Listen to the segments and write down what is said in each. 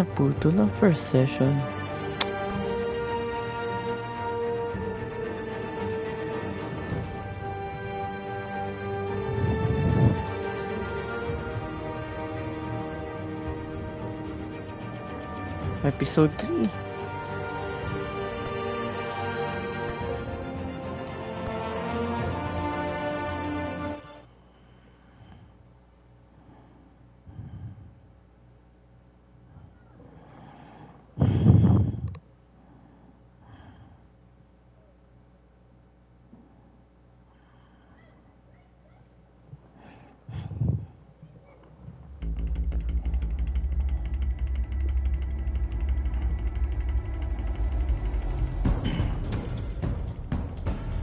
naputol ng first session. Episode 3.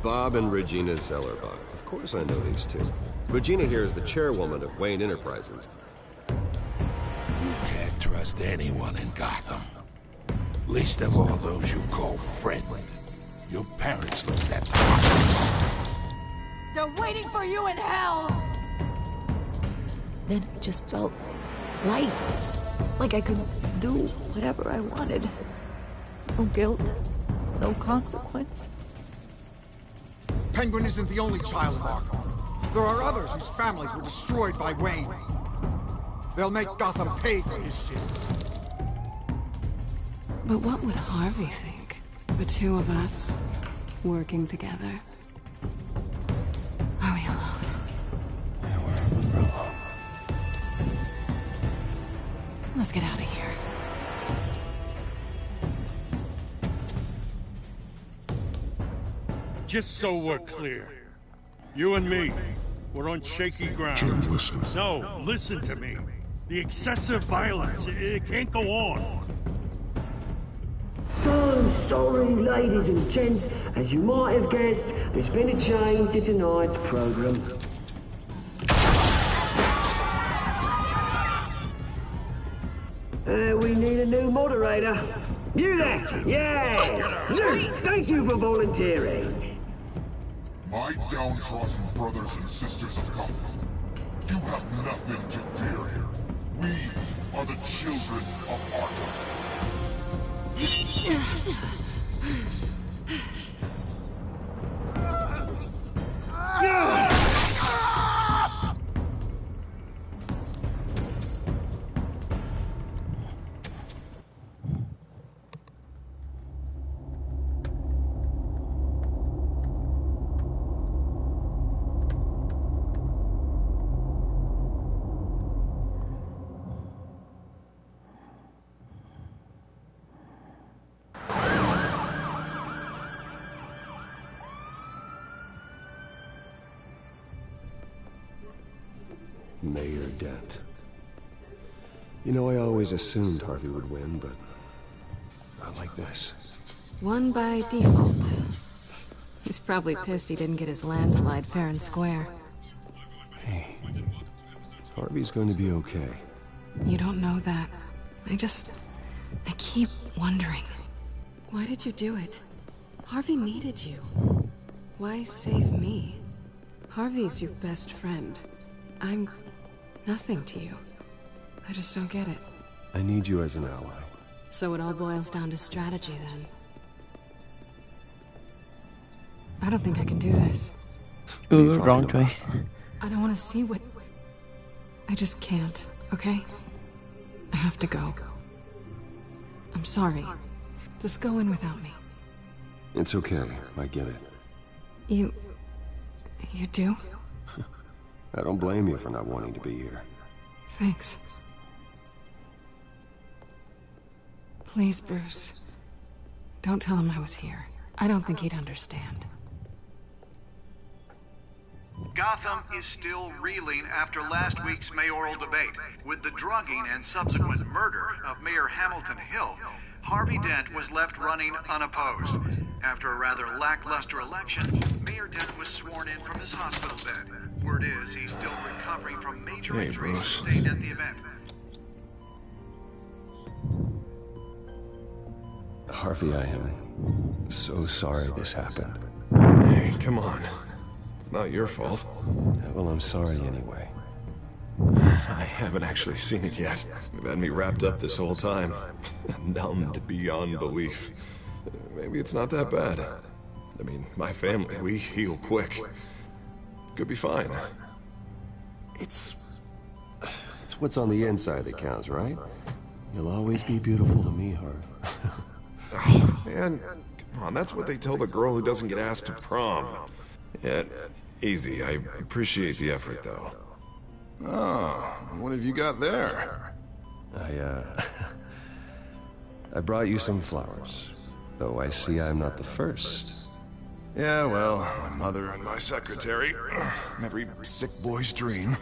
Bob and Regina Zellerbach. Of course I know these two. Regina here is the chairwoman of Wayne Enterprises. You can't trust anyone in Gotham. Least of all those you call friend. Your parents left that hospital. They're waiting for you in hell! Then it just felt light. Like I could do whatever I wanted. No guilt, no consequence. Penguin isn't the only child of Arkham. There are others whose families were destroyed by Wayne. They'll make Gotham pay for his sins. But what would Harvey think? The two of us, working together. Are we alone? Yeah, we're alone. Let's get out of here. Just so we're clear, you and me, we're on shaky ground. Jim, listen. No, listen to me. The excessive violence, it can't go on. So sorry, ladies and gents. As you might have guessed, there's been a change to tonight's program. We need a new moderator. You there? Yes! Luke, thank you for volunteering. My downtrodden brothers and sisters of Gotham, you have nothing to fear here. We are the children of Arkham. Mayor Dent. You know, I always assumed Harvey would win, but not like this. Won by default. He's probably pissed he didn't get his landslide fair and square. Hey, Harvey's going to be okay. You don't know that. I keep wondering. Why did you do it? Harvey needed you. Why save me? Harvey's your best friend. I'm nothing to you. I just don't get it. I need you as an ally. So it all boils down to strategy, then. I don't think I can do this. Ooh, wrong choice. I don't want to see what... I just can't, okay? I have to go. I'm sorry. Just go in without me. It's okay. I get it. You do? I don't blame you for not wanting to be here. Thanks. Please, Bruce. Don't tell him I was here. I don't think he'd understand. Gotham is still reeling after last week's mayoral debate. With the drugging and subsequent murder of Mayor Hamilton Hill, Harvey Dent was left running unopposed. After a rather lackluster election, Mayor Dent was sworn in from his hospital bed. Word is he's still recovering from major injuries sustained at the event. Harvey, I am so sorry this happened. Hey, come on. It's not your fault. Yeah, well, I'm sorry anyway. I haven't actually seen it yet. They've had me wrapped up this whole time. Numbed beyond belief. Maybe it's not that bad. I mean, my family, we heal quick. Could be fine. It's what's on the inside that counts, right? You'll always be beautiful to me, Harv. Oh, man. Come on, that's what they tell the girl who doesn't get asked to prom. Yeah, easy. I appreciate the effort, though. Oh, what have you got there? I brought you some flowers. Though I see I'm not the first. Yeah, well, my mother and my secretary. Every sick boy's dream.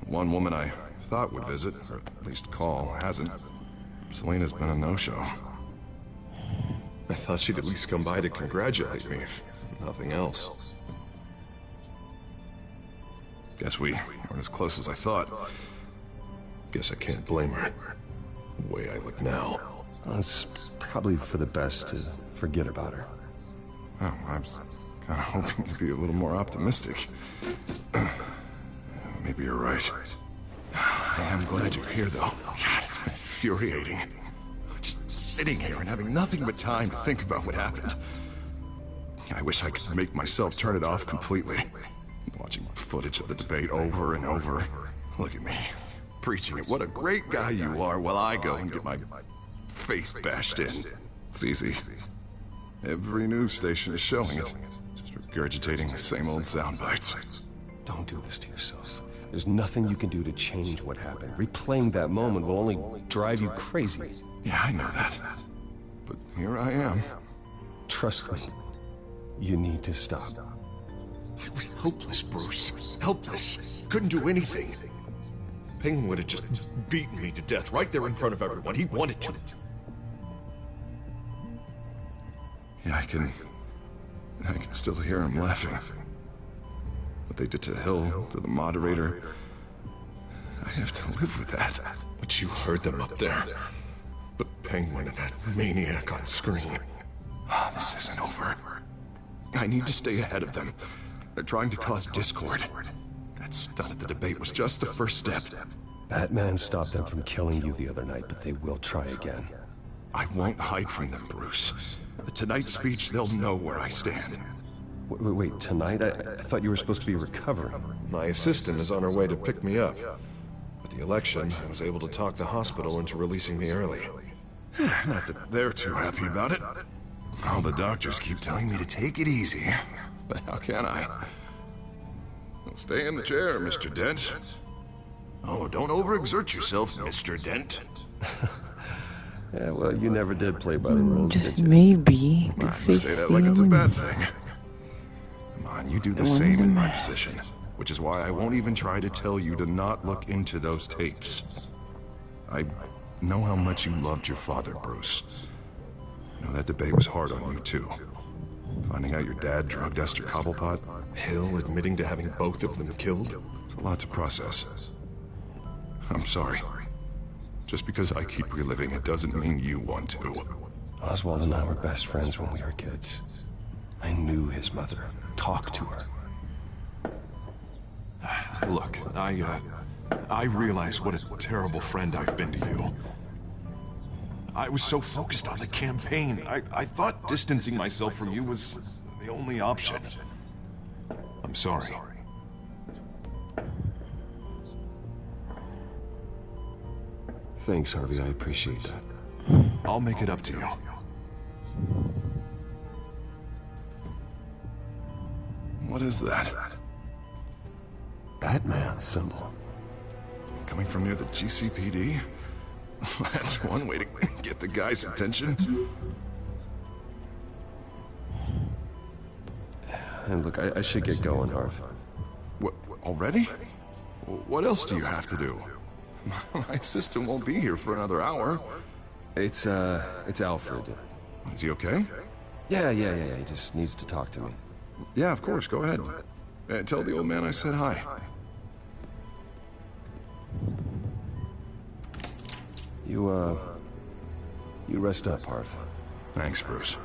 One woman I thought would visit, or at least call, hasn't. Selena's been a no-show. I thought she'd at least come by to congratulate me, if nothing else. Guess we weren't as close as I thought. Guess I can't blame her. The way I look now. Well, it's probably for the best to forget about her. Oh, I was kind of hoping to be a little more optimistic. Maybe you're right. I am glad you're here, though. God, it's been infuriating. Just sitting here and having nothing but time to think about what happened. I wish I could make myself turn it off completely. Watching footage of the debate over and over. Look at me, preaching it. What a great guy you are, while I go and get my face bashed in. It's easy. Every news station is showing it. Just regurgitating the same old sound bites. Don't do this to yourself. There's nothing you can do to change what happened. Replaying that moment will only drive you crazy. Yeah, I know that. But here I am. Trust me. You need to stop. I was helpless, Bruce. Helpless. Couldn't do anything. Penguin would have just beaten me to death right there in front of everyone. He wanted to. Yeah, I can still hear him laughing. What they did to Hill, to the moderator. I have to live with that. But you heard them up there. The Penguin and that maniac on screen. Oh, this isn't over. I need to stay ahead of them. They're trying to cause discord. That stunt at the debate was just the first step. Batman stopped them from killing you the other night, but they will try again. I won't hide from them, Bruce. The Tonight speech, they'll know where I stand. Wait, tonight? I thought you were supposed to be recovering. My assistant is on her way to pick me up. With the election, I was able to talk the hospital into releasing me early. Not that they're too happy about it. All the doctors keep telling me to take it easy. But how can I? Well, stay in the chair, Mr. Dent. Oh, don't overexert yourself, Mr. Dent. Yeah, well, you never did play by the rules, Just did you? maybe. You say that like it's a bad thing. Come on, you do the same in my position. Which is why I won't even try to tell you to not look into those tapes. I know how much you loved your father, Bruce. You know, that debate was hard on you, too. Finding out your dad drugged Esther Cobblepot, Hill admitting to having both of them killed. It's a lot to process. I'm sorry. Just because I keep reliving it doesn't mean you want to. Oswald and I were best friends when we were kids. I knew his mother. Talked to her. Look, I realize what a terrible friend I've been to you. I was so focused on the campaign. I thought distancing myself from you was the only option. I'm sorry. Thanks, Harvey. I appreciate that. I'll make it up to you. What is that? Batman symbol. Coming from near the GCPD? That's one way to get the guy's attention. And look, I should get going, Harv. What, already? What else do you have to do? My assistant won't be here for another hour. It's Alfred. Is he okay? Yeah. He just needs to talk to me. Yeah, of course. Go ahead. Tell the old man I said hi. You rest up, Harv. Thanks, Bruce.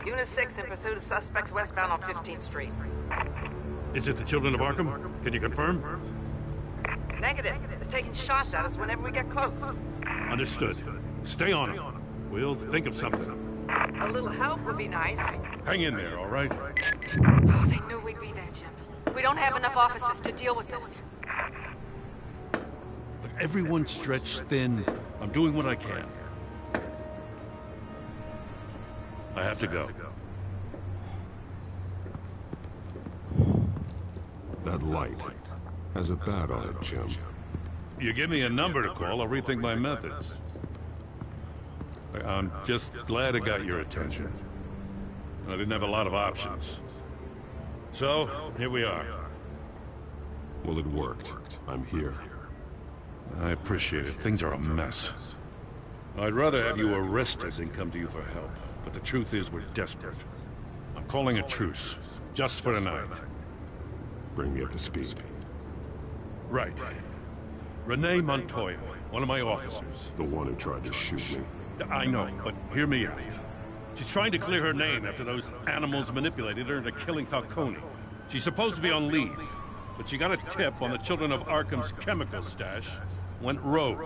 Unit 6 in pursuit of suspects westbound on 15th Street. Is it the Children of Arkham? Can you confirm? Negative. They're taking shots at us whenever we get close. Understood. Stay on them. We'll think of something. A little help would be nice. Hang in there, all right? Oh, they knew we'd be there, Jim. We don't have enough officers to deal with this. Look, everyone's stretched thin. I'm doing what I can. I have to go. That light has a bat on it, Jim. You give me a number to call, I'll rethink my methods. I'm just glad it got your attention. I didn't have a lot of options. So, here we are. Well, it worked. I'm here. I appreciate it. Things are a mess. I'd rather have you arrested than come to you for help. But the truth is, we're desperate. I'm calling a truce. Just for tonight. Bring me up to speed. Right. Renee Montoya, one of my officers. The one who tried to shoot me. I know, but hear me out. She's trying to clear her name after those animals manipulated her into killing Falcone. She's supposed to be on leave, but she got a tip on the Children of Arkham's chemical stash, went rogue.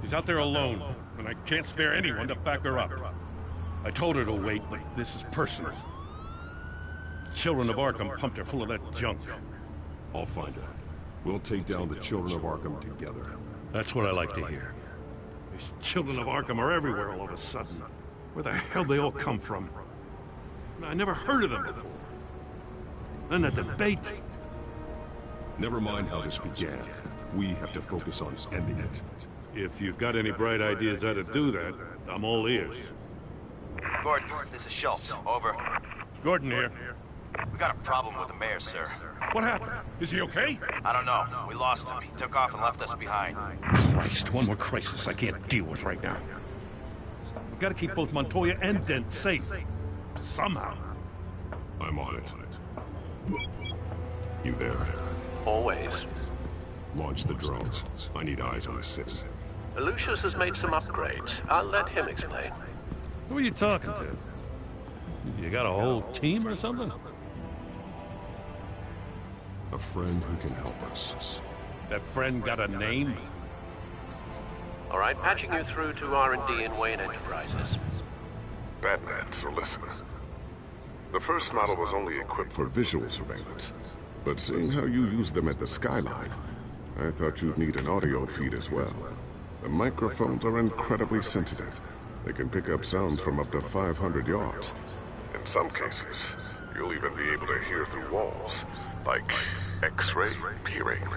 She's out there alone, and I can't spare anyone to back her up. I told her to wait, but this is personal. Children of Arkham pumped her full of that junk. I'll find her. We'll take down the Children of Arkham together. That's what I like to hear. These Children of Arkham are everywhere all of a sudden. Where the hell they all come from? I never heard of them before. Then that debate. Never mind how this began. We have to focus on ending it. If you've got any bright ideas how to do that, I'm all ears. Gordon, this is Schultz. Over. Gordon here. We got a problem with the mayor, sir. What happened? Is he okay? I don't know. We lost him. He took off and left us behind. Christ, one more crisis I can't deal with right now. We've got to keep both Montoya and Dent safe. Somehow. I'm on it. You there? Always. Launch the drones. I need eyes on the city. Lucius has made some upgrades. I'll let him explain. Who are you talking to? You got a whole team or something? A friend who can help us. That friend got a name? All right, patching you through to R&D in Wayne Enterprises. Batman, so listen. The first model was only equipped for visual surveillance. But seeing how you use them at the skyline, I thought you'd need an audio feed as well. The microphones are incredibly sensitive. They can pick up sounds from up to 500 yards. In some cases, you'll even be able to hear through walls, like X-ray peering.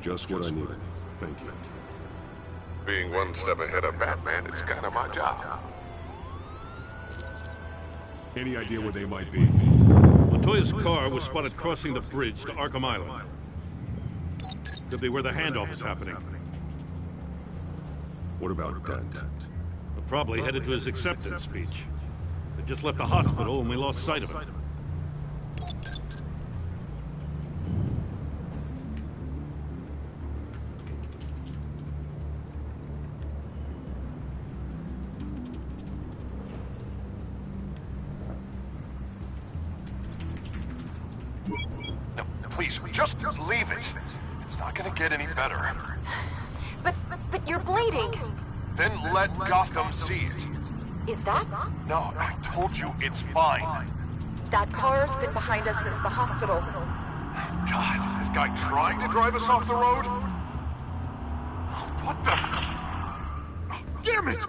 Just what I needed. Thank you. Being one step ahead of Batman is kind of my job. Any idea where they might be? Montoya's car was spotted crossing the bridge to Arkham Island. Could be where the handoff is happening. What about Dent? We're probably headed to his acceptance speech. They just left the hospital and we lost sight of him. No, please, just leave it. It's not gonna get any better. But you're bleeding. Then let Gotham see it. Is that? No, I told you it's fine. That car's been behind us since the hospital. God, is this guy trying to drive us off the road? What the? Oh, damn it!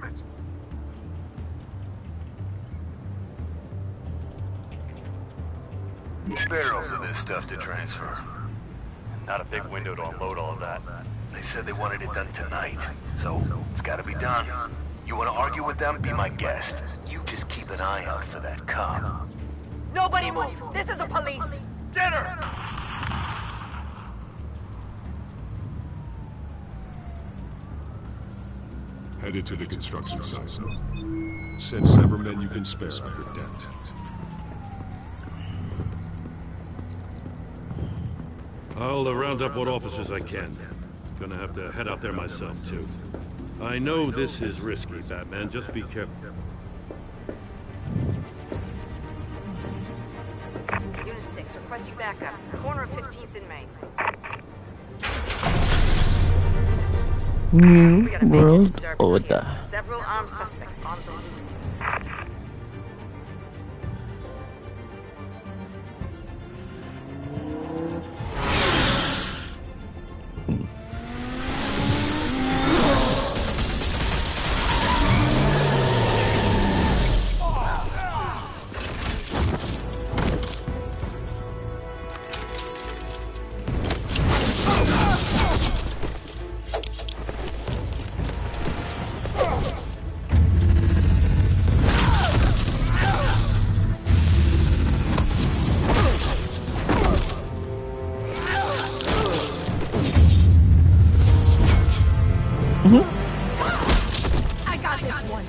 Barrels of this stuff to transfer. Not a big window to unload all of that. They said they wanted it done tonight, so it's gotta be done. You wanna argue with them? Be my guest. You just keep an eye out for that cop. Nobody move! This is the police! Get her! Headed to the construction site. Send whatever men you can spare after Dent. I'll round up what officers I can. Gonna have to head out there myself, too. I know this is risky, Batman. Just be careful. Unit 6, requesting backup. Corner of 15th and Main. New We got a major World disturbance Order. here. Several armed suspects on the loose. I got this one.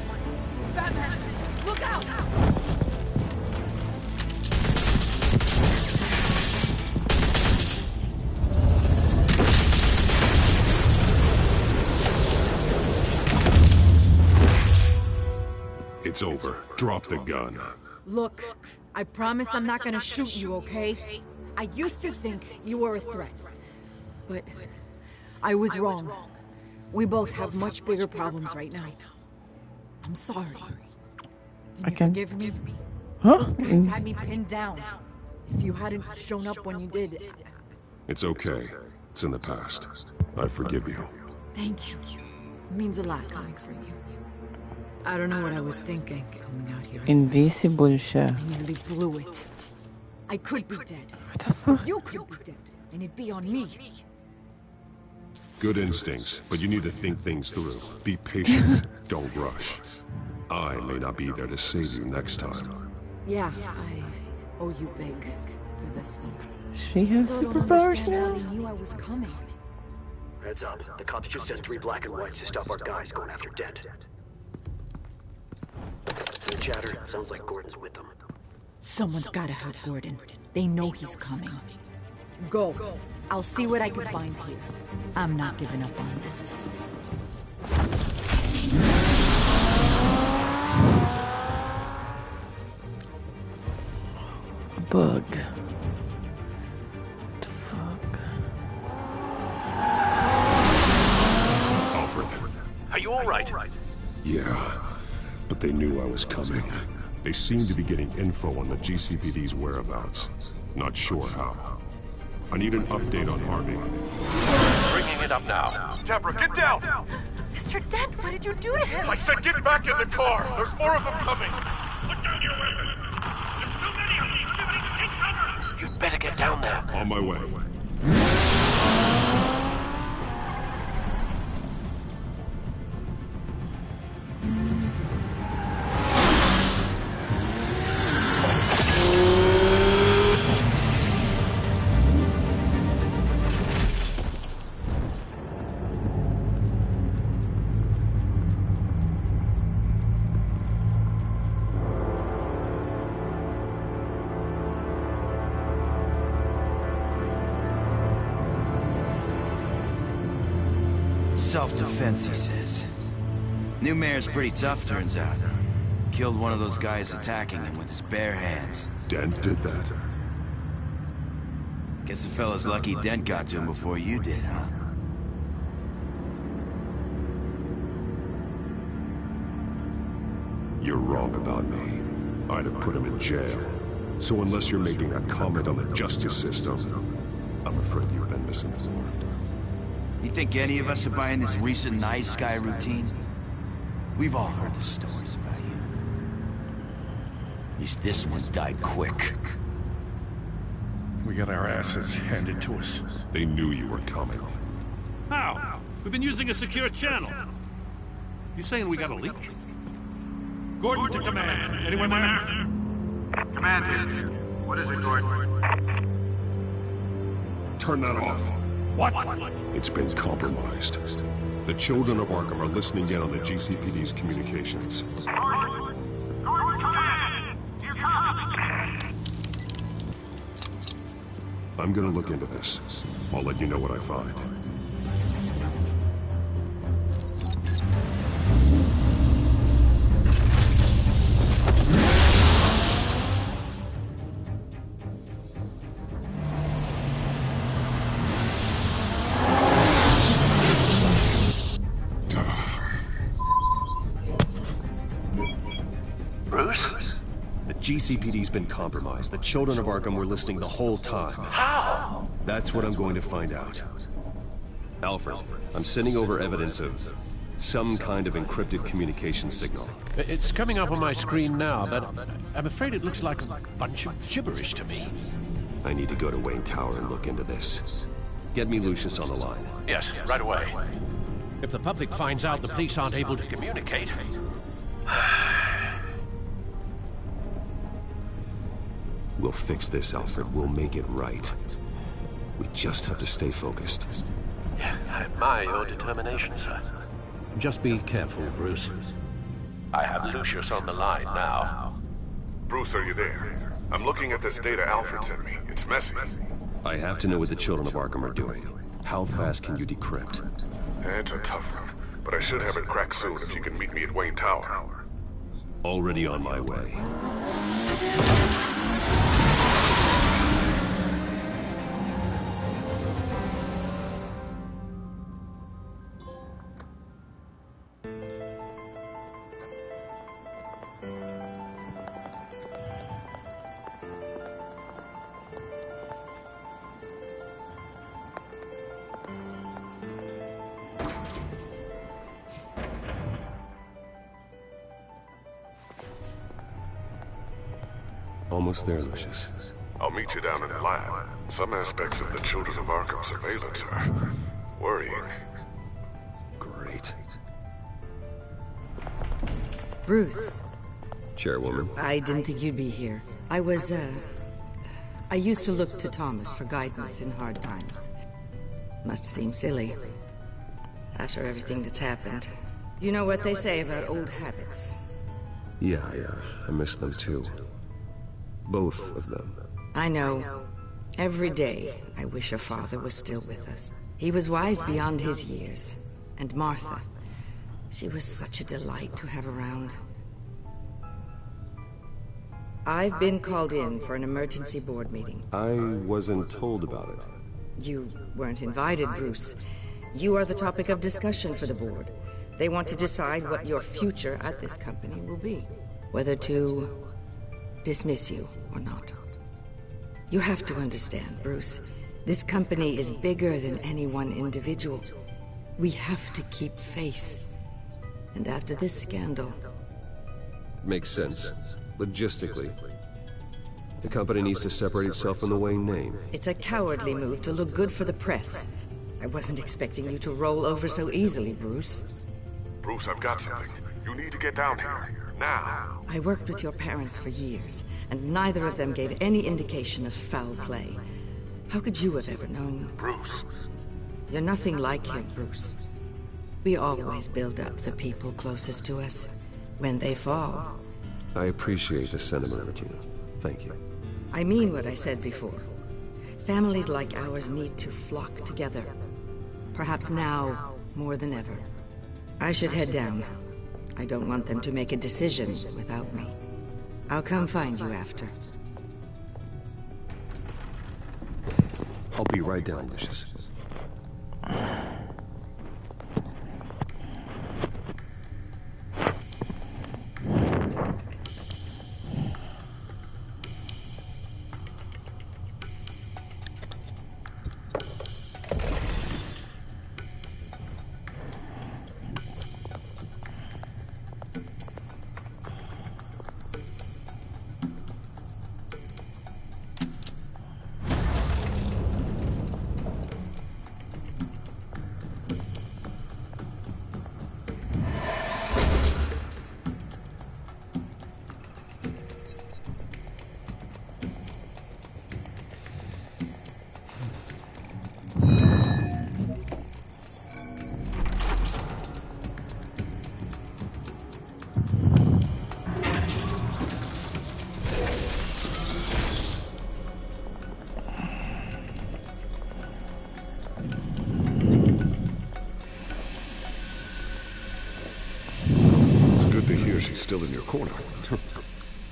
Batman, look out! It's over. Drop the gun. Look, I promise I'm not gonna shoot you, okay? I used to think you were a threat. But I was wrong. We both have much bigger problems right now. I'm sorry. Can you forgive me? Huh? Those guys had me pinned down. If you hadn't shown up when you did... It's okay. It's in the past. I forgive you. Thank you. It means a lot coming from you. I don't know what I was thinking coming out here. Invisible siya. I nearly blew it. I could be dead. You could be dead, and it'd be on me. Good instincts, but you need to think things through. Be patient. Don't rush. I may not be there to save you next time. Yeah, I owe you big for this one. She has Still don't superpowers understand how now? they knew I was coming. Heads up. The cops just sent 3 black and whites to stop our guys going after Dent. The chatter sounds like Gordon's with them. Someone's gotta help Gordon. They know he's coming. Go. I'll see what I can find here. I'm not giving up on this. A bug. What the fuck? Alfred. Are you all right? Yeah, but they knew I was coming. They seem to be getting info on the GCPD's whereabouts. Not sure how. I need an update on Harvey. Bringing it up now. Deborah, get down! Mr. Dent, what did you do to him? I said get back in the car! There's more of them coming! Put down your weapon! There's too many of them! Everybody take cover! You'd better get down there. On my way. Self-defense, he says. New mayor's pretty tough, turns out. Killed one of those guys attacking him with his bare hands. Dent did that? Guess the fella's lucky Dent got to him before you did, huh? You're wrong about me. I'd have put him in jail. So unless you're making a comment on the justice system, I'm afraid you've been misinformed. You think any of us are buying this recent Night Sky routine? We've all heard the stories about you. At least this one died quick. We got our asses handed to us. They knew you were coming. How? We've been using a secure channel. You saying we got a leak? Gordon to command. Anyone there? Command here. What is it, Gordon? Turn that off. What? It's been compromised. The children of Arkham are listening in on the GCPD's communications. I'm gonna look into this. I'll let you know what I find. Bruce? The GCPD's been compromised. The children of Arkham were listening the whole time. How? That's what I'm going to find out. Alfred, I'm sending over evidence of some kind of encrypted communication signal. It's coming up on my screen now, but I'm afraid it looks like a bunch of gibberish to me. I need to go to Wayne Tower and look into this. Get me Lucius on the line. Yes, right away. If the public finds out the police aren't able to communicate... We'll fix this, Alfred. We'll make it right. We just have to stay focused. Yeah, I admire your determination, sir. Just be careful, Bruce. I have Lucius on the line now. Bruce, are you there? I'm looking at this data Alfred sent me. It's messy. I have to know what the children of Arkham are doing. How fast can you decrypt? It's a tough one, but I should have it cracked soon if you can meet me at Wayne Tower. Already on my way. Almost there, Lucius. I'll meet you down in the lab. Some aspects of the Children of Arkham surveillance are worrying. Great. Bruce. Chairwoman. I didn't think you'd be here. I used to look to Thomas for guidance in hard times. Must seem silly. After everything that's happened. You know what they say about old habits. Yeah, I miss them too. Both of them. I know. Every day, I wish your father was still with us. He was wise beyond his years. And Martha, she was such a delight to have around. I've been called in for an emergency board meeting. I wasn't told about it. You weren't invited, Bruce. You are the topic of discussion for the board. They want to decide what your future at this company will be. Whether to dismiss you or not. You have to understand, Bruce. This company is bigger than any one individual. We have to keep face. And after this scandal... Makes sense. Logistically. The company needs to separate itself from the Wayne name. It's a cowardly move to look good for the press. I wasn't expecting you to roll over so easily, Bruce. Bruce, I've got something. You need to get down here. Now. I worked with your parents for years, and neither of them gave any indication of foul play. How could you have ever known? Bruce. You're nothing like him, Bruce. We always build up the people closest to us. When they fall... I appreciate the sentiment, Regina. Thank you. I mean what I said before. Families like ours need to flock together. Perhaps now, more than ever. I should head down. I don't want them to make a decision without me. I'll come find you after. I'll be right down, Lucius. She's still in your corner.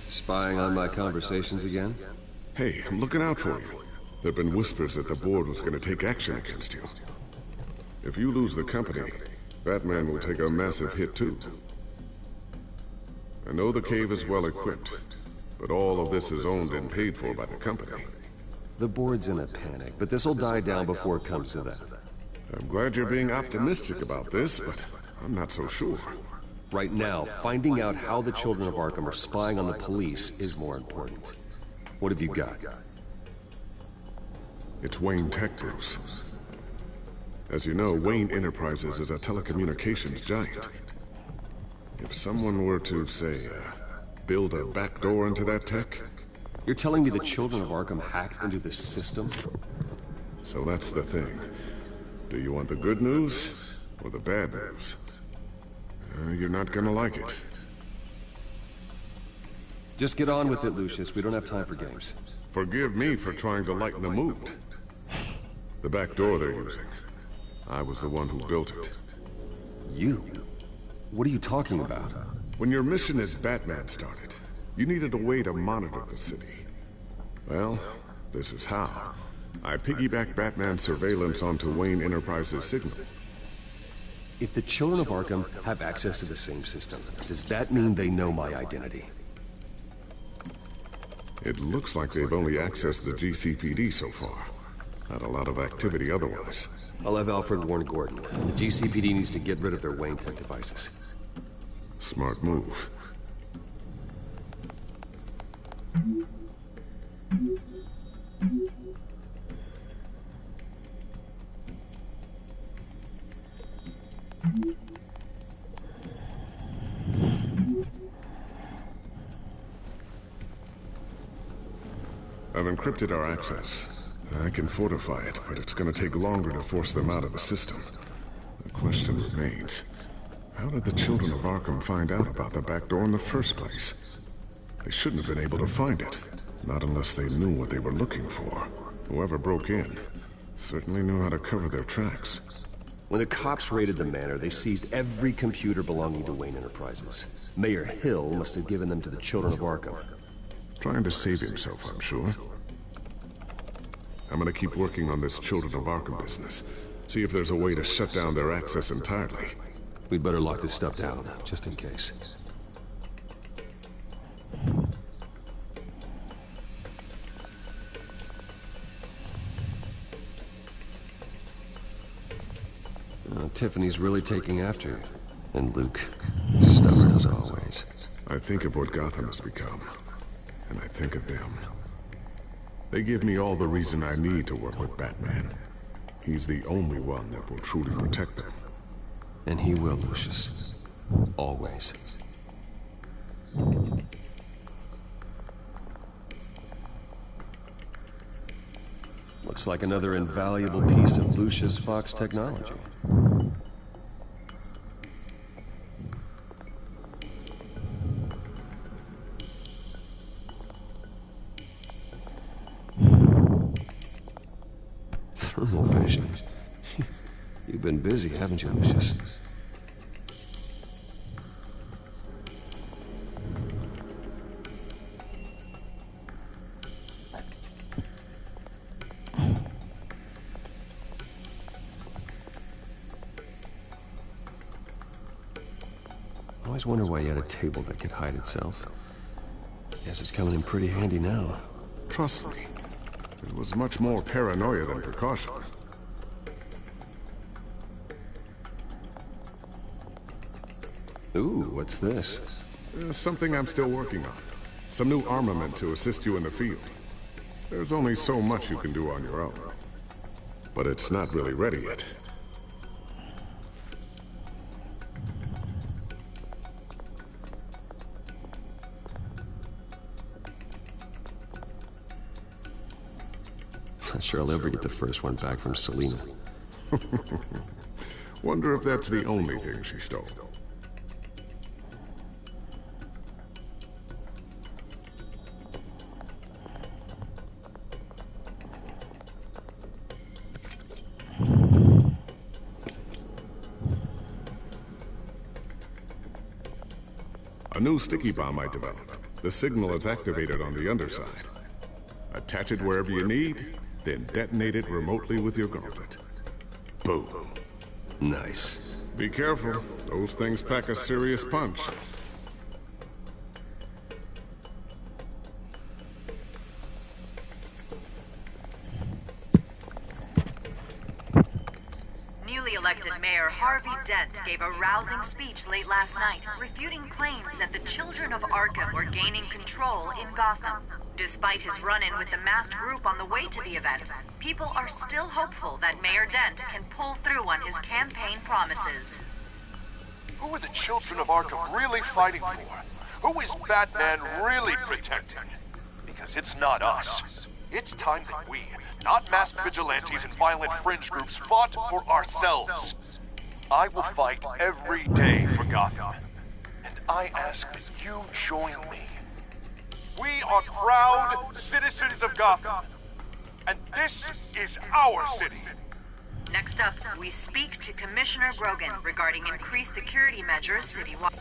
Spying on my conversations again? Hey, I'm looking out for you. There've been whispers that the board was going to take action against you. If you lose the company, Batman will take a massive hit too. I know the cave is well equipped, but all of this is owned and paid for by the company. The board's in a panic, but this'll die down before it comes to that. I'm glad you're being optimistic about this, but I'm not so sure. Right now, finding out how the children of Arkham are spying on the police is more important. What have you got? It's Wayne Tech, Bruce. As you know, Wayne Enterprises is a telecommunications giant. If someone were to, say, build a backdoor into that tech... You're telling me the children of Arkham hacked into this system? So that's the thing. Do you want the good news or the bad news? You're not gonna like it. Just get on with it, Lucius. We don't have time for games. Forgive me for trying to lighten the mood. The back door they're using. I was the one who built it. You? What are you talking about? When your mission as Batman started, you needed a way to monitor the city. Well, this is how. I piggybacked Batman's surveillance onto Wayne Enterprises' signal. If the children of Arkham have access to the same system, does that mean they know my identity? It looks like they've only accessed the GCPD so far. Not a lot of activity otherwise. I'll have Alfred warn Gordon. The GCPD needs to get rid of their Wayne Tech devices. Smart move. I've encrypted our access. I can fortify it, but it's gonna take longer to force them out of the system. The question remains, how did the children of Arkham find out about the back door in the first place? They shouldn't have been able to find it, not unless they knew what they were looking for. Whoever broke in certainly knew how to cover their tracks. When the cops raided the manor, they seized every computer belonging to Wayne Enterprises. Mayor Hill must have given them to the children of Arkham. Trying to save himself, I'm sure. I'm gonna keep working on this Children of Arkham business. See if there's a way to shut down their access entirely. We'd better lock this stuff down, just in case. Tiffany's really taking after you. And Luke, stubborn as always. I think of what Gotham has become, and I think of them. They give me all the reason I need to work with Batman. He's the only one that will truly protect them. And he will, Lucius. Always. Looks like another invaluable piece of Lucius Fox technology. Thermal vision. You've been busy, haven't you, Lucius? I always wonder why you had a table that could hide itself. Guess it's coming in pretty handy now. Trust me. It was much more paranoia than precaution. Ooh, what's this? Something I'm still working on. Some new armament to assist you in the field. There's only so much you can do on your own. But it's not really ready yet. Not sure I'll ever get the first one back from Selina. Wonder if that's the only thing she stole. A new sticky bomb I developed. The signal is activated on the underside. Attach it wherever you need, then detonate it remotely with your gauntlet. Boom. Nice. Be careful. Those things pack a serious punch. newly elected Mayor Harvey Dent gave a rousing speech late last night, refuting claims that the children of Arkham were gaining control in Gotham. Despite his run-in with the masked group on the way to the event, people are still hopeful that Mayor Dent can pull through on his campaign promises. Who are the children of Arkham really fighting for? Who is Batman really protecting? Because it's not us. It's time that we, not masked vigilantes and violent fringe groups, fought for ourselves. I will fight every day for Gotham. And I ask that you join me. We are proud citizens of Gotham. And this is our city. Next up, we speak to Commissioner Grogan regarding increased security measures citywide.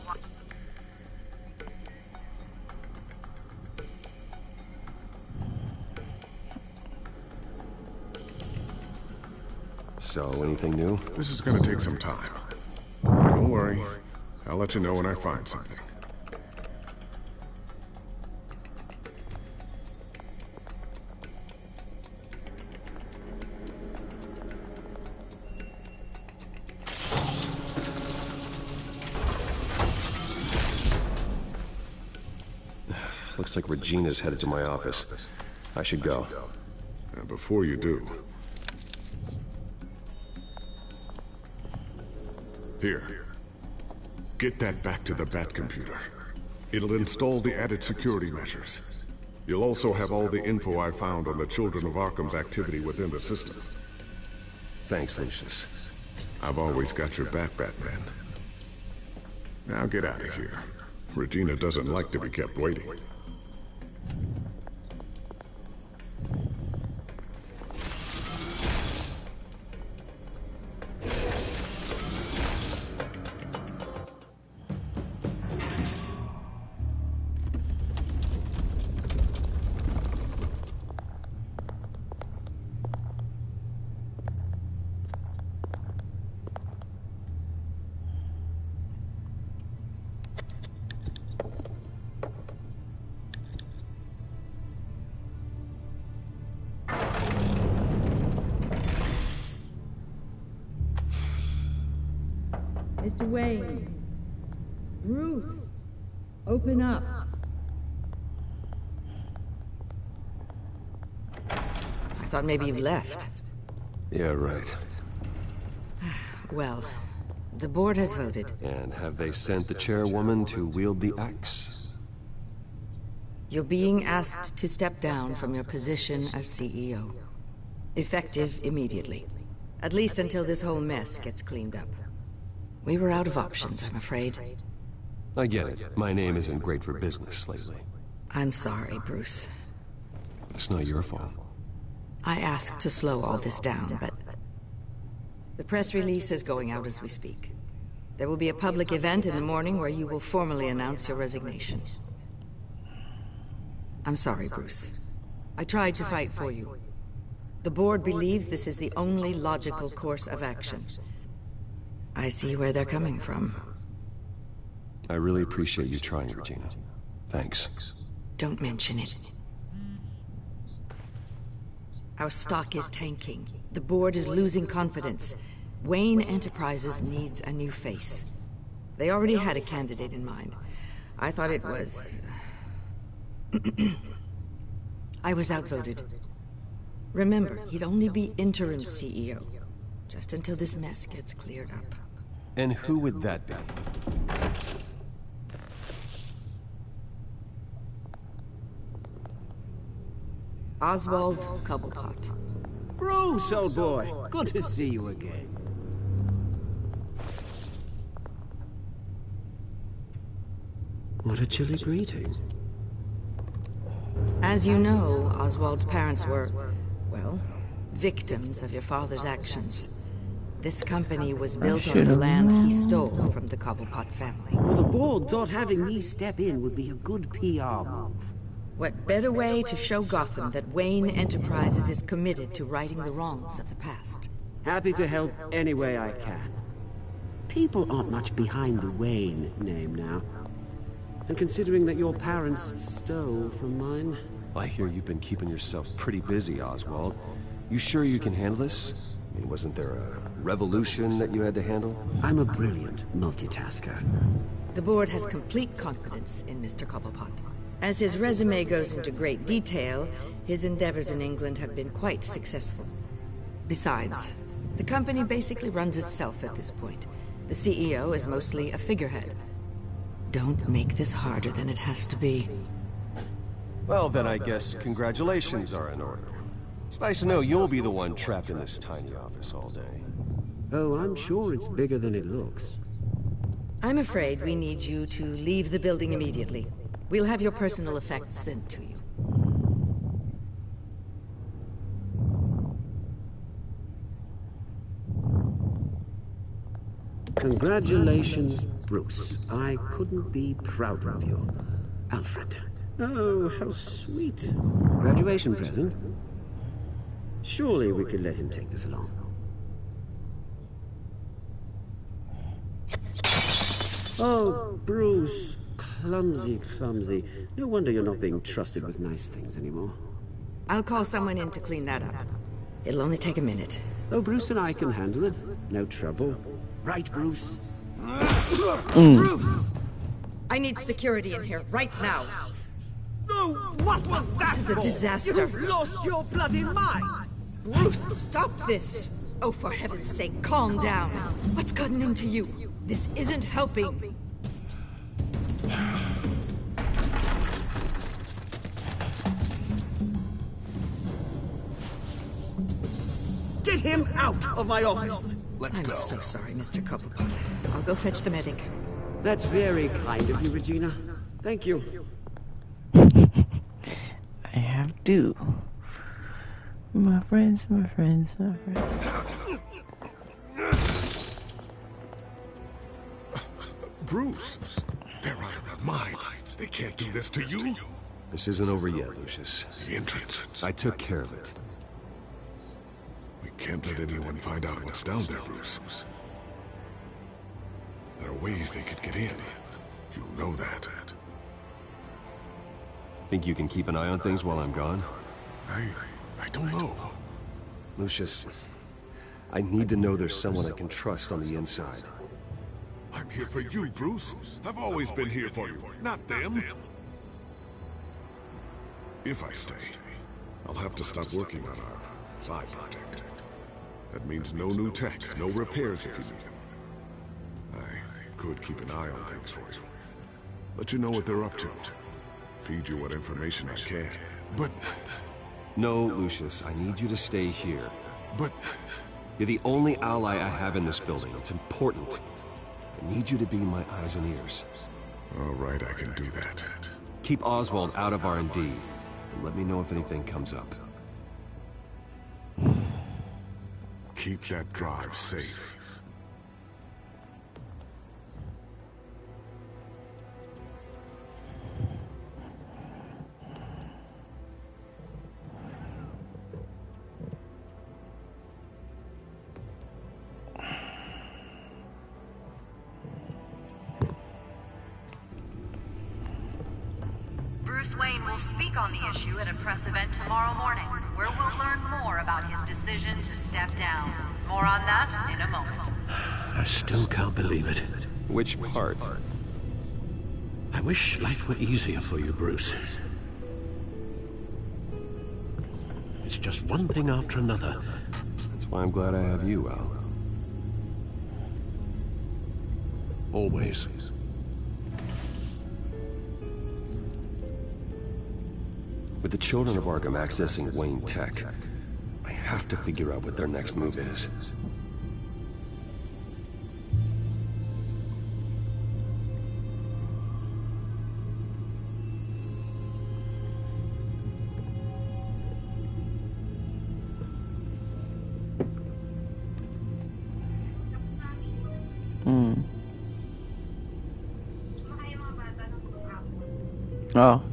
So, anything new? This is gonna take some time. Don't worry. I'll let you know when I find something. Looks like Regina's headed to my office. I should go. And before you do... Here. Get that back to the Bat computer. It'll install the added security measures. You'll also have all the info I found on the Children of Arkham's activity within the system. Thanks, Lucius. I've always got your back, Batman. Now get out of here. Regina doesn't like to be kept waiting. Mr. Wayne. Bruce. Open up. I thought maybe you left. Yeah, right. Well, the board has voted. And have they sent the chairwoman to wield the axe? You're being asked to step down from your position as CEO. Effective immediately. At least until this whole mess gets cleaned up. We were out of options, I'm afraid. I get it. My name isn't great for business lately. I'm sorry, Bruce. It's not your fault. I asked to slow all this down, but... The press release is going out as we speak. There will be a public event in the morning where you will formally announce your resignation. I'm sorry, Bruce. I tried to fight for you. The board believes this is the only logical course of action. I see where they're coming from. I really appreciate you trying, Regina. Thanks. Don't mention it. Our stock is tanking. The board is losing confidence. Wayne Enterprises needs a new face. They already had a candidate in mind. I thought it was... I was outvoted. Remember, he'd only be interim CEO. Just until this mess gets cleared up. And who would that be? Oswald Cobblepot. Bruce, old boy. Good to see you again. What a chilly greeting. As you know, Oswald's parents were, well, victims of your father's actions. This company was built on the land he stole from the Cobblepot family. Well, the board thought having me step in would be a good PR move. What better way to show Gotham that Wayne Enterprises is committed to righting the wrongs of the past? Happy to help any way I can. People aren't much behind the Wayne name now. And considering that your parents stole from mine... I hear you've been keeping yourself pretty busy, Oswald. You sure you can handle this? I mean, wasn't there a revolution that you had to handle? I'm a brilliant multitasker. The board has complete confidence in Mr. Cobblepot. As his resume goes into great detail, his endeavors in England have been quite successful. Besides, the company basically runs itself at this point. The CEO is mostly a figurehead. Don't make this harder than it has to be. Well, then I guess congratulations are in order. It's nice to know you'll be the one trapped in this tiny office all day. Oh, I'm sure it's bigger than it looks. I'm afraid we need you to leave the building immediately. We'll have your personal effects sent to you. Congratulations, Bruce. I couldn't be prouder of you. Alfred. Oh, how sweet. Graduation present? Surely we could let him take this along. Oh, Bruce. Clumsy, clumsy. No wonder you're not being trusted with nice things anymore. I'll call someone in to clean that up. It'll only take a minute. Oh, Bruce and I can handle it. No trouble. Right, Bruce? Bruce! I need security in here, right now. No, what was that? This is a disaster. You've lost your bloody mind! Bruce, stop this! Oh, for heaven's sake, calm down. What's gotten into you? This isn't helping. Get him out of my office! I'm so sorry, Mr. Cobblepot. I'll go fetch the medic. That's very kind of you, Regina. Thank you. I have to. My friends, my friends, my friends. Bruce, they're out of their minds. They can't do this to you. This isn't over yet, Lucius. The entrance. I took care of it. We can't let anyone find out what's down there, Bruce. There are ways they could get in. You know that. Think you can keep an eye on things while I'm gone? I don't know. Lucius, I need to know there's someone I can trust on the inside. I'm here for you, Bruce. I've always been here for you, not them. If I stay, I'll have to stop working on our side project. That means no new tech, no repairs if you need them. I could keep an eye on things for you. Let you know what they're up to. Feed you what information I can. But... No, Lucius, I need you to stay here. But... You're the only ally I have in this building. It's important. I need you to be my eyes and ears. All right, I can do that. Keep Oswald out of R&D, and let me know if anything comes up. Keep that drive safe. Bruce Wayne will speak on the issue at a press event tomorrow morning, where we'll learn more about his decision to step down. More on that in a moment. I still can't believe it. Which part? I wish life were easier for you, Bruce. It's just one thing after another. That's why I'm glad I have you, Al. Always. With the children of Arkham accessing Wayne Tech, I have to figure out what their next move is. Oh.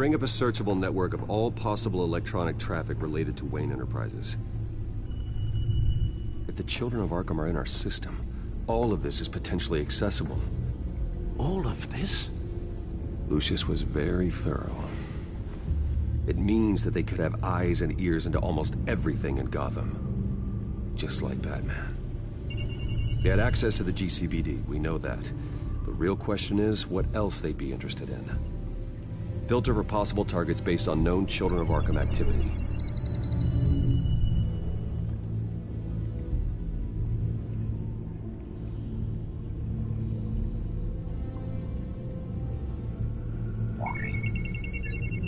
Bring up a searchable network of all possible electronic traffic related to Wayne Enterprises. If the children of Arkham are in our system, all of this is potentially accessible. All of this? Lucius was very thorough. It means that they could have eyes and ears into almost everything in Gotham. Just like Batman. They had access to the GCPD, we know that. The real question is, what else they'd be interested in. Filter for possible targets based on known Children of Arkham activity.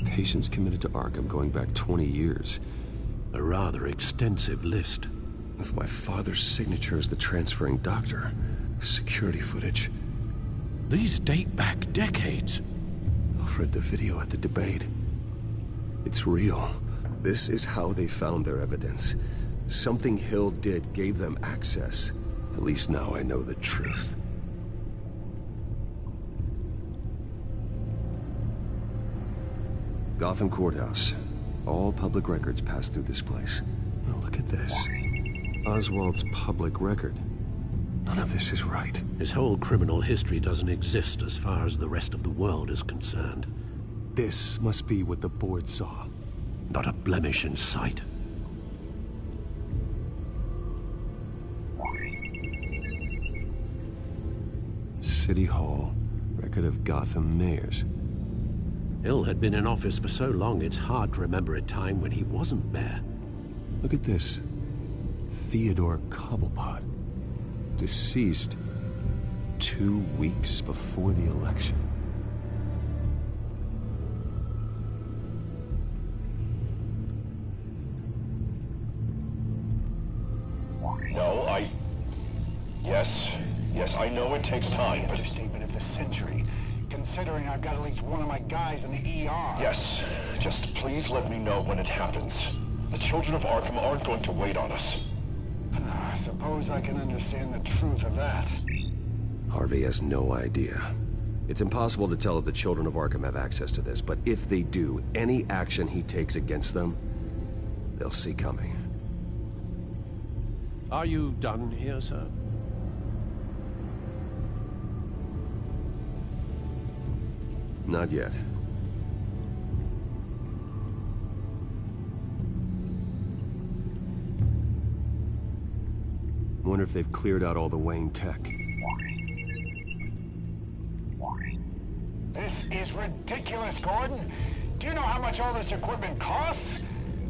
Patients committed to Arkham going back 20 years. A rather extensive list. With my father's signature as the transferring doctor. Security footage. These date back decades. Alfred, the video at the debate. It's real. This is how they found their evidence. Something Hill did gave them access. At least now I know the truth. Gotham Courthouse. All public records pass through this place. Now look at this. Oswald's public record. None of this is right. His whole criminal history doesn't exist as far as the rest of the world is concerned. This must be what the board saw. Not a blemish in sight. City Hall. Record of Gotham mayors. Hill had been in office for so long, it's hard to remember a time when he wasn't mayor. Look at this. Theodore Cobblepot. Deceased 2 weeks before the election. No, Yes, I know it takes time, but... Understatement of the century. Considering I've got at least one of my guys in the ER. Yes, just please let me know when it happens. The children of Arkham aren't going to wait on us. I suppose I can understand the truth of that. Harvey has no idea. It's impossible to tell if the children of Arkham have access to this, but if they do, any action he takes against them, they'll see coming. Are you done here, sir? Not yet. Wonder if they've cleared out all the Wayne tech. This is ridiculous, Gordon. Do you know how much all this equipment costs?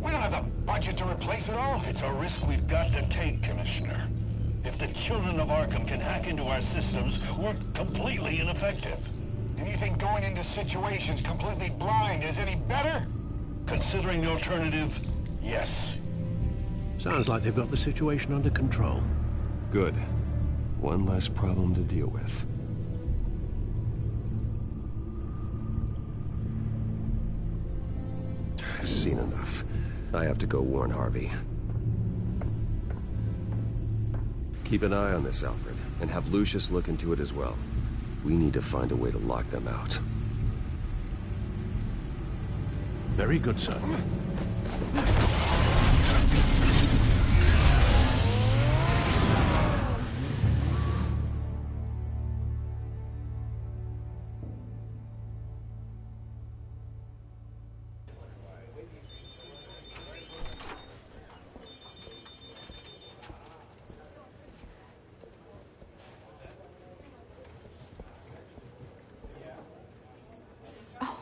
We don't have the budget to replace it all. It's a risk we've got to take, Commissioner. If the children of Arkham can hack into our systems, we're completely ineffective. And you think going into situations completely blind is any better? Considering the alternative, yes. Sounds like they've got the situation under control. Good. One less problem to deal with. I've seen enough. I have to go warn Harvey. Keep an eye on this, Alfred, and have Lucius look into it as well. We need to find a way to lock them out. Very good, sir.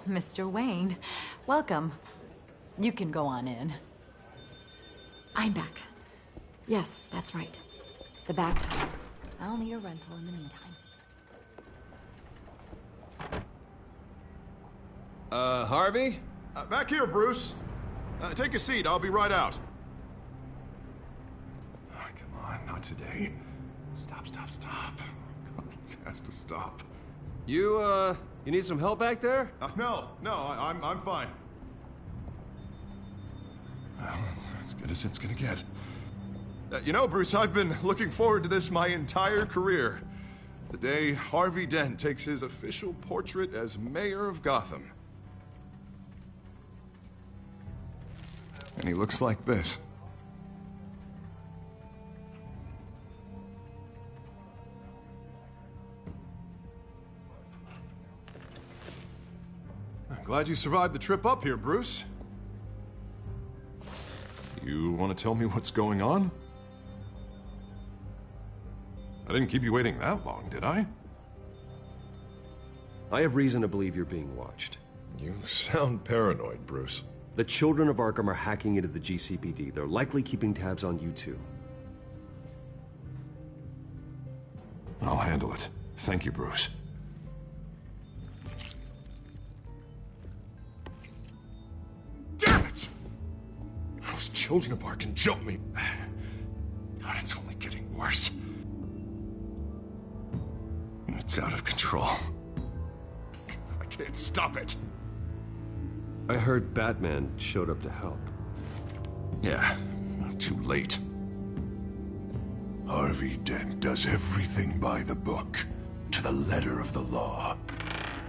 Mr. Wayne, welcome. You can go on in. I'm back. Yes, that's right. The back time. I'll need a rental in the meantime. Harvey? Back here, Bruce. Take a seat. I'll be right out. Oh, come on, not today. Stop. I have to stop. You need some help back there? No, I'm fine. Well, it's as good as it's gonna get. You know, Bruce, I've been looking forward to this my entire career. The day Harvey Dent takes his official portrait as mayor of Gotham. And he looks like this. I'm glad you survived the trip up here, Bruce. You want to tell me what's going on? I didn't keep you waiting that long, did I? I have reason to believe you're being watched. You sound paranoid, Bruce. The children of Arkham are hacking into the GCPD. They're likely keeping tabs on you too. I'll handle it. Thank you, Bruce. Damn it! Those children of Arkham jumped me. God, it's only getting worse. It's out of control. I can't stop it. I heard Batman showed up to help. Yeah, too late. Harvey Dent does everything by the book, to the letter of the law.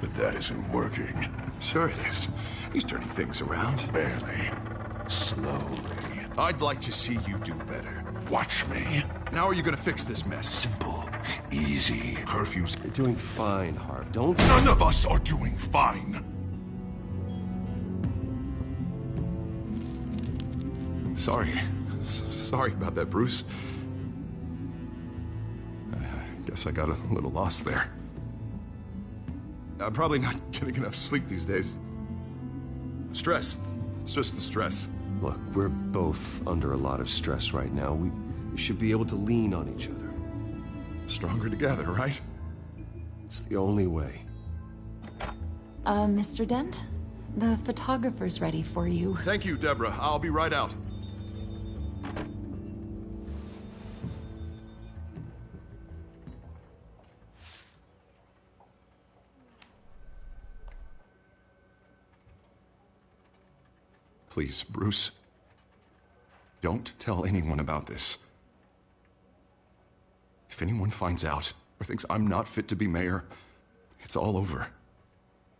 But that isn't working. Sure it is. He's turning things around. Barely. Slowly. I'd like to see you do better. Watch me. Now are you gonna fix this mess? Simple. Easy. Curfews. You're doing fine, Harv. Don't... None of us are doing fine. Sorry. Sorry about that, Bruce. I guess I got a little lost there. I'm probably not getting enough sleep these days. Stress. It's just the stress. Look, we're both under a lot of stress right now. We should be able to lean on each other. Stronger together, right? It's the only way. Mr. Dent? The photographer's ready for you. Thank you, Deborah. I'll be right out. Please, Bruce. Don't tell anyone about this. If anyone finds out or thinks I'm not fit to be mayor, it's all over.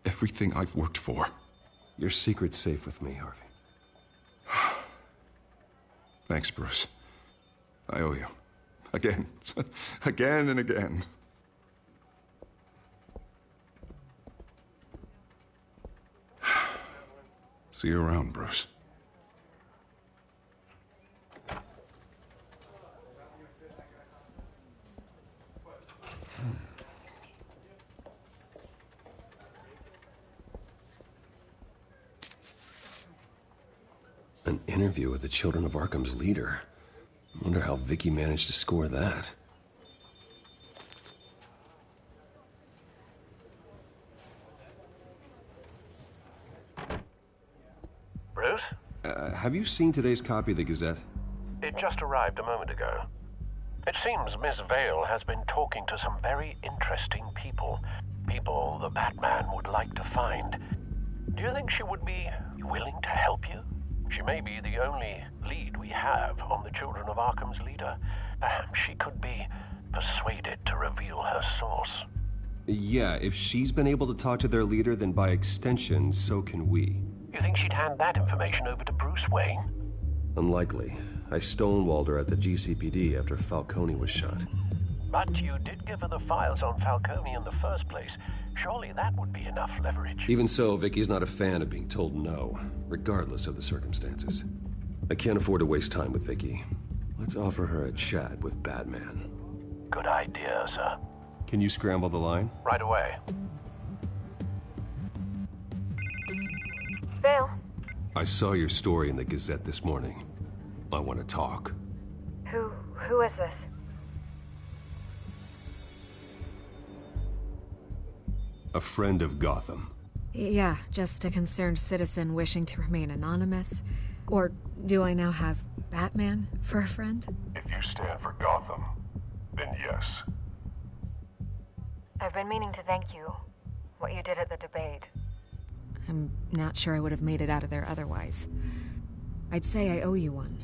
Everything I've worked for. Your secret's safe with me, Harvey. Thanks, Bruce. I owe you. Again. Again and again. See you around, Bruce. An interview with the Children of Arkham's leader. I wonder how Vicky managed to score that. Bruce? Have you seen today's copy of the Gazette? It just arrived a moment ago. It seems Miss Vale has been talking to some very interesting people. People the Batman would like to find. Do you think she would be willing to help you? She may be the only lead we have on the Children of Arkham's leader. Perhaps she could be persuaded to reveal her source. Yeah, if she's been able to talk to their leader, then by extension, so can we. You think she'd hand that information over to Bruce Wayne? Unlikely. I stonewalled her at the GCPD after Falcone was shot. But you did give her the files on Falcone in the first place. Surely that would be enough leverage. Even so, Vicky's not a fan of being told no, regardless of the circumstances. I can't afford to waste time with Vicky. Let's offer her a chat with Batman. Good idea, sir. Can you scramble the line? Right away. Vale. I saw your story in the Gazette this morning. I want to talk. Who is this? A friend of Gotham. Yeah, just a concerned citizen wishing to remain anonymous. Or do I now have Batman for a friend? If you stand for Gotham, then yes. I've been meaning to thank you. What you did at the debate. I'm not sure I would have made it out of there otherwise. I'd say I owe you one.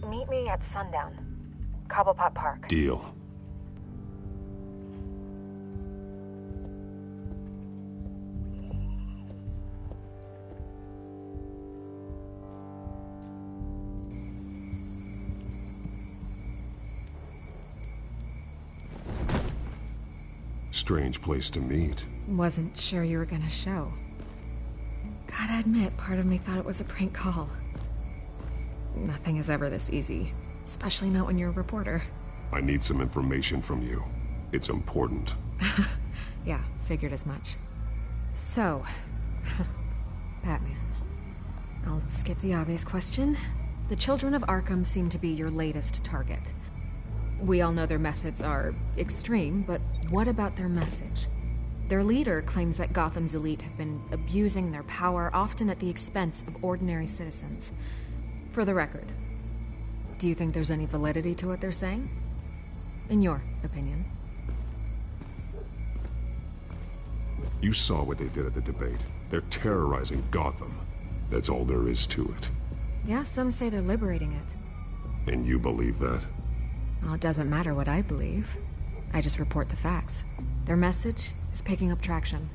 Meet me at sundown. Cobblepot Park. Deal. Strange place to meet. Wasn't sure you were gonna show. Gotta admit, part of me thought it was a prank call. Nothing is ever this easy, especially not when you're a reporter. I need some information from you. It's important. Yeah, figured as much. So, Batman. I'll skip the obvious question. The children of Arkham seem to be your latest target. We all know their methods are extreme, but what about their message? Their leader claims that Gotham's elite have been abusing their power, often at the expense of ordinary citizens. For the record, do you think there's any validity to what they're saying? In your opinion? You saw what they did at the debate. They're terrorizing Gotham. That's all there is to it. Yeah, some say they're liberating it. And you believe that? Well, it doesn't matter what I believe. I just report the facts. Their message is picking up traction,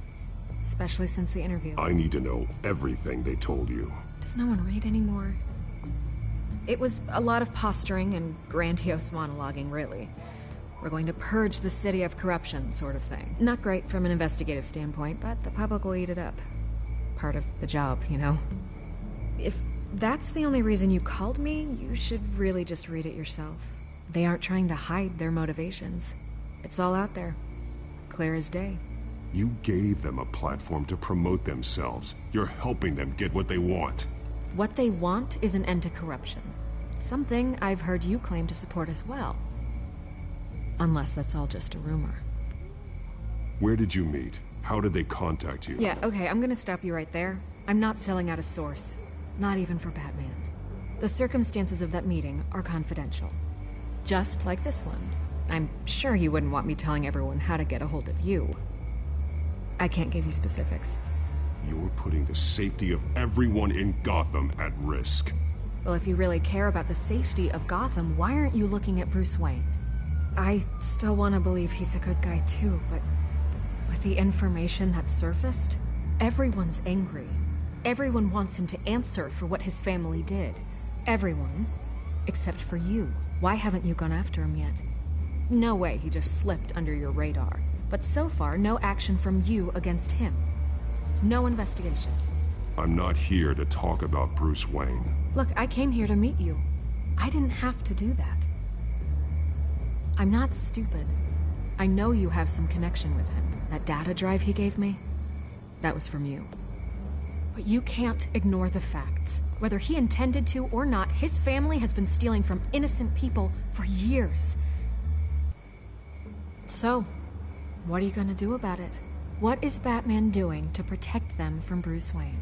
especially since the interview. I need to know everything they told you. Does no one read anymore? It was a lot of posturing and grandiose monologuing, really. We're going to purge the city of corruption, sort of thing. Not great from an investigative standpoint, but the public will eat it up. Part of the job, you know? If that's the only reason you called me, you should really just read it yourself. They aren't trying to hide their motivations. It's all out there. Clear as day. You gave them a platform to promote themselves. You're helping them get what they want. What they want is an end to corruption. Something I've heard you claim to support as well. Unless that's all just a rumor. Where did you meet? How did they contact you? Yeah, okay, I'm gonna stop you right there. I'm not selling out a source. Not even for Batman. The circumstances of that meeting are confidential. Just like this one. I'm sure you wouldn't want me telling everyone how to get a hold of you. I can't give you specifics. You're putting the safety of everyone in Gotham at risk. Well, if you really care about the safety of Gotham, why aren't you looking at Bruce Wayne? I still want to believe he's a good guy too, but with the information that's surfaced, everyone's angry. Everyone wants him to answer for what his family did. Everyone, except for you. Why haven't you gone after him yet? No way he just slipped under your radar. But so far, no action from you against him. No investigation. I'm not here to talk about Bruce Wayne. Look, I came here to meet you. I didn't have to do that. I'm not stupid. I know you have some connection with him. That data drive he gave me, that was from you. But you can't ignore the facts. Whether he intended to or not, his family has been stealing from innocent people for years. So, what are you gonna do about it? What is Batman doing to protect them from Bruce Wayne?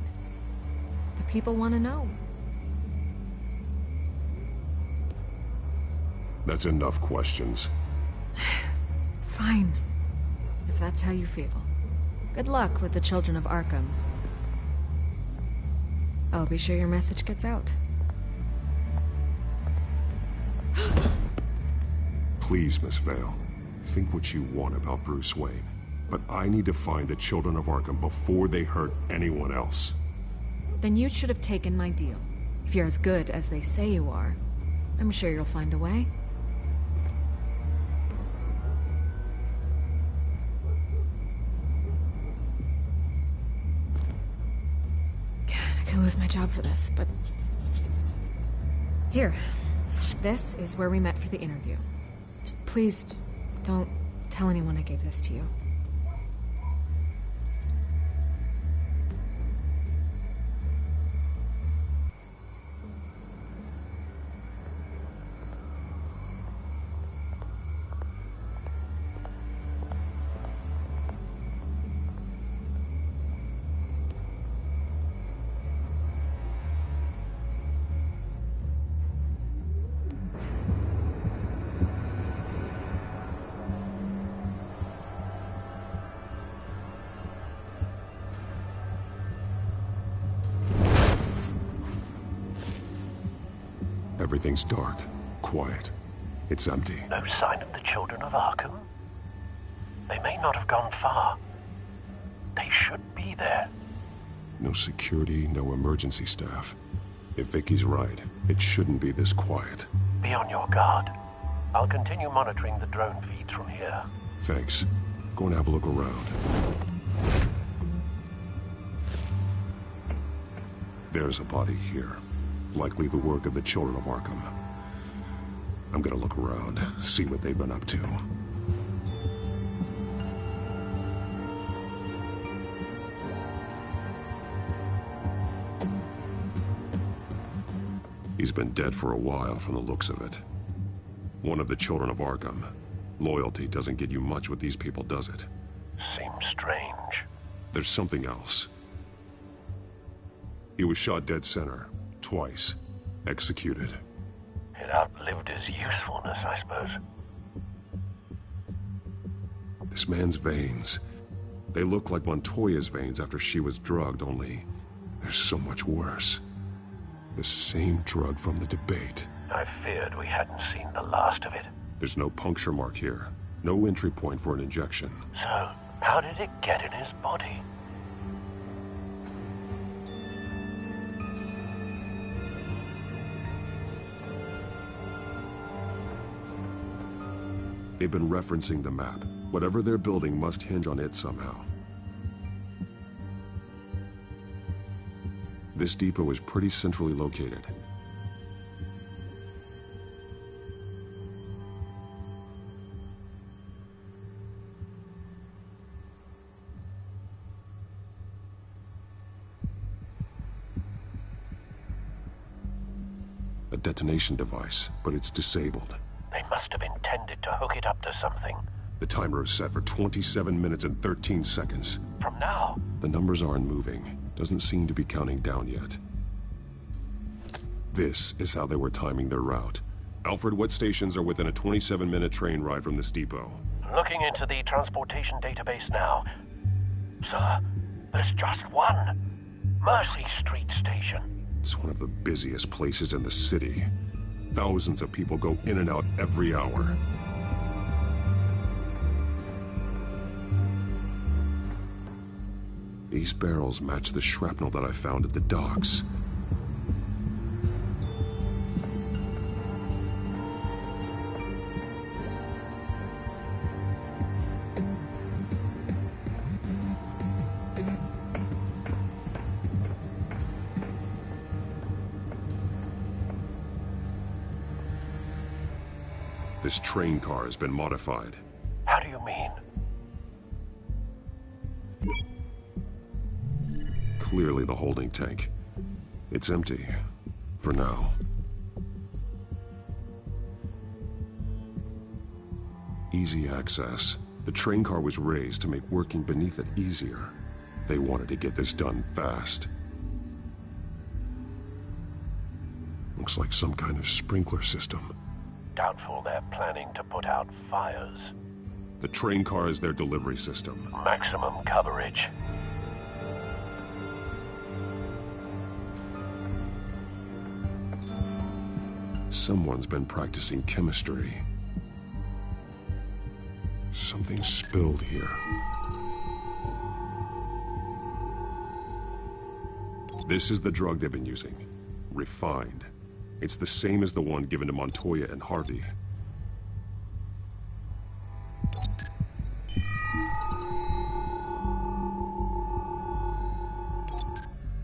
The people want to know. That's enough questions. Fine. If that's how you feel. Good luck with the children of Arkham. I'll be sure your message gets out. Please, Miss Vale. Think what you want about Bruce Wayne. But I need to find the children of Arkham before they hurt anyone else. Then you should have taken my deal. If you're as good as they say you are, I'm sure you'll find a way. I could lose my job for this, but... Here. This is where we met for the interview. Just please, don't tell anyone I gave this to you. Everything's dark, quiet. It's empty. No sign of the children of Arkham? They may not have gone far. They should be there. No security, no emergency staff. If Vicky's right, it shouldn't be this quiet. Be on your guard. I'll continue monitoring the drone feeds from here. Thanks. Go and have a look around. There's a body here. Likely the work of the children of Arkham. I'm gonna look around, see what they've been up to. He's been dead for a while from the looks of it. One of the children of Arkham. Loyalty doesn't get you much with these people, does it? Seems strange. There's something else. He was shot dead center, twice. Executed. It outlived his usefulness, I suppose. This man's veins. They look like Montoya's veins after she was drugged, only they're so much worse. The same drug from the debate. I feared we hadn't seen the last of it. There's no puncture mark here. No entry point for an injection. So, how did it get in his body? They've been referencing the map. Whatever they're building must hinge on it somehow. This depot is pretty centrally located. A detonation device, but it's disabled. They must have intended to hook it up to something. The timer is set for 27 minutes and 13 seconds. From now? The numbers aren't moving. Doesn't seem to be counting down yet. This is how they were timing their route. Alfred, what stations are within a 27-minute train ride from this depot? Looking into the transportation database now. Sir, there's just one. Mercy Street Station. It's one of the busiest places in the city. Thousands of people go in and out every hour. These barrels match the shrapnel that I found at the docks. This train car has been modified. How do you mean? Clearly the holding tank. It's empty. For now. Easy access. The train car was raised to make working beneath it easier. They wanted to get this done fast. Looks like some kind of sprinkler system. Doubtful they're planning to put out fires. The train car is their delivery system. Maximum coverage. Someone's been practicing chemistry. Something spilled here. This is the drug they've been using. Refined. It's the same as the one given to Montoya and Harvey.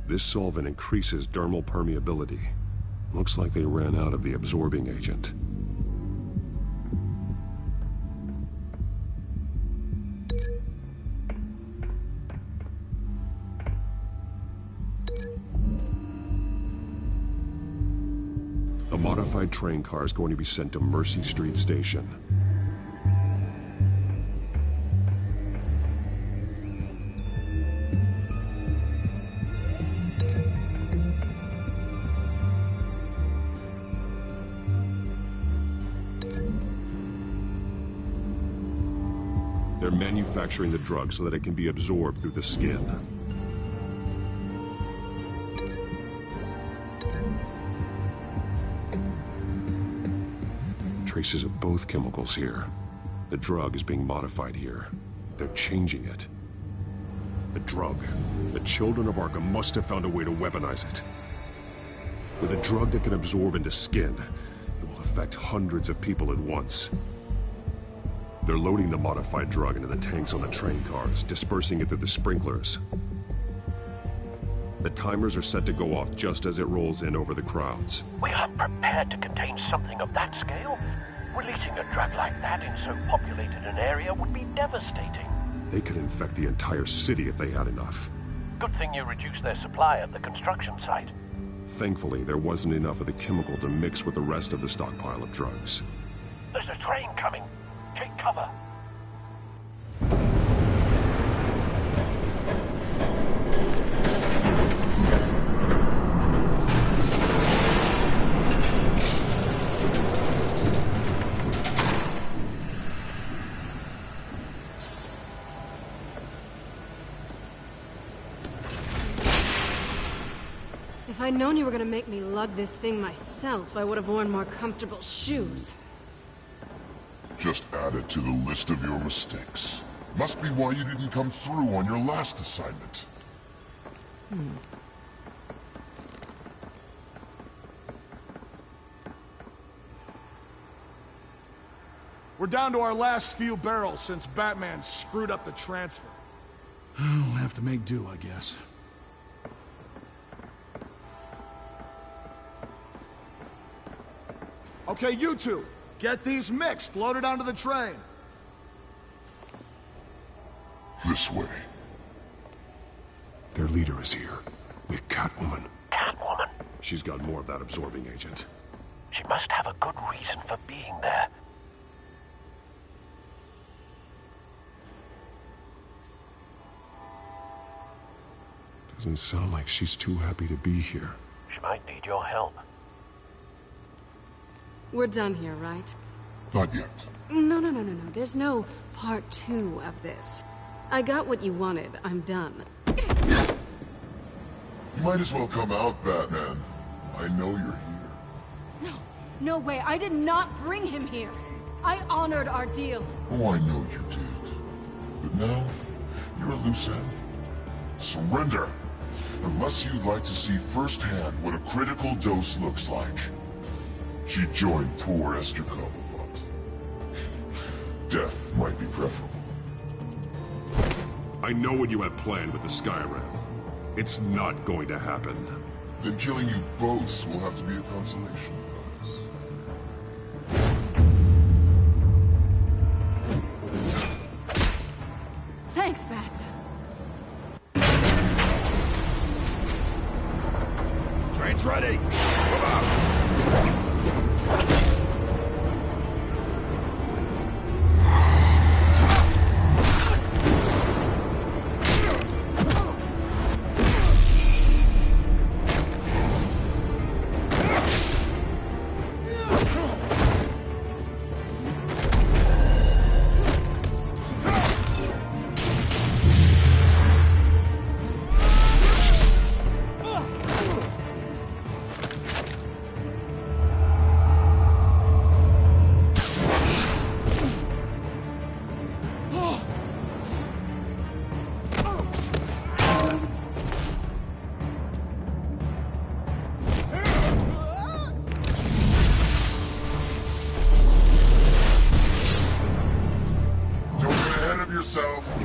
This solvent increases dermal permeability. Looks like they ran out of the absorbing agent. A modified train car is going to be sent to Mercy Street Station. They're manufacturing the drug so that it can be absorbed through the skin. Traces of both chemicals here. The drug is being modified here. They're changing it. The drug. The children of Arkham must have found a way to weaponize it. With a drug that can absorb into skin, it will affect hundreds of people at once. They're loading the modified drug into the tanks on the train cars, dispersing it through the sprinklers. The timers are set to go off just as it rolls in over the crowds. We aren't prepared to contain something of that scale. Releasing a drug like that in so populated an area would be devastating. They could infect the entire city if they had enough. Good thing you reduced their supply at the construction site. Thankfully, there wasn't enough of the chemical to mix with the rest of the stockpile of drugs. There's a train coming. Take cover. If I'd known you were gonna make me lug this thing myself, I would have worn more comfortable shoes. Just add it to the list of your mistakes. Must be why you didn't come through on your last assignment. We're down to our last few barrels since Batman screwed up the transfer. We'll have to make do, I guess. Okay, you two, get these mixed, loaded onto the train. This way. Their leader is here, with Catwoman. Catwoman? She's got more of that absorbing agent. She must have a good reason for being there. Doesn't sound like she's too happy to be here. She might need your help. We're done here, right? Not yet. No. There's no part 2 of this. I got what you wanted. I'm done. You might as well come out, Batman. I know you're here. No way. I did not bring him here. I honored our deal. Oh, I know you did. But now, you're a loose end. Surrender. Unless you'd like to see firsthand what a critical dose looks like. She joined poor Esther Cobblepot. Death might be preferable. I know what you have planned with the Skyrim. It's not going to happen. Then killing you both will have to be a consolation prize. Thanks, Bats. Train's ready! Come on!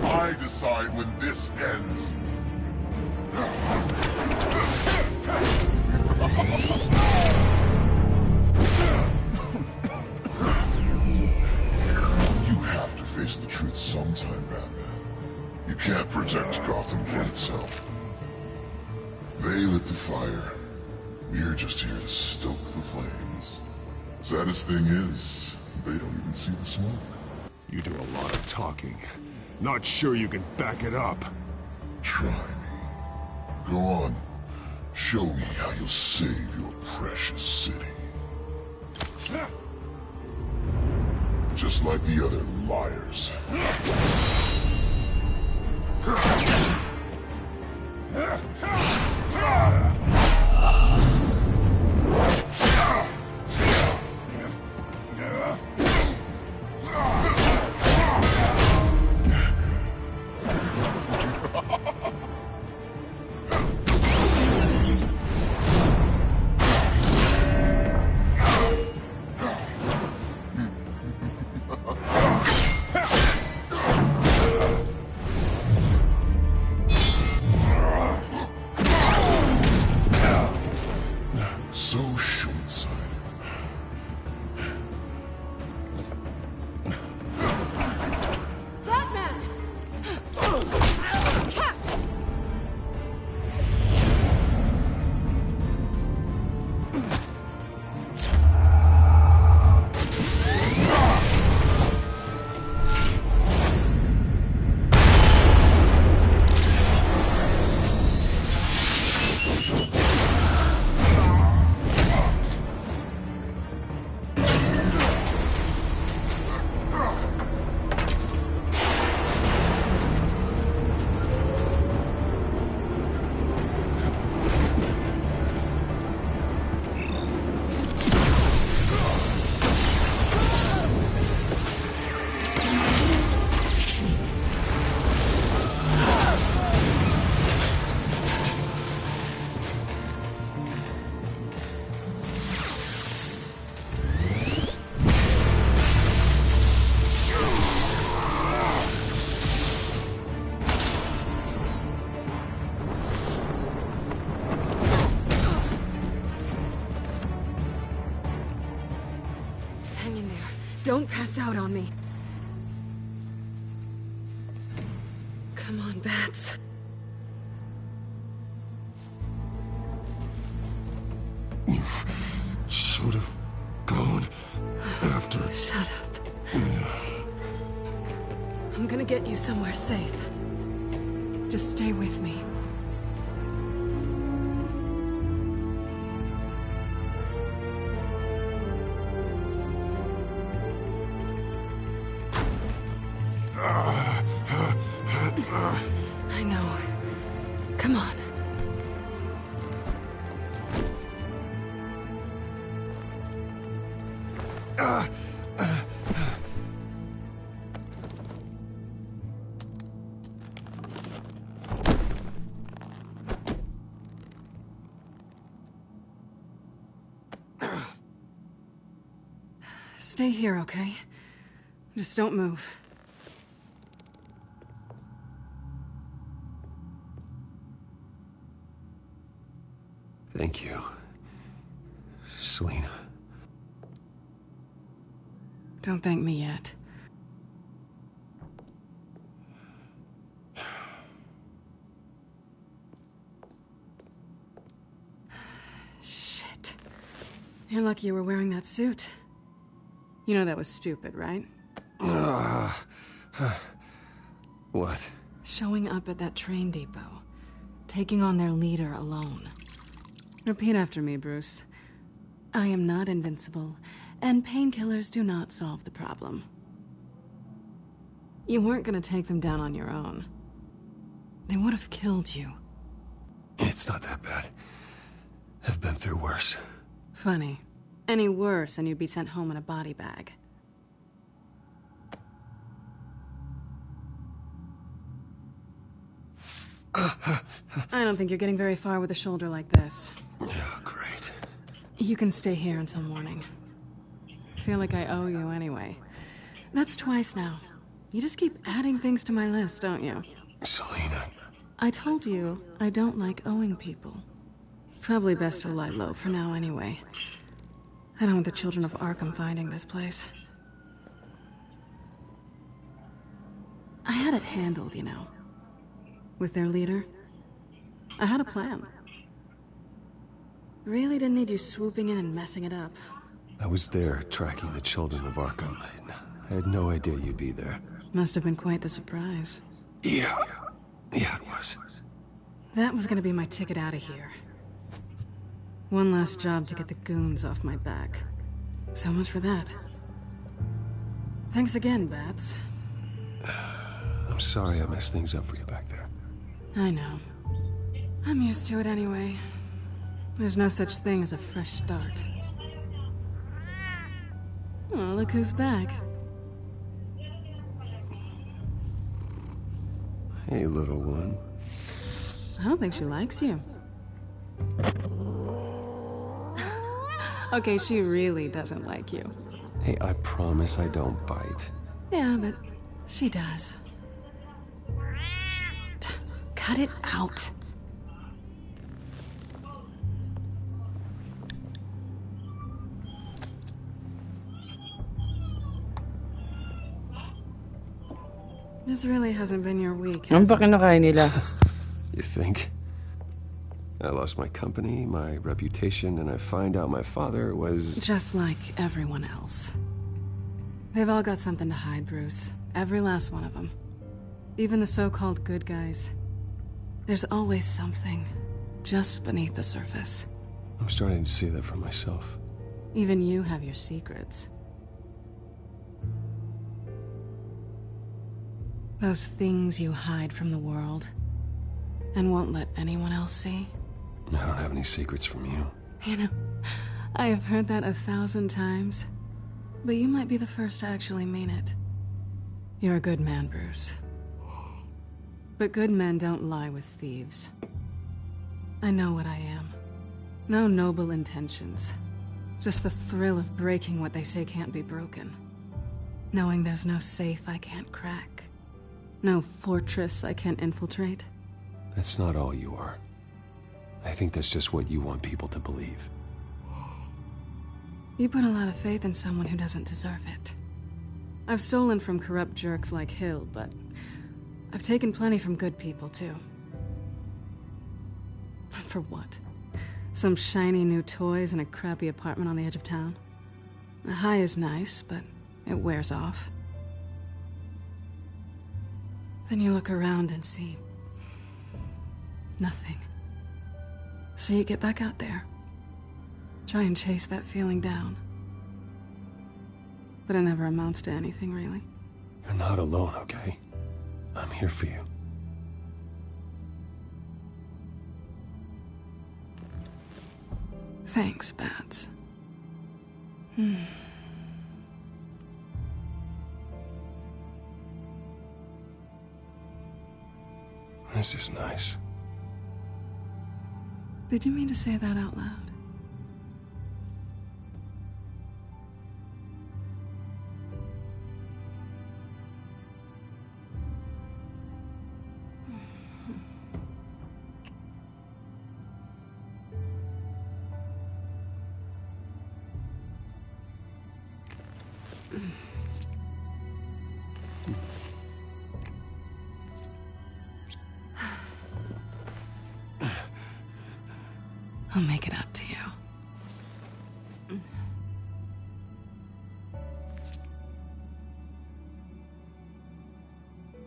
I decide when this ends. You have to face the truth sometime, Batman. You can't protect Gotham from itself. They lit the fire. We're just here to stoke the flames. Saddest thing is, they don't even see the smoke. You do a lot of talking. Not sure you can back it up. Try me. Go on. Show me how you'll save your precious city. Just like the other liars. Hang in there. Don't pass out on me. Come on, Bats. You should have gone after... Shut up. I'm gonna get you somewhere safe. Just stay with me. I know. Come on. Stay here, okay? Just don't move. Thank you, Selina. Don't thank me yet. Shit. You're lucky you were wearing that suit. You know that was stupid, right? What? Showing up at that train depot. Taking on their leader alone. Repeat after me, Bruce. I am not invincible, and painkillers do not solve the problem. You weren't gonna take them down on your own. They would have killed you. It's not that bad. I've been through worse. Funny. Any worse and you'd be sent home in a body bag. I don't think you're getting very far with a shoulder like this. Oh, great. You can stay here until morning. Feel like I owe you anyway. That's twice now. You just keep adding things to my list, don't you? Selina. I told you I don't like owing people. Probably best to lie low for now anyway. I don't want the children of Arkham finding this place. I had it handled, you know. With their leader. I had a plan. Really didn't need you swooping in and messing it up. I was there tracking the children of Arkham. I had no idea you'd be there. Must have been quite the surprise. Yeah, it was. That was gonna be my ticket out of here. One last job to get the goons off my back. So much for that. Thanks again, Bats. I'm sorry I messed things up for you back there. I know. I'm used to it anyway. There's no such thing as a fresh start. Oh, look who's back. Hey, little one. I don't think she likes you. Okay, she really doesn't like you. Hey, I promise I don't bite. Yeah, but she does. Cut it out. This really hasn't been your week, Ano has ba it? kinakain nila? You think? I lost my company, my reputation, and I find out my father was... Just like everyone else. They've all got something to hide, Bruce. Every last one of them. Even the so-called good guys. There's always something just beneath the surface. I'm starting to see that for myself. Even you have your secrets. Those things you hide from the world and won't let anyone else see. I don't have any secrets from you. You know, I have heard that 1,000 times, but you might be the first to actually mean it. You're a good man, Bruce. But good men don't lie with thieves. I know what I am. No noble intentions. Just the thrill of breaking what they say can't be broken. Knowing there's no safe I can't crack. No fortress I can't infiltrate. That's not all you are. I think that's just what you want people to believe. You put a lot of faith in someone who doesn't deserve it. I've stolen from corrupt jerks like Hill, but I've taken plenty from good people, too. For what? Some shiny new toys and a crappy apartment on the edge of town? The high is nice, but it wears off. Then you look around and see nothing. So you get back out there. Try and chase that feeling down. But it never amounts to anything, really. You're not alone, okay? I'm here for you. Thanks, Bats. This is nice. Did you mean to say that out loud? I'll make it up to you.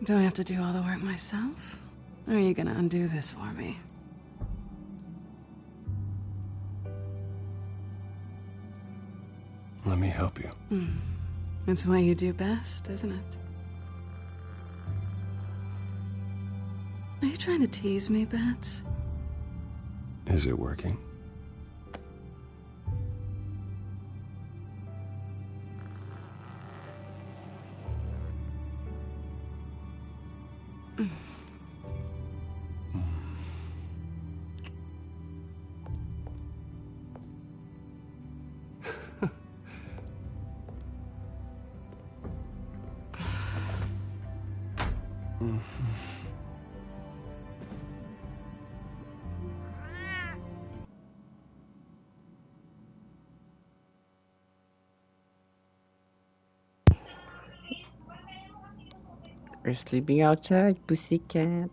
Do I have to do all the work myself? Or are you gonna undo this for me? Let me help you. It's what you do best, isn't it? Are you trying to tease me, Bats? Is it working? You're sleeping outside, pussycat.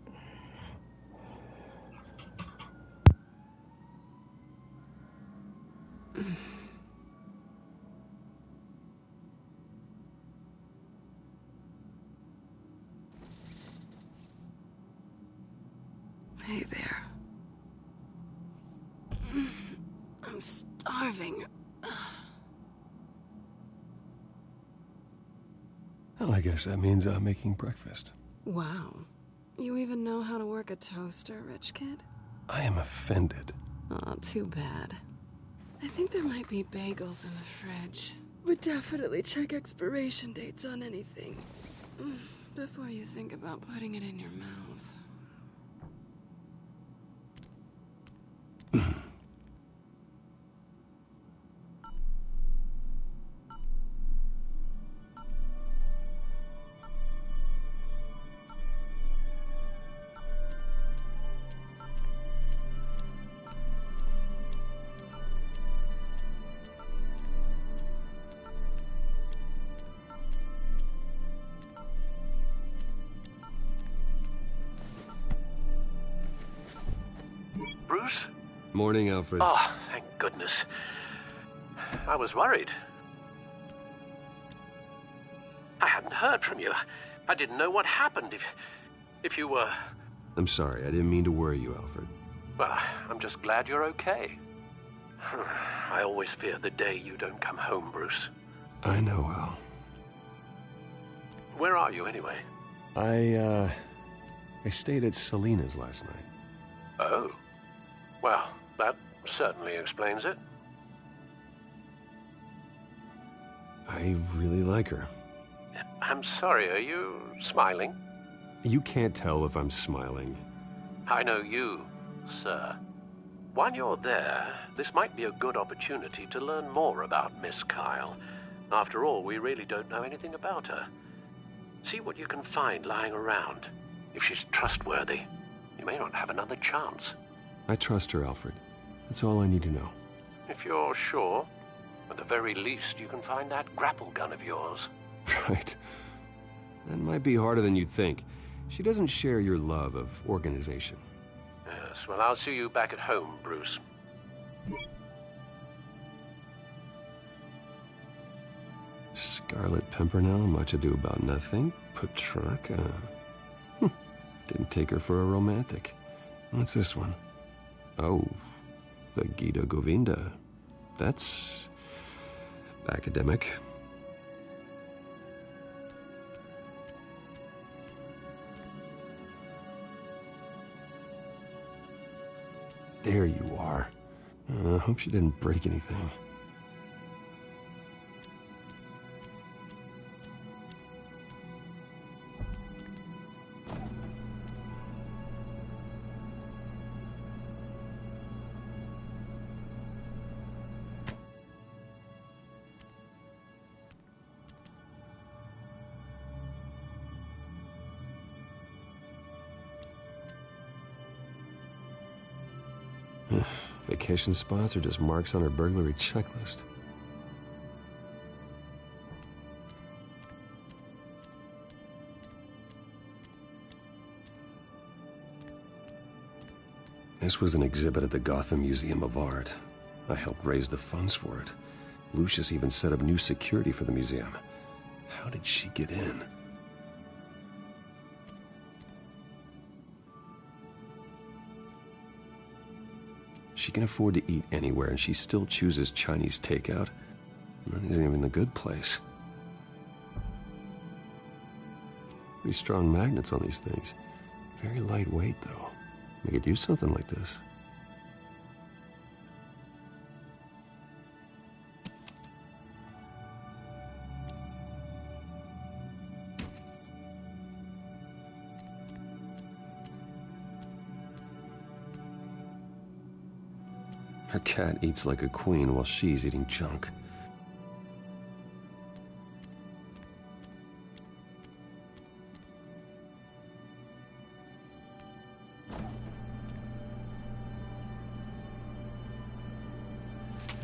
Hey there. I'm starving. Well, I guess that means I'm making breakfast. Wow. You even know how to work a toaster, rich kid? I am offended. Aw, too bad. I think there might be bagels in the fridge. But definitely check expiration dates on anything before you think about putting it in your mouth. Bruce? Morning, Alfred. Oh, thank goodness. I was worried. I hadn't heard from you. I didn't know what happened if you were... I'm sorry, I didn't mean to worry you, Alfred. Well, I'm just glad you're okay. I always fear the day you don't come home, Bruce. I know, Al. Where are you, anyway? I stayed at Selena's last night. Oh. Well, that certainly explains it. I really like her. I'm sorry, are you smiling? You can't tell if I'm smiling. I know you, sir. While you're there, this might be a good opportunity to learn more about Miss Kyle. After all, we really don't know anything about her. See what you can find lying around. If she's trustworthy, you may not have another chance. I trust her, Alfred. That's all I need to know. If you're sure. At the very least, you can find that grapple gun of yours. Right. That might be harder than you'd think. She doesn't share your love of organization. Yes, well, I'll see you back at home, Bruce. Scarlet Pimpernel, much ado about nothing. Petrarca. Didn't take her for a romantic. What's this one? Oh, the Gita Govinda. That's academic. There you are. I hope she didn't break anything. Vacation spots are just marks on her burglary checklist. This was an exhibit at the Gotham Museum of Art. I helped raise the funds for it. Lucius even set up new security for the museum. How did she get in? She can afford to eat anywhere, and she still chooses Chinese takeout. That isn't even the good place. Pretty strong magnets on these things. Very lightweight, though. We could use something like this. Her cat eats like a queen while she's eating junk.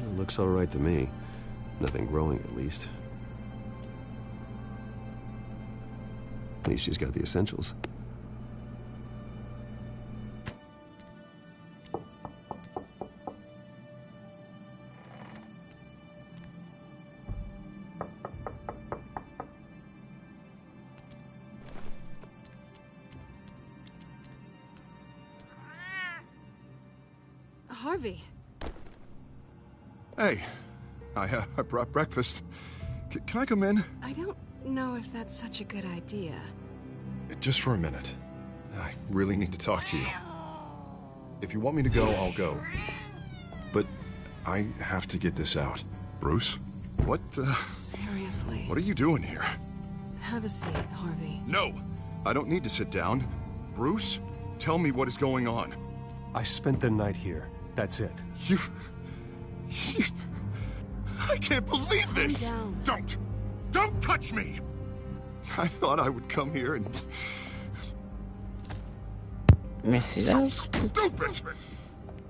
It looks all right to me. Nothing growing, at least. At least she's got the essentials. Harvey. Hey, I brought breakfast. Can I come in? I don't know if that's such a good idea. Just for a minute. I really need to talk to you. If you want me to go, I'll go. But I have to get this out. Bruce? What, Seriously. What are you doing here? Have a seat, Harvey. No! I don't need to sit down. Bruce, tell me what is going on. I spent the night here. That's it. You... I can't believe this! Calm down. Don't touch me! I thought I would come here and... Stupid!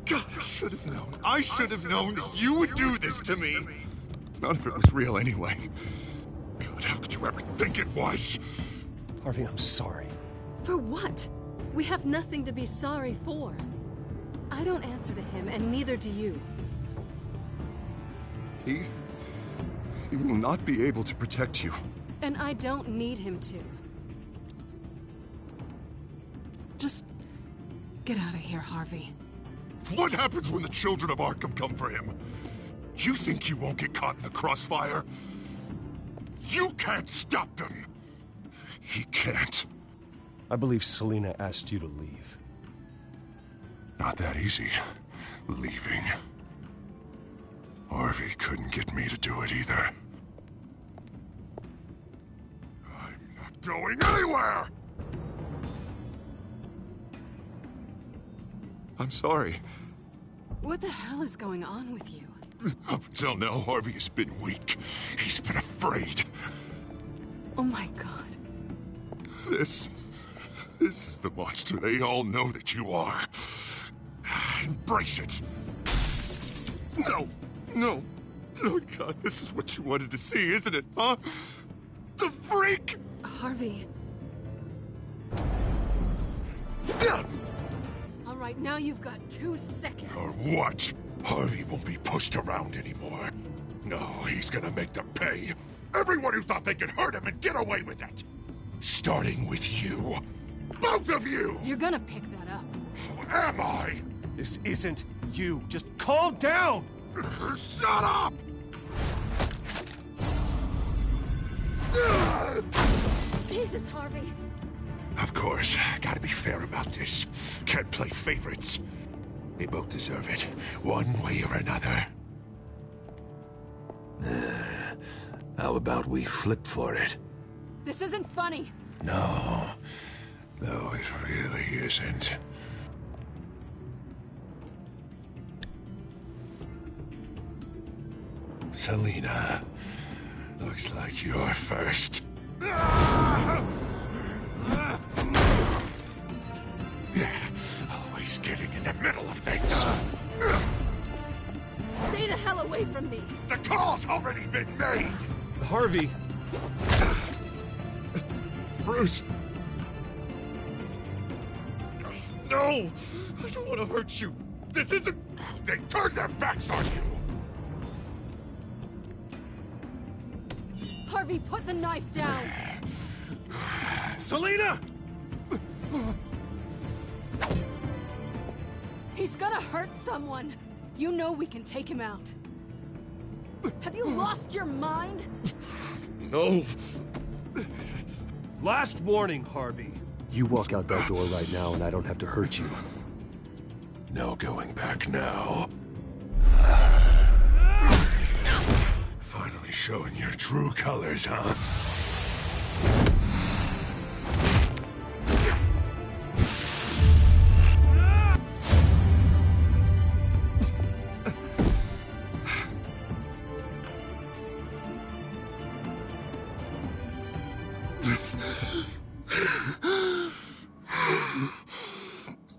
God, I should have known. I should have known that you would do this to me. None of it was real anyway. God, how could you ever think it was? Harvey, I'm sorry. For what? We have nothing to be sorry for. I don't answer to him, and neither do you. He will not be able to protect you. And I don't need him to. Just get out of here, Harvey. What happens when the children of Arkham come for him? You think you won't get caught in the crossfire? You can't stop them. He can't. I believe Selina asked you to leave. Not that easy. Leaving. Harvey couldn't get me to do it either. I'm not going anywhere! I'm sorry. What the hell is going on with you? Up until now, Harvey has been weak. He's been afraid. Oh my God. This is the monster they all know that you are. Embrace it. No, Oh, God, this is what you wanted to see, isn't it, huh? The freak! Harvey. All right, now you've got 2 seconds. Or what? Harvey won't be pushed around anymore. No, he's gonna make them pay. Everyone who thought they could hurt him and get away with it. Starting with you. Both of you! You're gonna pick that up. Who am I? This isn't you. Just calm down! Shut up! Jesus, Harvey. Of course, gotta be fair about this. Can't play favorites. They both deserve it, one way or another. How about we flip for it? This isn't funny. No, it really isn't. Selina, looks like you're first. Always getting in the middle of things. Stay the hell away from me. The call's already been made. Harvey. Bruce. No! I don't want to hurt you. This isn't... They turned their backs on you. Harvey, put the knife down. Selina! He's gonna hurt someone. You know we can take him out. Have you lost your mind? No. Last warning, Harvey. You walk out that door right now and I don't have to hurt you. No going back now. Finally showing your true colors, huh?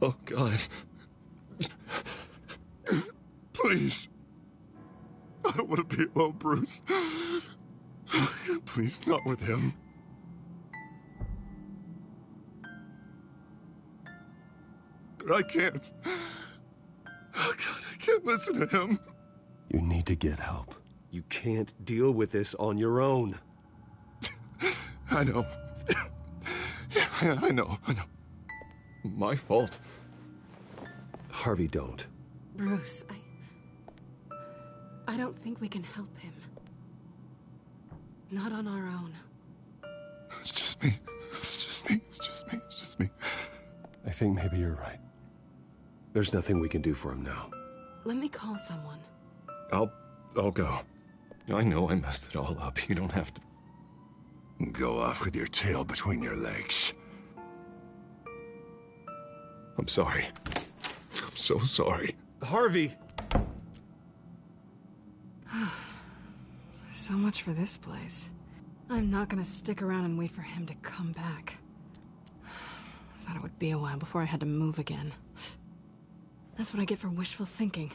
Oh, God. Please. I don't want to be alone, Bruce. Please, not with him. But I can't. Oh, God, I can't listen to him. You need to get help. You can't deal with this on your own. I know. Yeah, I know. My fault. Harvey, don't. Bruce, I don't think we can help him. Not on our own. It's just me. I think maybe you're right. There's nothing we can do for him now. Let me call someone. I'll go. I know I messed it all up. You don't have to go off with your tail between your legs. I'm sorry. I'm so sorry. Harvey! So much for this place. I'm not gonna stick around and wait for him to come back. Thought it would be a while before I had to move again. That's what I get for wishful thinking.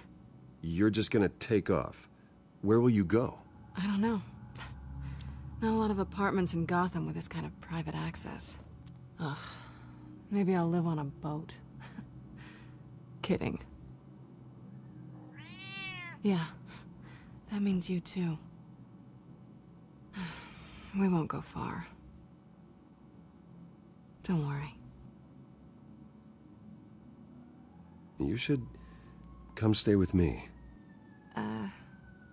You're just gonna take off. Where will you go? I don't know. Not a lot of apartments in Gotham with this kind of private access. Ugh. Maybe I'll live on a boat. Kidding. Yeah. That means you too. We won't go far. Don't worry. You should come stay with me. I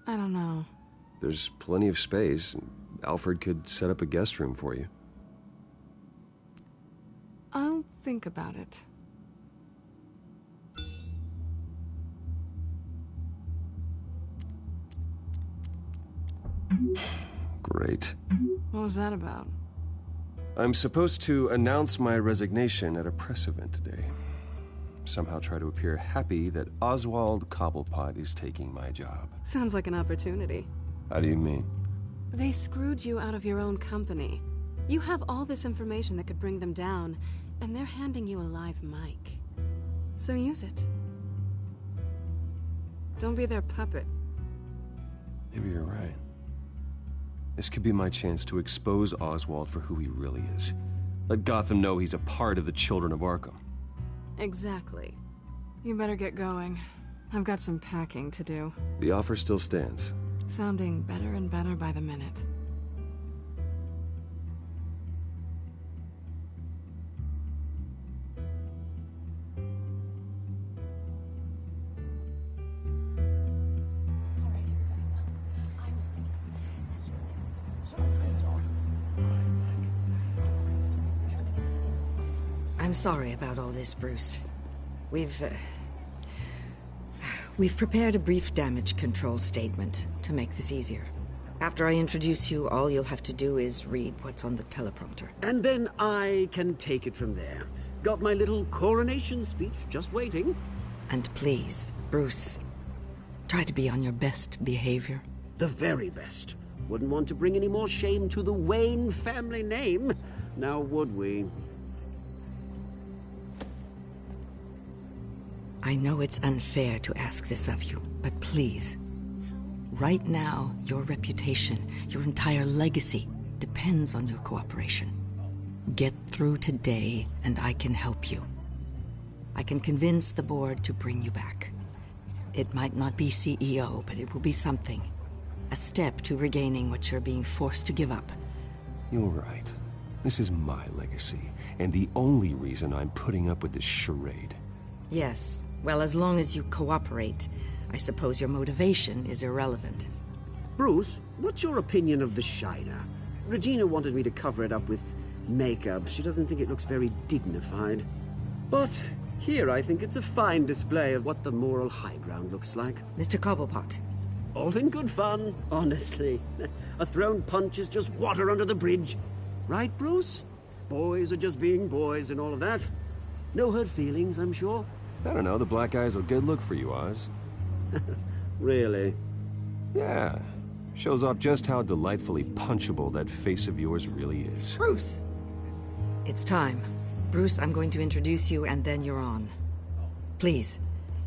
don't know. There's plenty of space. Alfred could set up a guest room for you. I'll think about it. Great. What was that about? I'm supposed to announce my resignation at a press event today. Somehow try to appear happy that Oswald Cobblepot is taking my job. Sounds like an opportunity. How do you mean? They screwed you out of your own company. You have all this information that could bring them down, and they're handing you a live mic. So use it. Don't be their puppet. Maybe you're right. This could be my chance to expose Oswald for who he really is. Let Gotham know he's a part of the Children of Arkham. Exactly. You better get going. I've got some packing to do. The offer still stands. Sounding better and better by the minute. I'm sorry about all this, Bruce. We've prepared a brief damage control statement to make this easier. After I introduce you, all you'll have to do is read what's on the teleprompter. And then I can take it from there. Got my little coronation speech just waiting. And please, Bruce, try to be on your best behavior. The very best. Wouldn't want to bring any more shame to the Wayne family name, now would we? I know it's unfair to ask this of you, but please. Right now, your reputation, your entire legacy, depends on your cooperation. Get through today, and I can help you. I can convince the board to bring you back. It might not be CEO, but it will be something. A step to regaining what you're being forced to give up. You're right. This is my legacy, and the only reason I'm putting up with this charade. Yes. Well, as long as you cooperate, I suppose your motivation is irrelevant. Bruce, what's your opinion of the Shiner? Regina wanted me to cover it up with makeup. She doesn't think it looks very dignified. But here I think it's a fine display of what the moral high ground looks like. Mr. Cobblepot. All in good fun, honestly. A thrown punch is just water under the bridge. Right, Bruce? Boys are just being boys and all of that. No hurt feelings, I'm sure. I don't know, the black eye's a good look for you, Oz. Really? Yeah. Shows off just how delightfully punchable that face of yours really is. Bruce! It's time. Bruce, I'm going to introduce you, and then you're on. Please,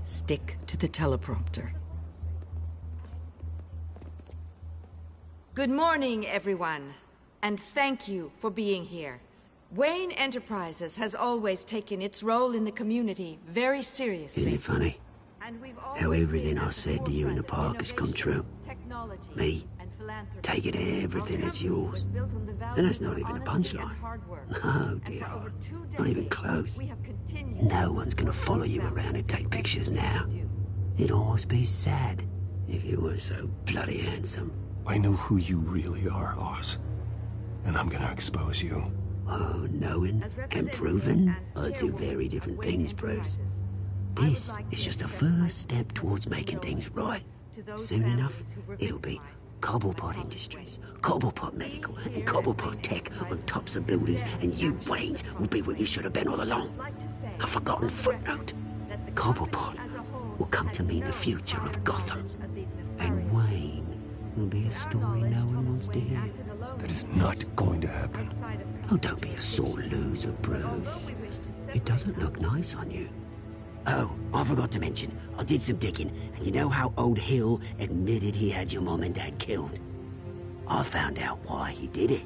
stick to the teleprompter. Good morning, everyone, and thank you for being here. Wayne Enterprises has always taken its role in the community very seriously. Isn't it funny? How everything I said to you in the park has come true. Me, taking everything that's yours. And that's not even a punchline. No, dear, not even close. No one's gonna follow you around and take pictures now. It'd almost be sad if you were so bloody handsome. I know who you really are, Oz. And I'm gonna expose you. Oh, knowing and proving are two very different things, Bruce. This is just a first step towards making things right. Soon enough, it'll be Cobblepot Industries, Cobblepot Medical, and Cobblepot Tech on tops of buildings, and you, Waynes, will be what you should have been all along. A forgotten footnote. Cobblepot will come to mean the future of Gotham. And Wayne will be a story no one wants to hear. That is not going to happen. Oh, don't be a sore loser, Bruce. It doesn't look nice on you. Oh, I forgot to mention, I did some digging, and you know how old Hill admitted he had your mom and dad killed? I found out why he did it.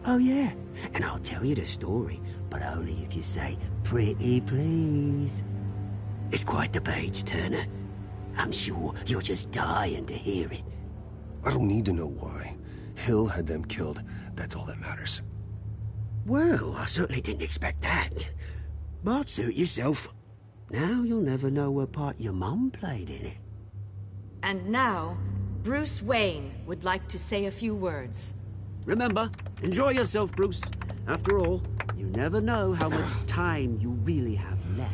Oh, yeah, and I'll tell you the story, but only if you say, pretty please. It's quite the page, Turner. I'm sure you're just dying to hear it. I don't need to know why. Hill had them killed. That's all that matters. Well, I certainly didn't expect that. But suit yourself. Now you'll never know what part your mum played in it. And now, Bruce Wayne would like to say a few words. Remember, enjoy yourself, Bruce. After all, you never know how much time you really have left.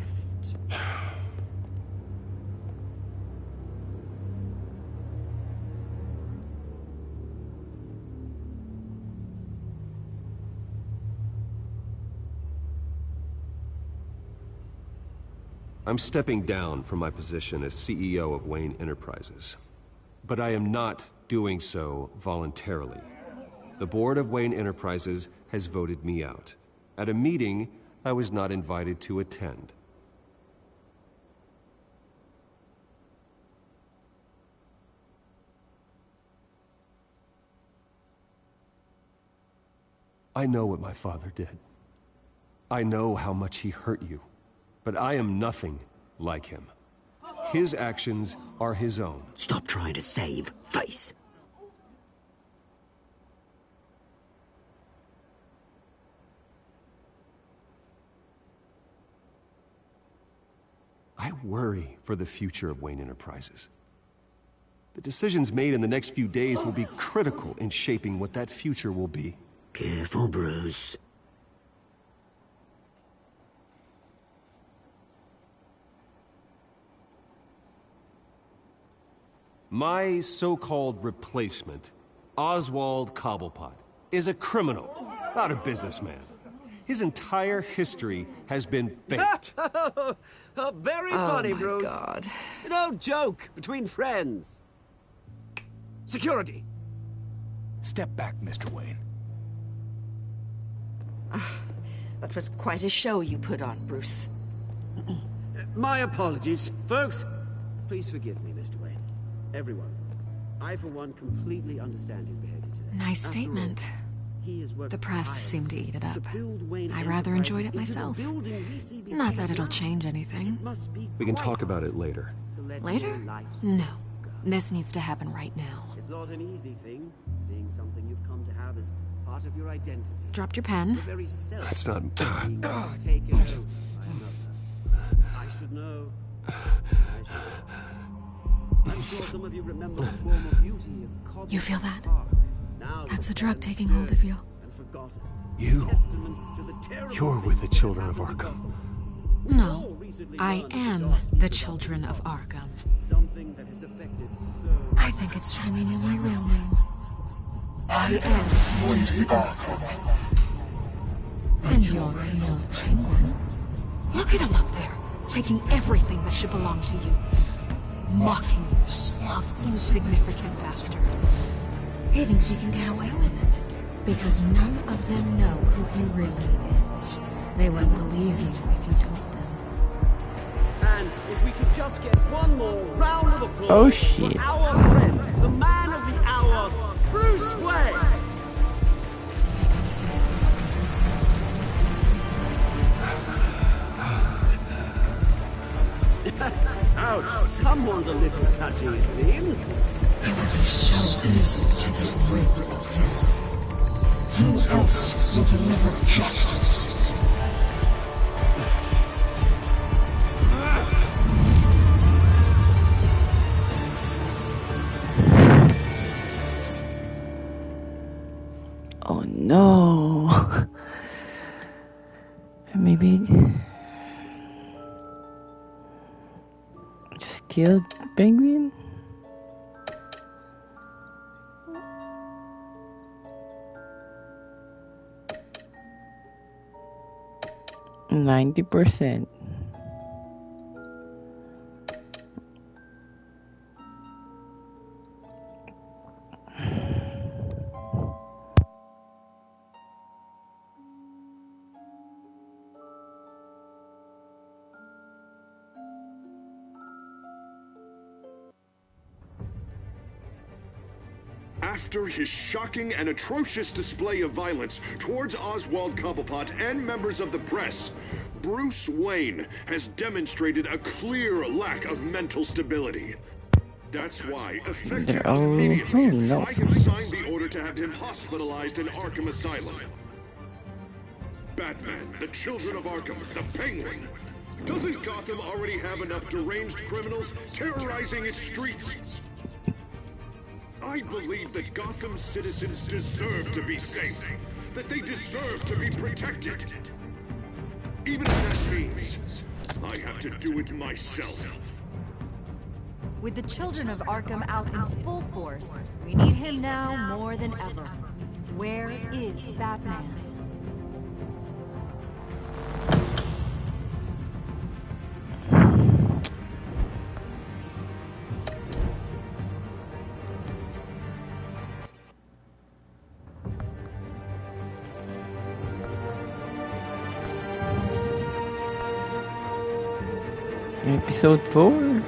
I'm stepping down from my position as CEO of Wayne Enterprises. But I am not doing so voluntarily. The board of Wayne Enterprises has voted me out. At a meeting I was not invited to attend. I know what my father did. I know how much he hurt you. But I am nothing like him. His actions are his own. Stop trying to save face. I worry for the future of Wayne Enterprises. The decisions made in the next few days will be critical in shaping what that future will be. Careful, Bruce. My so-called replacement, Oswald Cobblepot, is a criminal, not a businessman. His entire history has been faked. Very funny, Bruce. Oh, my God. No joke between friends. Security. Step back, Mr. Wayne. That was quite a show you put on, Bruce. My apologies. Folks, please forgive me, Mr. Wayne. Everyone. I, for one, completely understand his behavior today. Nice statement. The press seemed to eat it up. I rather enjoyed it myself. Not that it'll change anything. We can talk about it later. Later? No. This needs to happen right now. It's not an easy thing, seeing something you've come to have as part of your identity. Dropped your pen? That's not... Taken over by another. I should know. I'm sure some of you remember the former beauty of Cobb. You feel that? Now That's the drug taking hold of you. You're with the children of Arkham. No, I am the children of Arkham. Something that has affected so... I think it's time you knew my real name. I am Lady Arkham. And you already know the Penguin. Look at him up there, taking everything that should belong to you. Mocking you, smug, insignificant bastard. He thinks he can get away with it, because none of them know who he really is. They wouldn't believe you if you told them. And if we could just get one more round of applause Oh, shit. for our friend, the man of the hour, Bruce Wayne! Ouch, someone's a little touchy, it seems. It would be so easy to get rid of him. Who else will deliver justice? Oh no. Maybe just killed Penguin? %. After his shocking and atrocious display of violence towards Oswald Cobblepot and members of the press, Bruce Wayne has demonstrated a clear lack of mental stability. That's why, effective immediately, I have signed the order to have him hospitalized in Arkham Asylum. Batman, the Children of Arkham, the Penguin. Doesn't Gotham already have enough deranged criminals terrorizing its streets? I believe that Gotham's citizens deserve to be safe, that they deserve to be protected. Even if that means I have to do it myself. With the children of Arkham out in full force, we need him now more than ever. Where is Batman? Episode 4.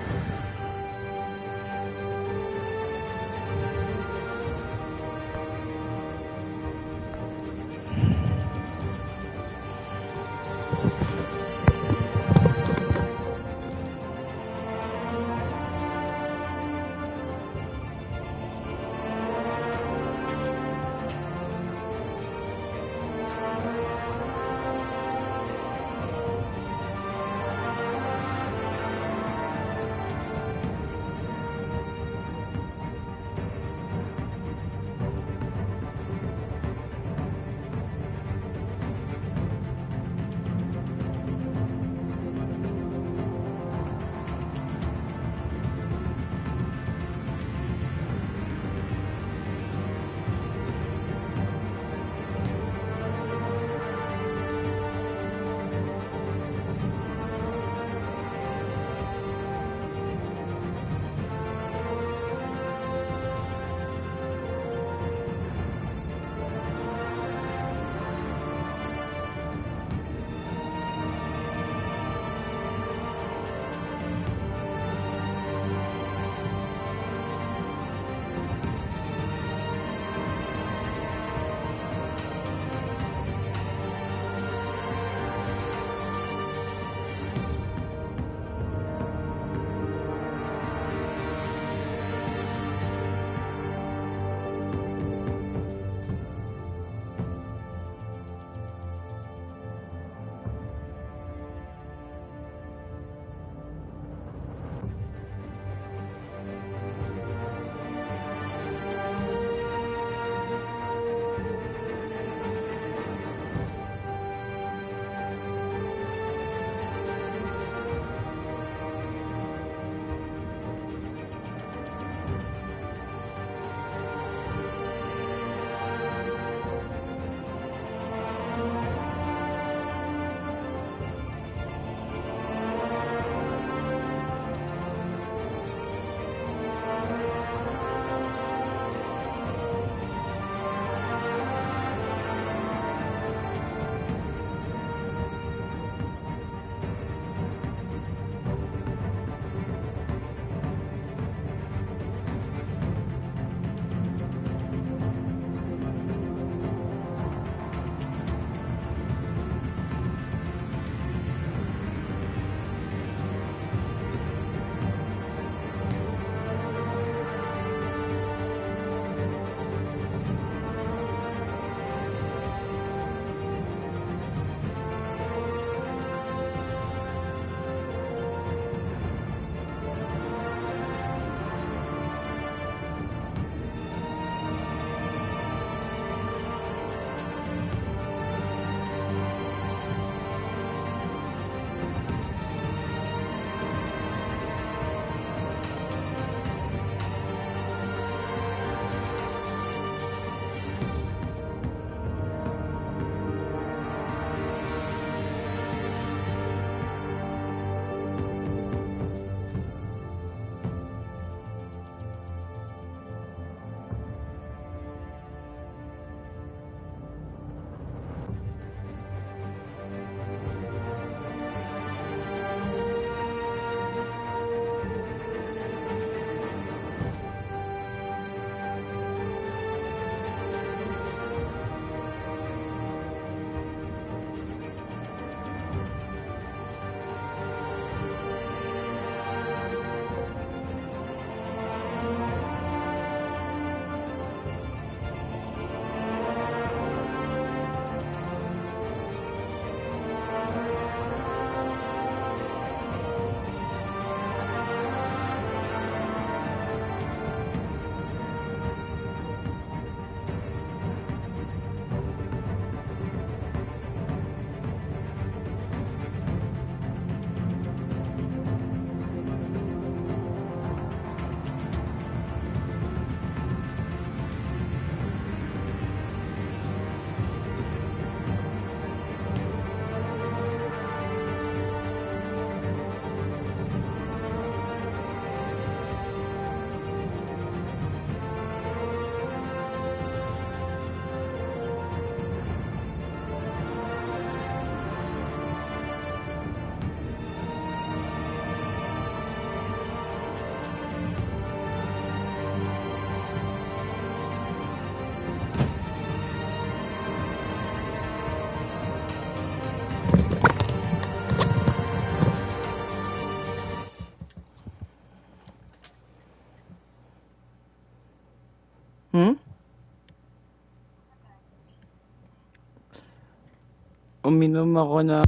Uminom ako na...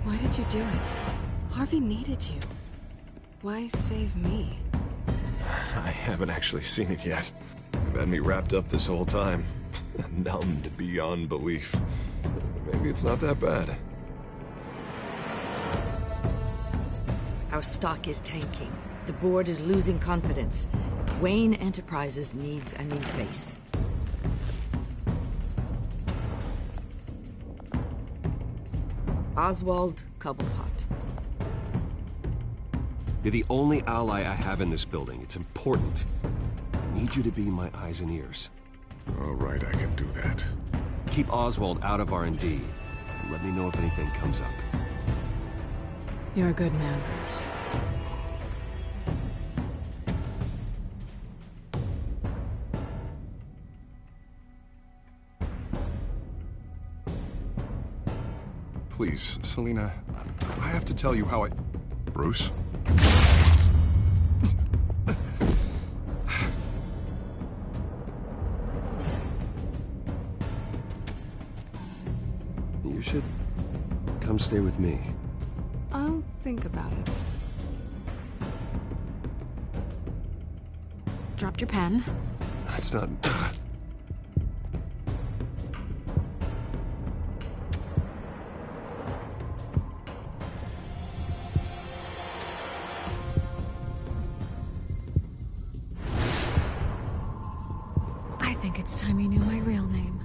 Why did you do it? Harvey needed you. Why save me? I haven't actually seen it yet. You've had me wrapped up this whole time. Numbed beyond belief. Maybe it's not that bad. Our stock is tanking. The board is losing confidence. Wayne Enterprises needs a new face. Oswald Cobblepot. You're the only ally I have in this building. It's important. I need you to be my eyes and ears. All right, I can do that. Keep Oswald out of R&D. And let me know if anything comes up. You're a good man, Bruce. Please, Selina, I have to tell you how I... Bruce? You should come stay with me. I'll think about it. Dropped your pen. That's not... I think it's time you knew my real name.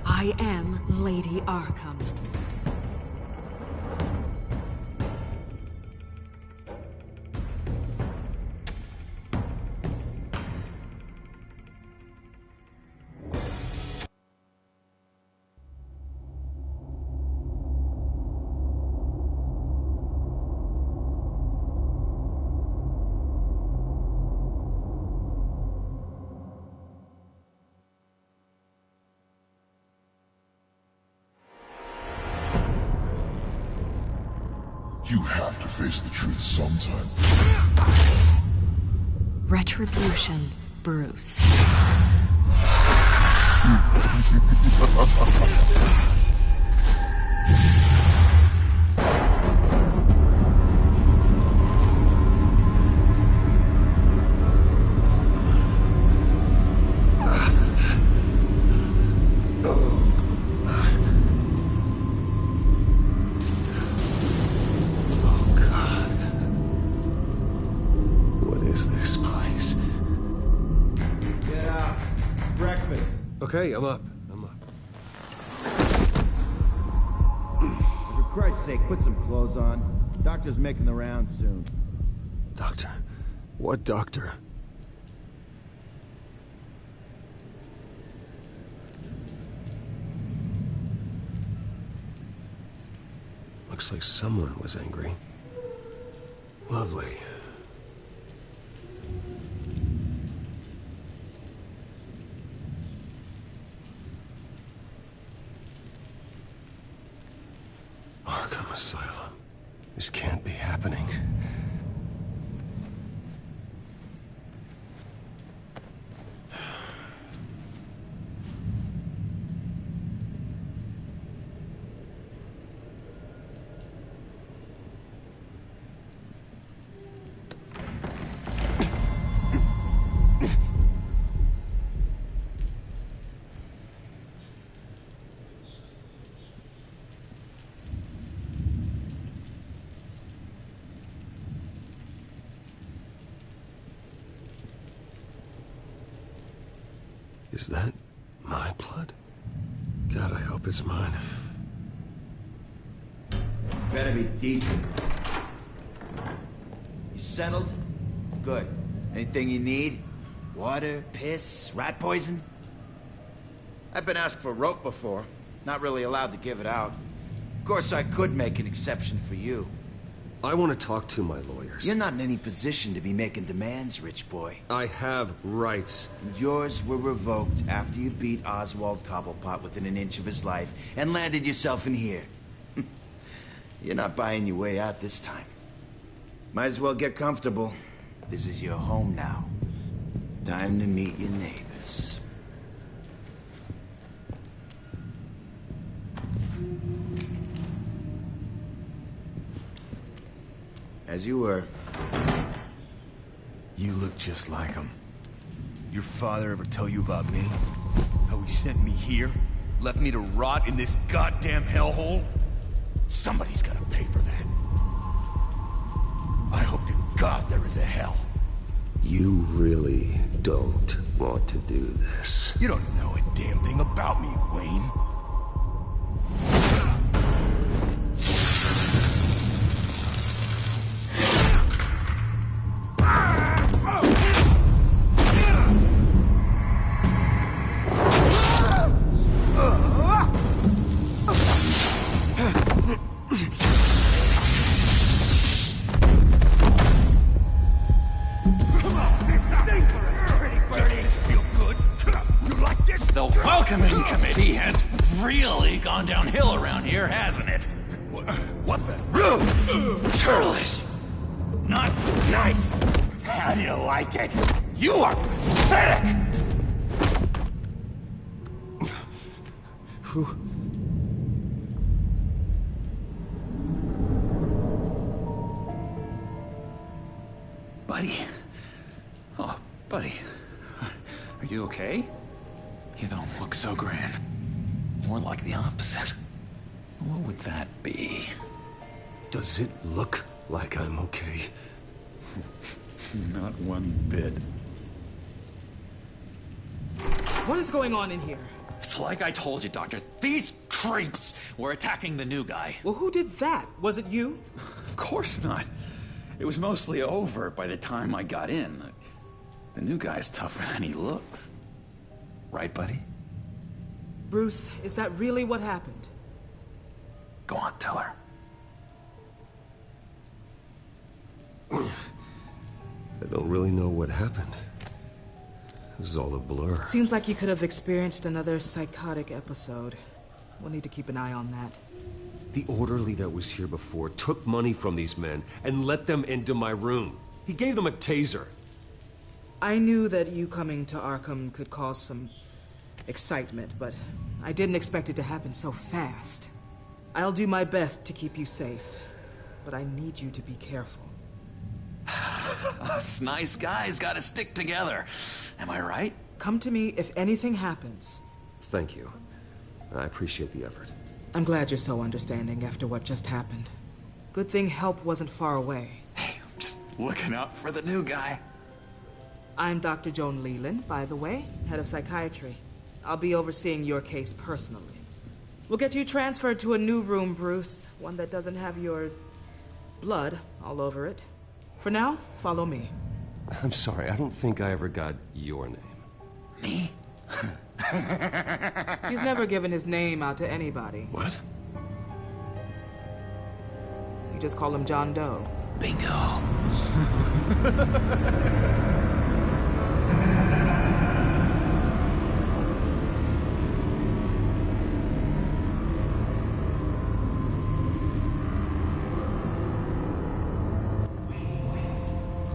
I am Lady Arkham. You have to face the truth sometime. Retribution, Bruce. Okay, I'm up. For Christ's sake, put some clothes on. Doctor's making the rounds soon. Doctor? What doctor? Looks like someone was angry. Lovely. Arkham Asylum. This can't be happening. Is that my blood? God, I hope it's mine. Better be decent. You settled? Good. Anything you need? Water, piss, rat poison? I've been asked for rope before. Not really allowed to give it out. Of course, I could make an exception for you. I want to talk to my lawyers. You're not in any position to be making demands, rich boy. I have rights. And yours were revoked after you beat Oswald Cobblepot within an inch of his life and landed yourself in here. You're not buying your way out this time. Might as well get comfortable. This is your home now. Time to meet your neighbors. As you were. You look just like him. Your father ever tell you about me? How he sent me here? Left me to rot in this goddamn hellhole? Somebody's gotta pay for that. I hope to God there is a hell. You really don't want to do this. You don't know a damn thing about me, Wayne. The welcoming committee has really gone downhill around here, hasn't it? What the? Rude! Churlish! Not nice! How do you like it? You are pathetic! Who? Buddy. Oh, buddy. Are you okay? You don't look so grand. More like the opposite. What would that be? Does it look like I'm okay? Not one bit. What is going on in here? It's like I told you, Doctor. These creeps were attacking the new guy. Well, who did that? Was it you? Of course not. It was mostly over by the time I got in. The new guy's tougher than he looks. Right, buddy? Bruce, is that really what happened? Go on, tell her. I don't really know what happened. It was all a blur. Seems like you could have experienced another psychotic episode. We'll need to keep an eye on that. The orderly that was here before took money from these men and let them into my room. He gave them a taser. I knew that you coming to Arkham could cause some excitement, but I didn't expect it to happen so fast. I'll do my best to keep you safe, but I need you to be careful. Us nice guys gotta stick together. Am I right? Come to me if anything happens. Thank you. I appreciate the effort. I'm glad you're so understanding after what just happened. Good thing help wasn't far away. Hey, I'm just looking out for the new guy. I'm Dr. Joan Leland, by the way, head of psychiatry. I'll be overseeing your case personally. We'll get you transferred to a new room, Bruce. One that doesn't have your blood all over it. For now, follow me. I'm sorry, I don't think I ever got your name. Me? He's never given his name out to anybody. What? You just call him John Doe. Bingo.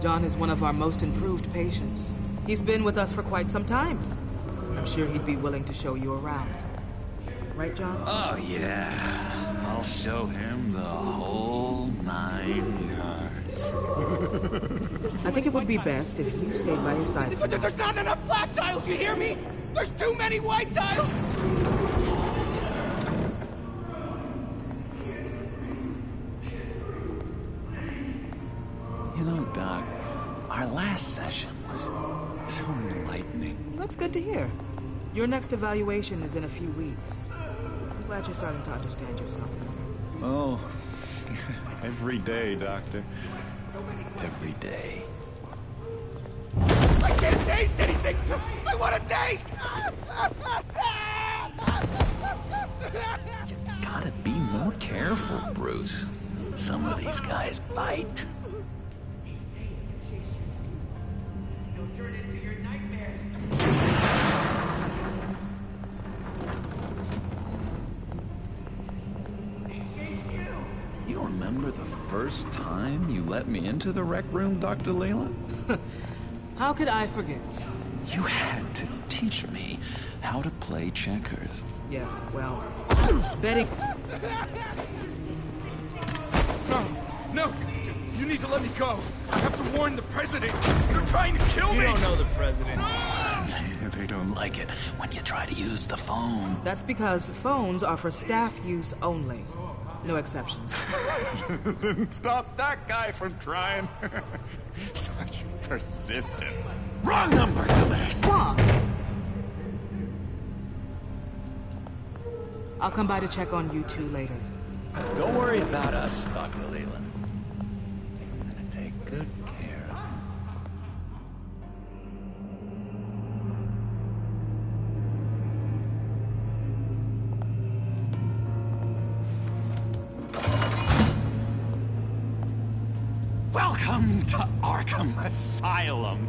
John is one of our most improved patients. He's been with us for quite some time. I'm sure he'd be willing to show you around. Right, John? Oh, yeah. I'll show him the whole 9 yards. I think it would be best if you stayed by his side. There's not enough black tiles, you hear me? There's too many white tiles! You know, Doc, our last session was so enlightening. That's good to hear. Your next evaluation is in a few weeks. I'm glad you're starting to understand yourself better. Oh, every day, Doctor. Every day. I can't taste anything! I want to taste! You gotta be more careful, Bruce. Some of these guys bite. You remember the first time you let me into the rec room, Dr. Leland? How could I forget? You had to teach me how to play checkers. Yes, well, betting... No! You need to let me go! I have to warn the president! They're trying to kill me! You don't know the president. They don't like it when you try to use the phone. That's because phones are for staff use only. No exceptions. Stop that guy from trying. Such persistence. Wrong number, dumbass! Wrong! I'll come by to check on you two later. Don't worry about us, Dr. Leland. I'm gonna take good care of you. Welcome to Arkham Asylum.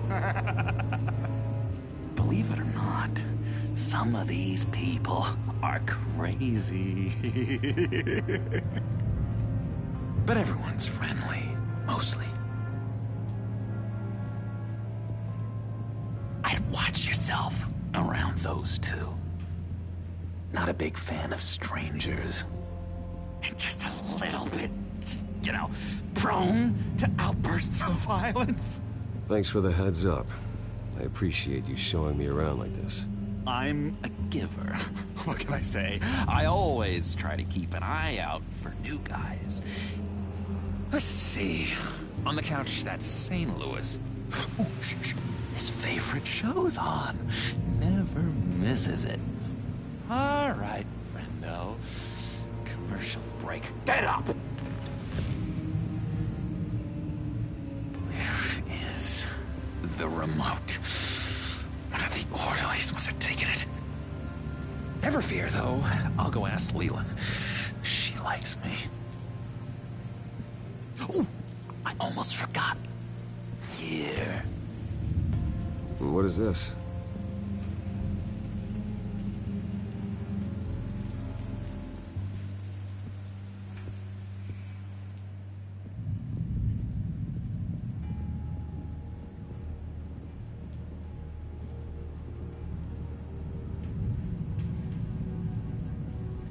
Believe it or not, some of these people are crazy. But everyone's friendly, mostly. I'd watch yourself around those two. Not a big fan of strangers. And just a little bit, you know, prone to outbursts of violence. Thanks for the heads up. I appreciate you showing me around like this. I'm a giver. What can I say? I always try to keep an eye out for new guys. Let's see. On the couch, that's St. Louis. Ooh, his favorite show's on. Never misses it. All right, friendo. Commercial break. Get up! Where is the remote? The orderlies must have taken it. Never fear, though. I'll go ask Leland. She likes me. Ooh, I almost forgot. Here. What is this?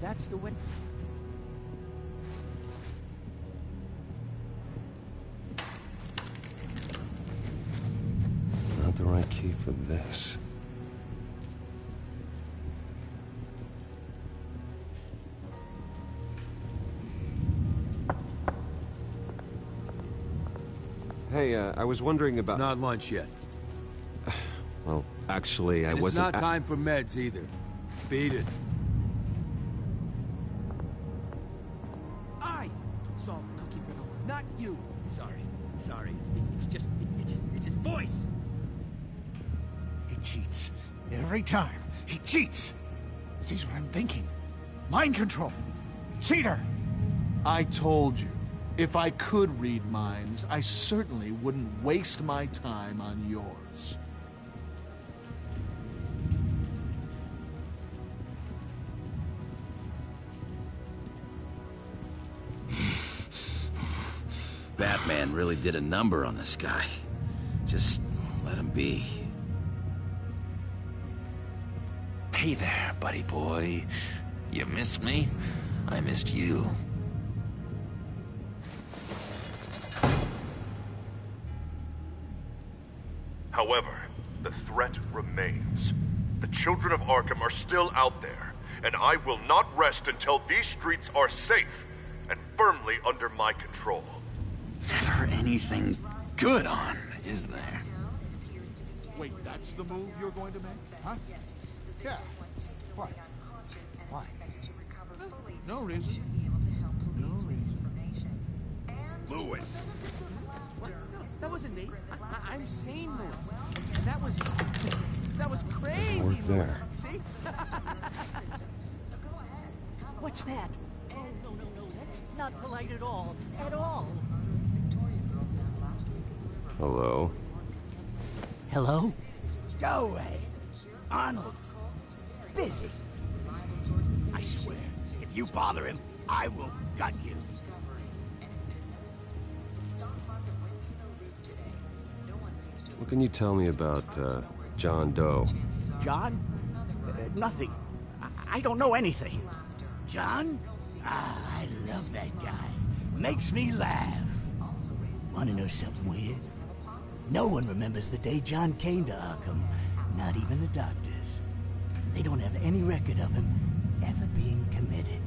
That's the way. Not the right key for this. Hey, I was wondering about... It's not lunch yet. Well, actually, I And wasn't... it's not time for meds either. Beat it. I solved the cookie riddle, not you. Sorry. It's his voice. He cheats. Every time. He cheats. Sees what I'm thinking. Mind control. Cheater. I told you. If I could read minds, I certainly wouldn't waste my time on yours. Batman really did a number on this guy. Just let him be. Hey there, buddy boy. You missed me? I missed you. However, the threat remains. The children of Arkham are still out there, and I will not rest until these streets are safe and firmly under my control. Never anything good on, is there? Wait, that's the move you're going to make? Huh? Yeah. Why? Why? No reason. No reason. Louis! What? No, that wasn't me. I'm sane, Louis. And that was crazy. Work there. See? What's that? That's not polite at all. At all. Hello? Hello? Go away. Arnold's busy. I swear, if you bother him, I will gut you. What can you tell me about, John Doe? John? Nothing. I don't know anything. John? Ah, I love that guy. Makes me laugh. Want to know something weird? No one remembers the day John came to Arkham. Not even the doctors. They don't have any record of him ever being committed.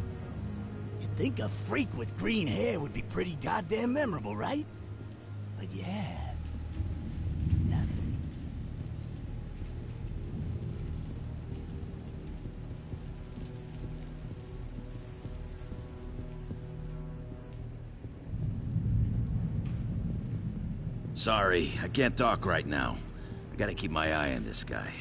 You'd think a freak with green hair would be pretty goddamn memorable, right? But yeah, nothing. Sorry, I can't talk right now. I gotta keep my eye on this guy.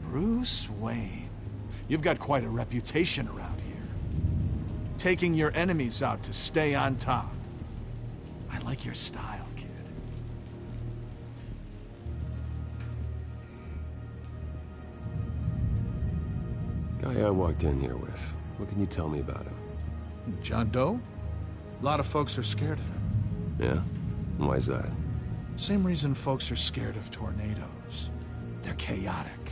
Bruce Wayne. You've got quite a reputation around here. Taking your enemies out to stay on top. I like your style, kid. Guy I walked in here with. What can you tell me about him? John Doe? A lot of folks are scared of him. Yeah? And why's that? Same reason folks are scared of tornadoes. They're chaotic,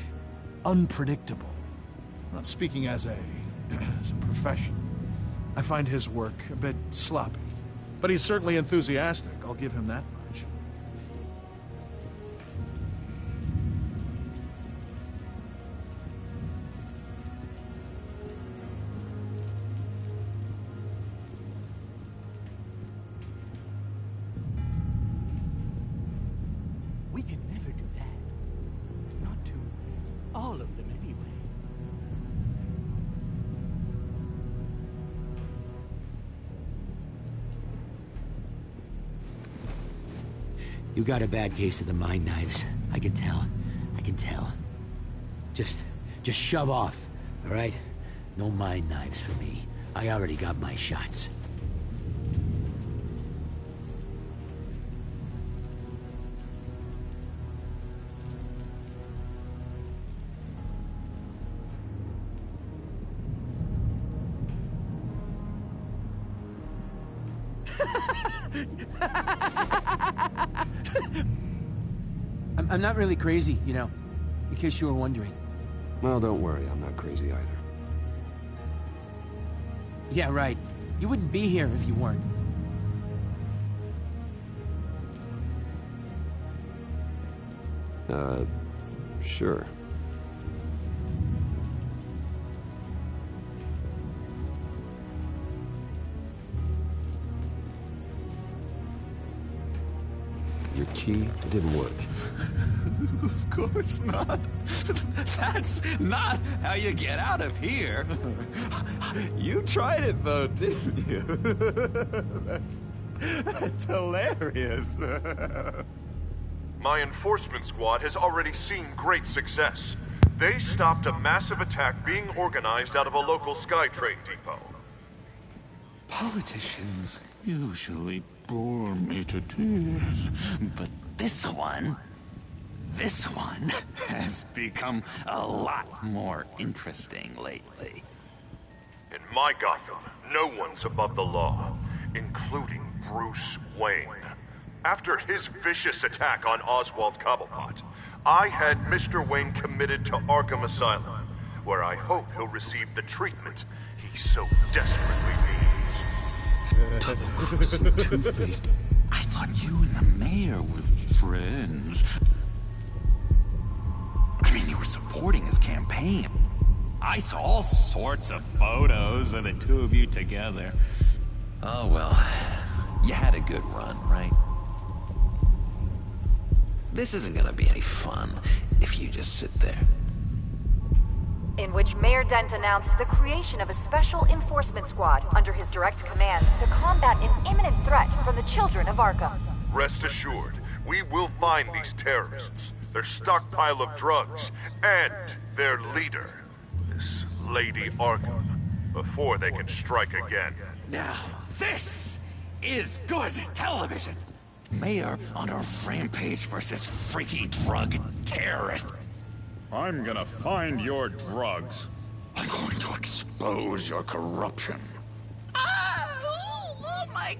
unpredictable. Not speaking as a profession. I find his work a bit sloppy. But he's certainly enthusiastic, I'll give him that much. We can never do that. Not to all of them, anyway. You got a bad case of the mind knives. I can tell. I can tell. Just shove off, all right? No mind knives for me. I already got my shots. I'm not really crazy, you know, in case you were wondering. Well, don't worry, I'm not crazy either. Yeah, right. You wouldn't be here if you weren't. Sure. Your key didn't work. Of course not. That's not how you get out of here. You tried it though, didn't you? That's hilarious. My enforcement squad has already seen great success. They stopped a massive attack being organized out of a local SkyTrain depot. Politicians usually bore me to tears, but this one has become a lot more interesting lately. In my Gotham, no one's above the law, including Bruce Wayne. After his vicious attack on Oswald Cobblepot, I had Mr. Wayne committed to Arkham Asylum, where I hope he'll receive the treatment he so desperately needs. Double-crossing Two-Faced. I thought you and the mayor were friends. I mean, you were supporting his campaign. I saw all sorts of photos of the two of you together. Oh, well. You had a good run, right? This isn't gonna be any fun if you just sit there. in which Mayor Dent announced the creation of a special enforcement squad under his direct command to combat an imminent threat from the children of Arkham. Rest assured, we will find these terrorists, their stockpile of drugs, and their leader, this Lady Arkham, before they can strike again. Now, this is good television! Mayor on a rampage versus freaky drug terrorist. I'm gonna find your drugs. I'm going to expose your corruption. Oh my...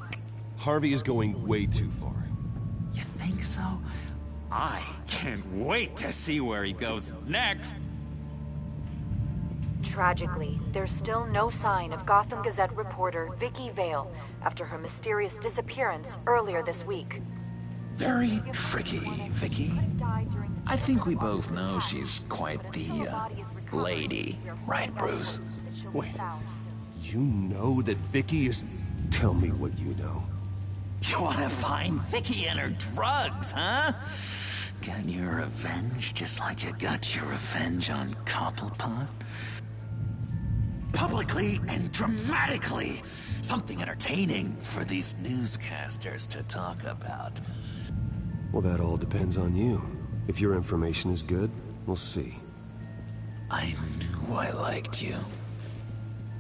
Harvey is going way too far. You think so? I can't wait to see where he goes next. Tragically, there's still no sign of Gotham Gazette reporter Vicky Vale after her mysterious disappearance earlier this week. Very tricky, Vicky. I think we both know she's quite the, lady. Right, Bruce? Wait. You know that Vicky is... Tell me what you know. You wanna find Vicky and her drugs, huh? Get your revenge just like you got your revenge on Cobblepot? Publicly and dramatically! Something entertaining for these newscasters to talk about. Well, that all depends on you. If your information is good, we'll see. I knew I liked you.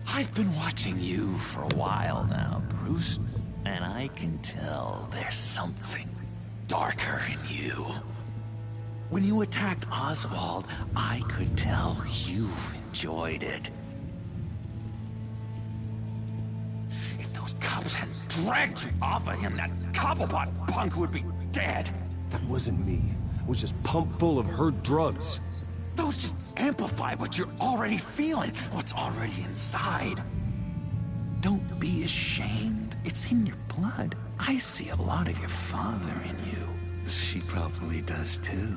I've been watching you for a while now, Bruce, and I can tell there's something darker in you. When you attacked Oswald, I could tell you enjoyed it. If those cops hadn't dragged you off of him, that Cobblepot punk would be dead. That wasn't me. It was just pumped full of her drugs. Those just amplify what you're already feeling, what's already inside. Don't be ashamed. It's in your blood. I see a lot of your father in you. She probably does too.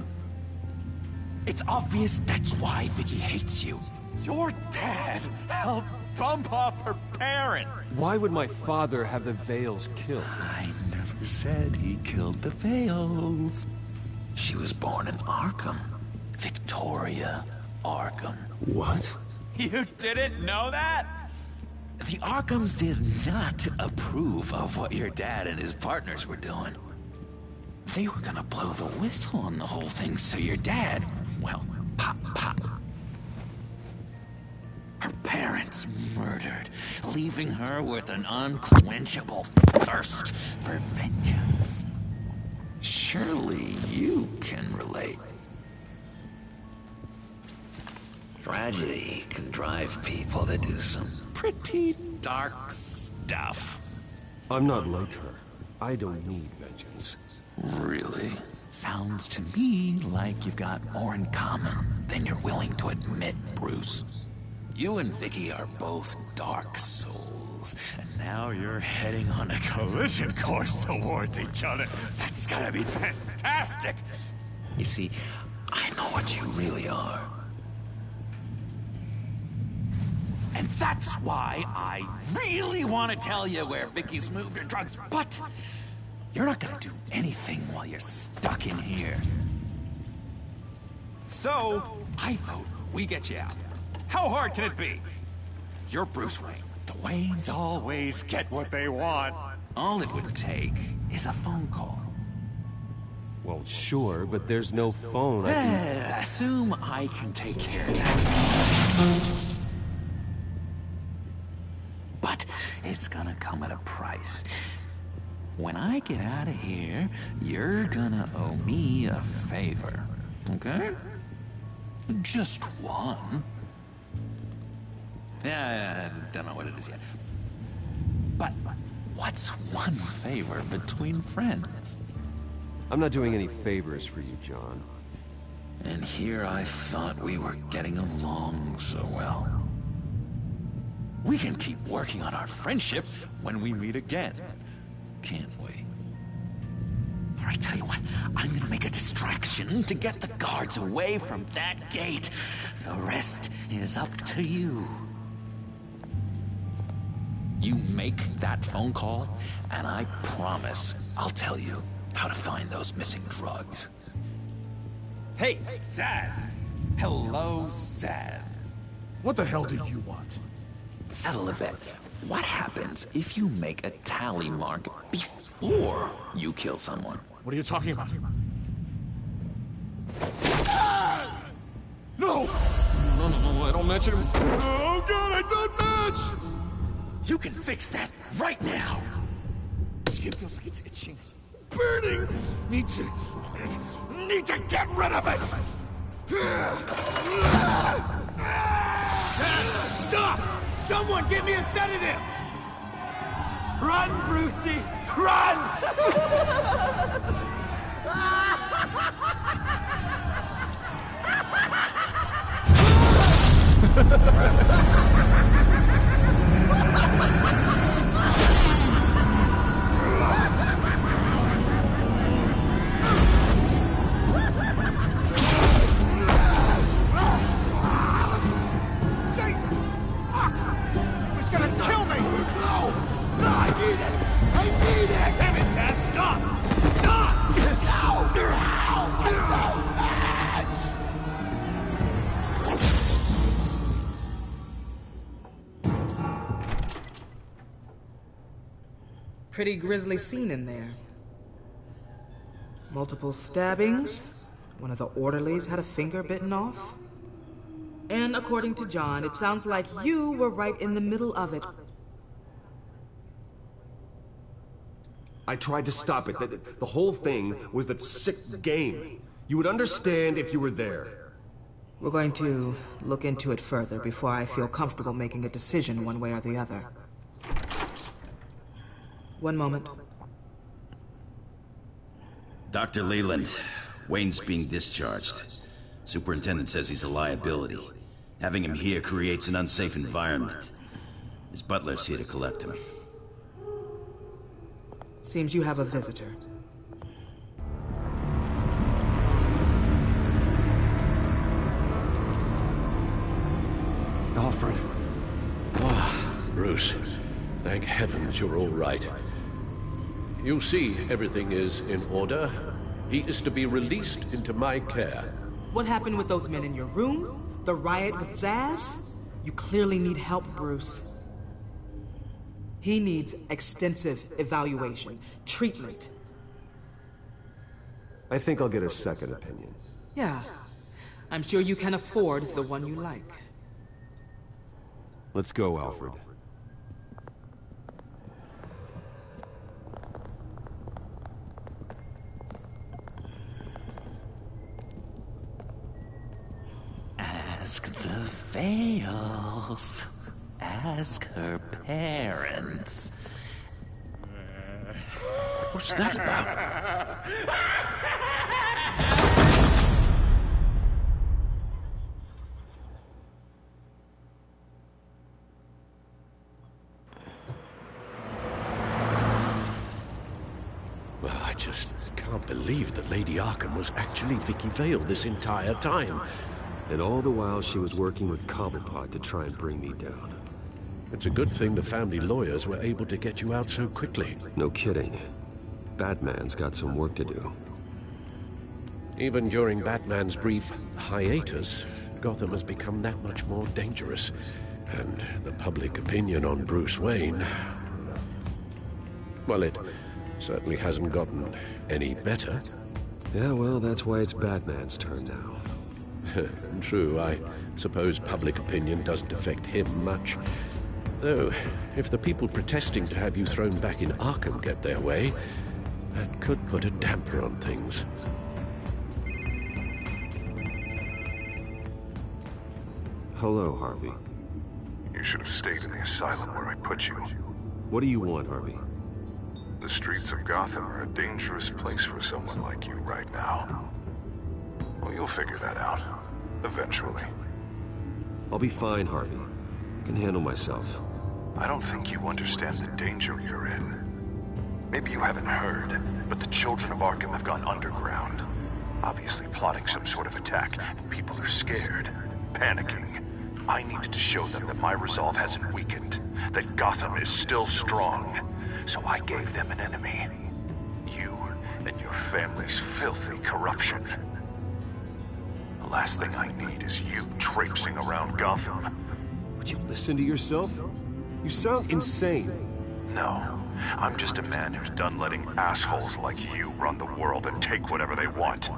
It's obvious that's why Vicky hates you. Your dad helped bump off her parents. Why would my father have the Vales killed? I never said he killed the Vales. She was born in Arkham. Victoria Arkham. What? You didn't know that? The Arkhams did not approve of what your dad and his partners were doing. They were gonna blow the whistle on the whole thing, so your dad, well, pop. Her parents murdered, leaving her with an unquenchable thirst for vengeance. Surely you can relate. Tragedy can drive people to do some pretty dark stuff. I'm not like her. I don't need vengeance. Really? Sounds to me like you've got more in common than you're willing to admit, Bruce. You and Vicky are both dark souls, and now you're heading on a collision course towards each other. That's gotta be fantastic! You see, I know what you really are. And that's why I really want to tell you where Vicky's moved her drugs, but you're not gonna do anything while you're stuck in here. So, I vote we get you out. How hard can it be? You're Bruce Wayne. The Waynes always get what they want. All it would take is a phone call. Well, sure, but there's no phone. Assume I can take care of that. But it's gonna come at a price. When I get out of here, you're gonna owe me a favor, okay? Just one. Yeah, I don't know what it is yet. But what's one favor between friends? I'm not doing any favors for you, John. And here I thought we were getting along so well. We can keep working on our friendship when we meet again, can't we? All right, tell you what, I'm gonna make a distraction to get the guards away from that gate. The rest is up to you. You make that phone call, and I promise I'll tell you how to find those missing drugs. Hey, Zaz! Hello, Zaz. What the hell do you want? Settle a bet. What happens if you make a tally mark before you kill someone? What are you talking about? No! No, I don't match him. Oh god, I don't match! You can fix that right now! Skin feels like it's itching. Burning! Need to get rid of it! Stop! Someone give me a sedative! Run, Brucey! Run! Pretty grisly scene in there. Multiple stabbings. One of the orderlies had a finger bitten off. And according to John, it sounds like you were right in the middle of it. I tried to stop it. The whole thing was the sick game. You would understand if you were there. We're going to look into it further before I feel comfortable making a decision one way or the other. One moment. Dr. Leland, Wayne's being discharged. Superintendent says he's a liability. Having him here creates an unsafe environment. His butler's here to collect him. Seems you have a visitor. Alfred. Bruce. Thank heavens you're all right. You see, everything is in order. He is to be released into my care. What happened with those men in your room? The riot with Zaz? You clearly need help, Bruce. He needs extensive evaluation, treatment. I think I'll get a second opinion. Yeah. I'm sure you can afford the one you like. Let's go, Alfred. Ask the Vales. Ask her parents. What's that about? Well, I just can't believe that Lady Arkham was actually Vicky Vale this entire time. And all the while she was working with Cobblepot to try and bring me down. It's a good thing the family lawyers were able to get you out so quickly. No kidding. Batman's got some work to do. Even during Batman's brief hiatus, Gotham has become that much more dangerous. And the public opinion on Bruce Wayne... well, it certainly hasn't gotten any better. Yeah, well, that's why it's Batman's turn now. True, I suppose public opinion doesn't affect him much. Though, if the people protesting to have you thrown back in Arkham get their way, that could put a damper on things. Hello, Harvey. You should have stayed in the asylum where I put you. What do you want, Harvey? The streets of Gotham are a dangerous place for someone like you right now. Well, you'll figure that out. Eventually. I'll be fine, Harvey. I can handle myself. I don't think you understand the danger you're in. Maybe you haven't heard, but the children of Arkham have gone underground. Obviously plotting some sort of attack, and people are scared, panicking. I needed to show them that my resolve hasn't weakened, that Gotham is still strong. So I gave them an enemy. You and your family's filthy corruption. The last thing I need is you traipsing around Gotham, Would you listen to yourself? You sound insane. No. I'm just a man who's done letting assholes like you run the world and take whatever they want.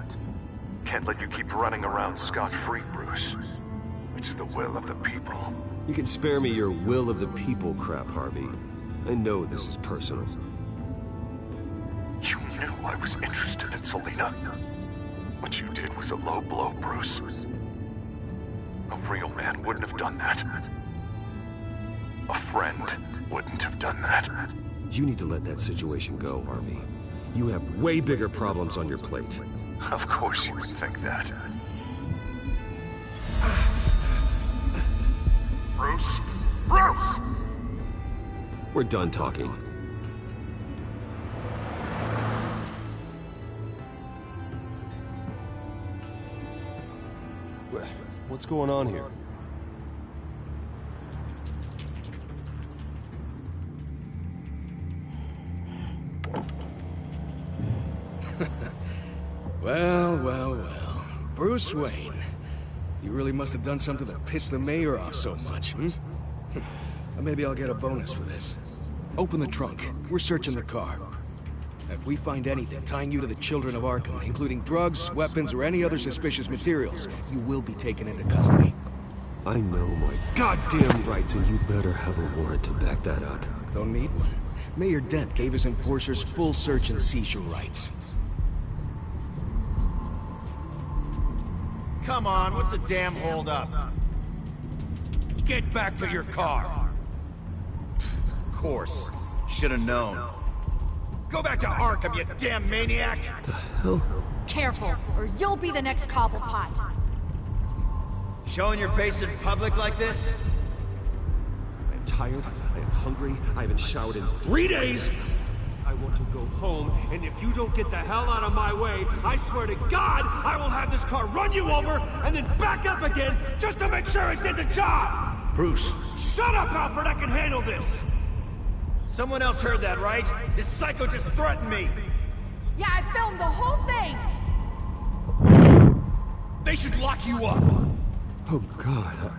Can't let you keep running around scot-free, Bruce. It's the will of the people. You can spare me your will of the people crap, Harvey. I know this is personal. You knew I was interested in Selina. What you did was a low blow, Bruce. A real man wouldn't have done that. A friend wouldn't have done that. You need to let that situation go, Harvey. You have way bigger problems on your plate. Of course you would think that. Bruce? Bruce! We're done talking. What's going on here? Well. Bruce Wayne. You really must have done something to piss the mayor off so much, hmm? Maybe I'll get a bonus for this. Open the trunk. We're searching the car. If we find anything tying you to the Children of Arkham, including drugs, weapons, or any other suspicious materials, you will be taken into custody. I know my goddamn rights, and you better have a warrant to back that up. Don't need one. Mayor Dent gave his enforcers full search and seizure rights. Come on, what's the damn holdup? Get back to your car! Of course. Should have known. Go back to Arkham, you damn maniac! The hell? Careful, or you'll be the next Cobblepot. Showing your face in public like this? I am tired, I am hungry, I haven't showered in 3 days! I want to go home, and if you don't get the hell out of my way, I swear to God, I will have this car run you over, and then back up again, just to make sure it did the job! Bruce. Shut up, Alfred, I can handle this! Someone else heard that, right? This psycho just threatened me! Yeah, I filmed the whole thing! They should lock you up! Oh, God.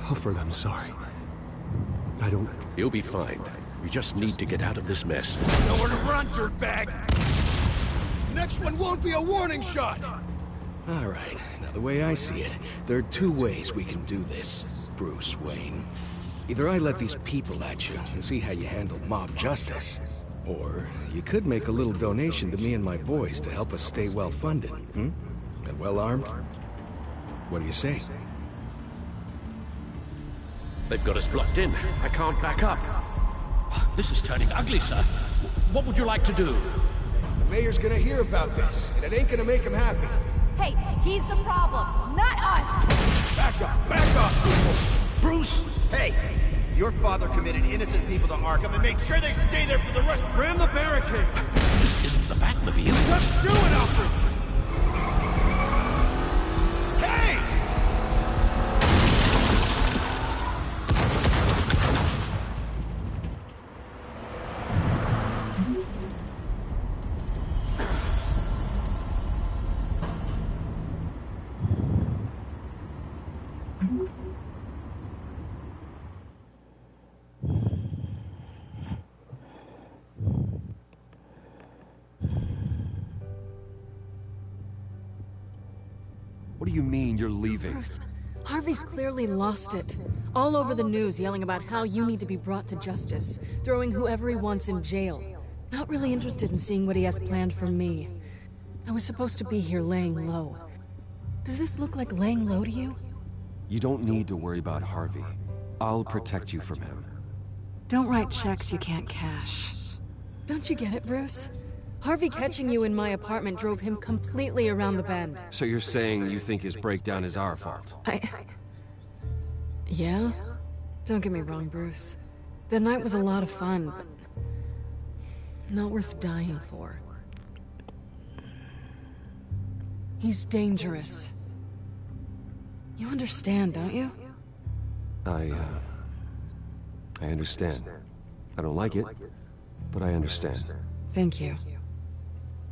Alfred, I'm sorry. I don't... You'll be fine. You just need to get out of this mess. Nowhere to run, dirtbag! Next one won't be a warning shot! All right, now the way I see it, there are two ways we can do this, Bruce Wayne. Either I let these people at you and see how you handle mob justice, or you could make a little donation to me and my boys to help us stay well-funded, hmm? And well-armed? What do you say? They've got us blocked in. I can't back up. This is turning ugly, sir. What would you like to do? The mayor's gonna hear about this, and it ain't gonna make him happy. Hey, he's the problem, not us! Back up! Bruce! Hey! Your father committed innocent people to Arkham and made sure they stay there for the rest— Ram the barricade! This isn't the Batmobile. Just do it, Alfred! Hey! What do you mean you're leaving? Bruce, Harvey's clearly lost it. All over the news yelling about how you need to be brought to justice, throwing whoever he wants in jail. Not really interested in seeing what he has planned for me. I was supposed to be here laying low. Does this look like laying low to you? You don't need to worry about Harvey. I'll protect you from him. Don't write checks you can't cash. Don't you get it, Bruce? Harvey catching you in my apartment drove him completely around the bend. So you're saying you think his breakdown is our fault? Yeah? Don't get me wrong, Bruce. The night was a lot of fun, but not worth dying for. He's dangerous. You understand, don't you? I understand. I don't like it, but I understand. Thank you.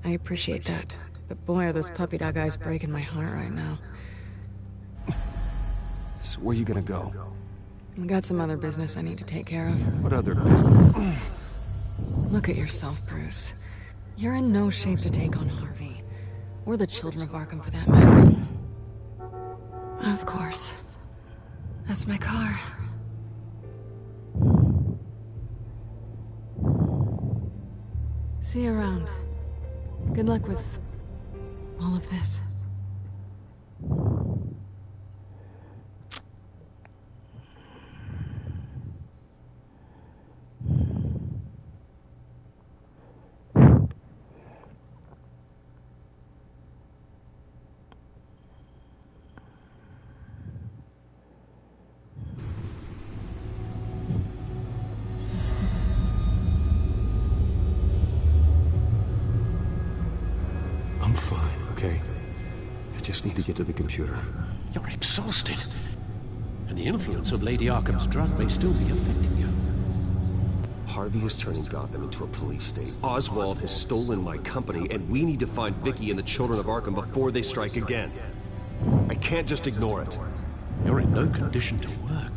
I appreciate that. But boy, are those puppy dog eyes breaking my heart right now. So where you gonna go? I got some other business I need to take care of. What other business? Look at yourself, Bruce. You're in no shape to take on Harvey. Or the children of Arkham, for that matter. Of course. That's my car. See you around. Good luck with all of this. I'm fine, okay? I just need to get to the computer. You're exhausted. And the influence of Lady Arkham's drug may still be affecting you. Harvey is turning Gotham into a police state. Oswald has stolen my company, and we need to find Vicky and the children of Arkham before they strike again. I can't just ignore it. You're in no condition to work.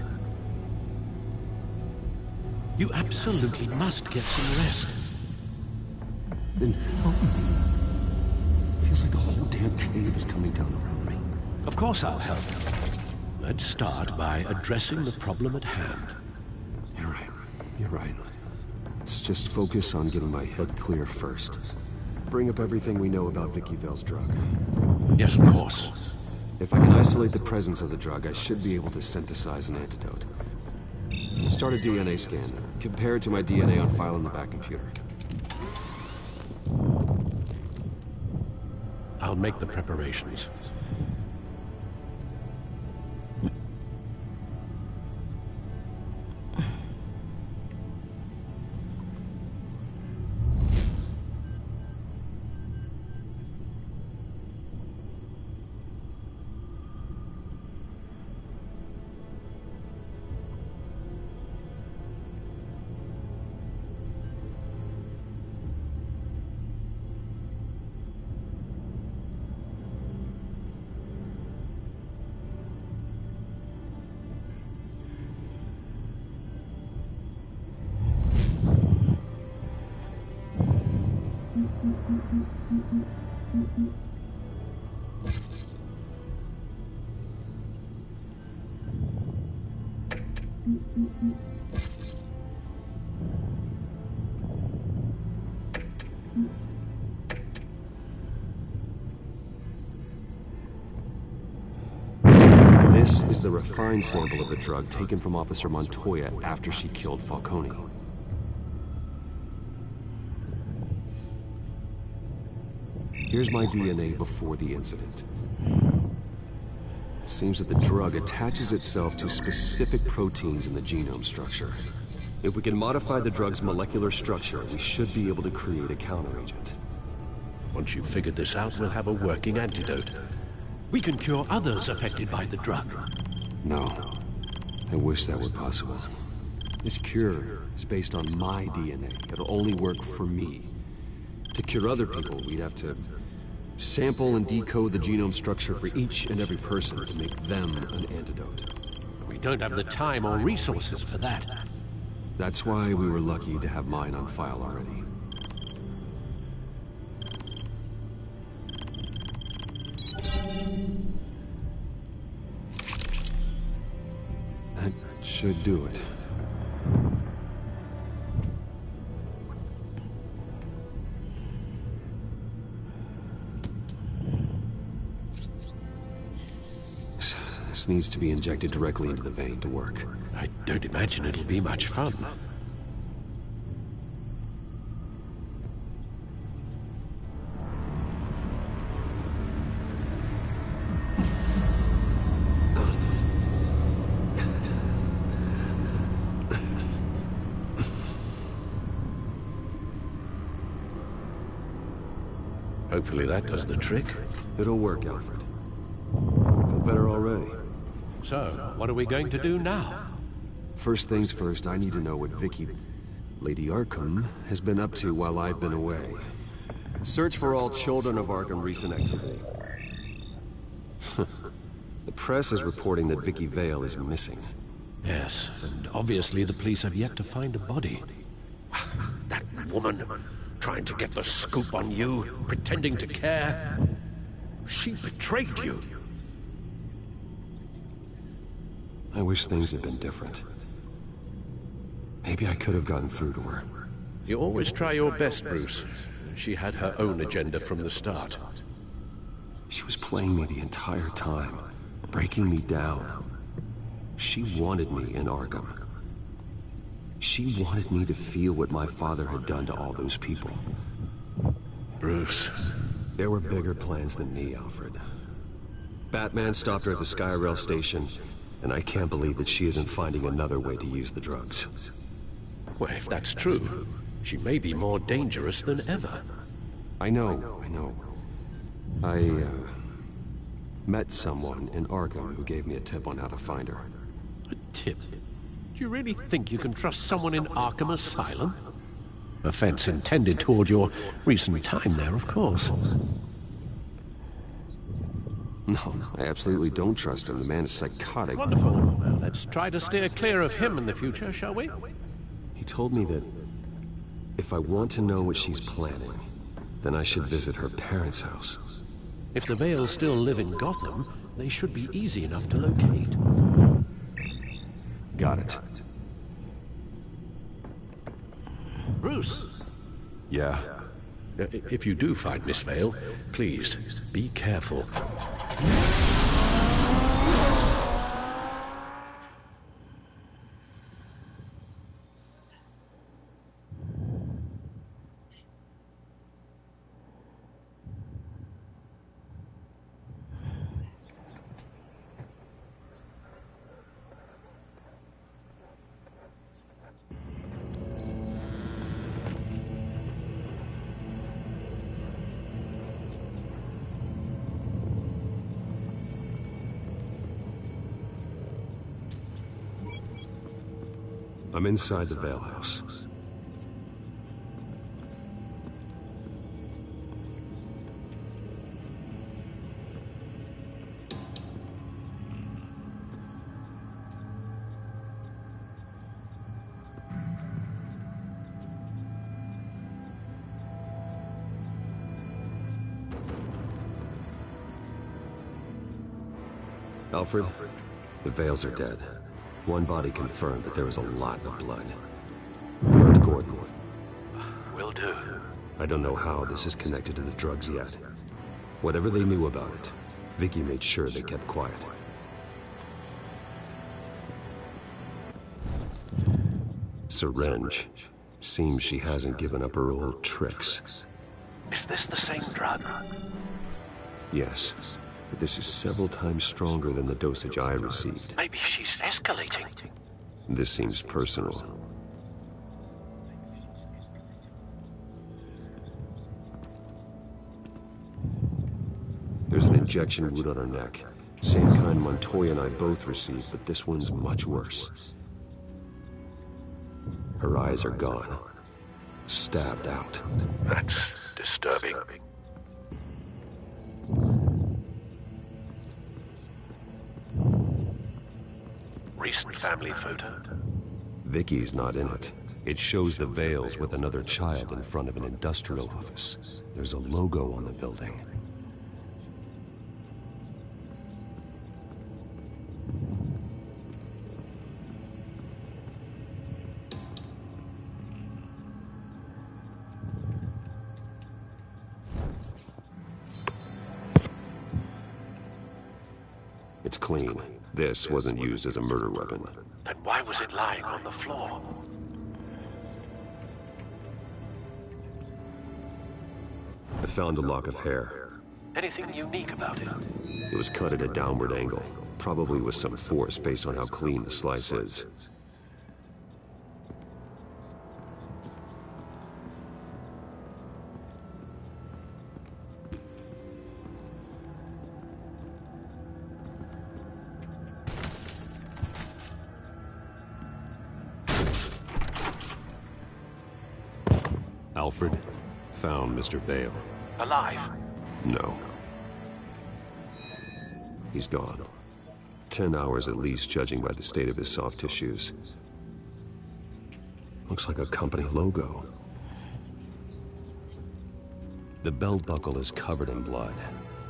You absolutely must get some rest. Then help me. Feels like the whole damn cave is coming down around me. Of course I'll help. Let's start by addressing the problem at hand. You're right. You're right. Let's just focus on getting my head clear first. Bring up everything we know about Vicky Vale's drug. Yes, of course. If I can isolate the presence of the drug, I should be able to synthesize an antidote. Start a DNA scan. Compare it to my DNA on file in the back computer. I'll make the preparations. This is the refined sample of the drug taken from Officer Montoya after she killed Falcone. Here's my DNA before the incident. It seems that the drug attaches itself to specific proteins in the genome structure. If we can modify the drug's molecular structure, we should be able to create a counteragent. Once you've figured this out, we'll have a working antidote. We can cure others affected by the drug. No. I wish that were possible. This cure is based on my DNA. It'll only work for me. To cure other people, we'd have to sample and decode the genome structure for each and every person to make them an antidote. We don't have the time or resources for that. That's why we were lucky to have mine on file already. That should do it. This needs to be injected directly into the vein to work. I don't imagine it'll be much fun. Hopefully that does the trick. It'll work, Alfred. Feel better already. So, what are we going to do now? First things first, I need to know what Vicky, Lady Arkham, has been up to while I've been away. Search for all children of Arkham recent activity. The press is reporting that Vicky Vale is missing. Yes, and obviously the police have yet to find a body. That woman, trying to get the scoop on you, pretending to care. She betrayed you. I wish things had been different. Maybe I could have gotten through to her. You always try your best, Bruce. She had her own agenda from the start. She was playing me the entire time, breaking me down. She wanted me in Arkham. She wanted me to feel what my father had done to all those people. Bruce. There were bigger plans than me, Alfred. Batman stopped her at the Skyrail station, and I can't believe that she isn't finding another way to use the drugs. Well, if that's true, she may be more dangerous than ever. I know. I met someone in Arkham who gave me a tip on how to find her. A tip? Do you really think you can trust someone in Arkham Asylum? Offense intended toward your recent time there, of course. No, I absolutely don't trust him. The man is psychotic. Wonderful. Well, let's try to steer clear of him in the future, shall we? He told me that if I want to know what she's planning, then I should visit her parents' house. If the Vales still live in Gotham, they should be easy enough to locate. Got it. Bruce! Yeah? If you do find Miss Vale, please, be careful. I'm inside the Vale house. Alfred, the Vales are dead. One body confirmed, but there is a lot of blood. Alert Gordon. Will do. I don't know how this is connected to the drugs yet. Whatever they knew about it, Vicky made sure they kept quiet. Syringe. Seems she hasn't given up her old tricks. Is this the same drug? Yes, but this is several times stronger than the dosage I received. Maybe she's escalating. This seems personal. There's an injection wound on her neck. Same kind Montoya and I both received, but this one's much worse. Her eyes are gone. Stabbed out. That's disturbing. Recent family photo? Vicky's not in it. It shows the Vales with another child in front of an industrial office. There's a logo on the building. It's clean. This wasn't used as a murder weapon. Then why was it lying on the floor? I found a lock of hair. Anything unique about it? It was cut at a downward angle, probably with some force based on how clean the slice is. Alfred found Mr. Vale. Alive? No. He's gone. 10 hours at least, judging by the state of his soft tissues. Looks like a company logo. The belt buckle is covered in blood.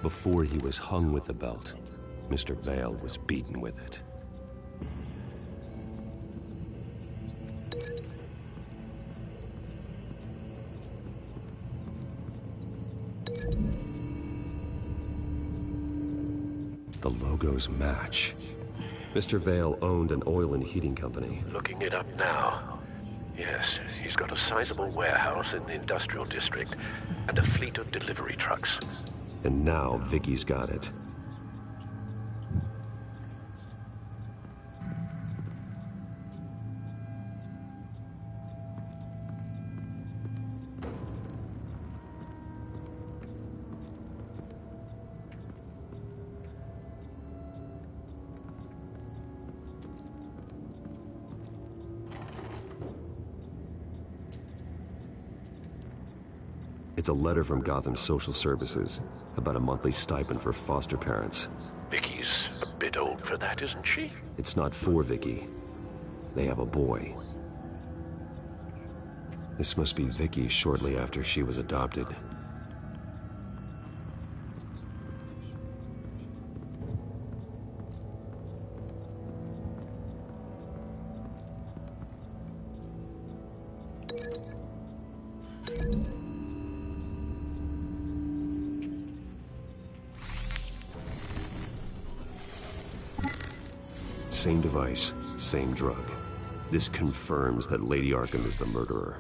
Before he was hung with the belt, Mr. Vale was beaten with it. The logos match. Mr. Vale owned an oil and heating company. Looking it up now. Yes, he's got a sizable warehouse in the industrial district and a fleet of delivery trucks. And now Vicky's got it. It's a letter from Gotham Social Services about a monthly stipend for foster parents. Vicky's a bit old for that, isn't she? It's not for Vicky. They have a boy. This must be Vicky shortly after she was adopted. Same device, same drug. This confirms that Lady Arkham is the murderer.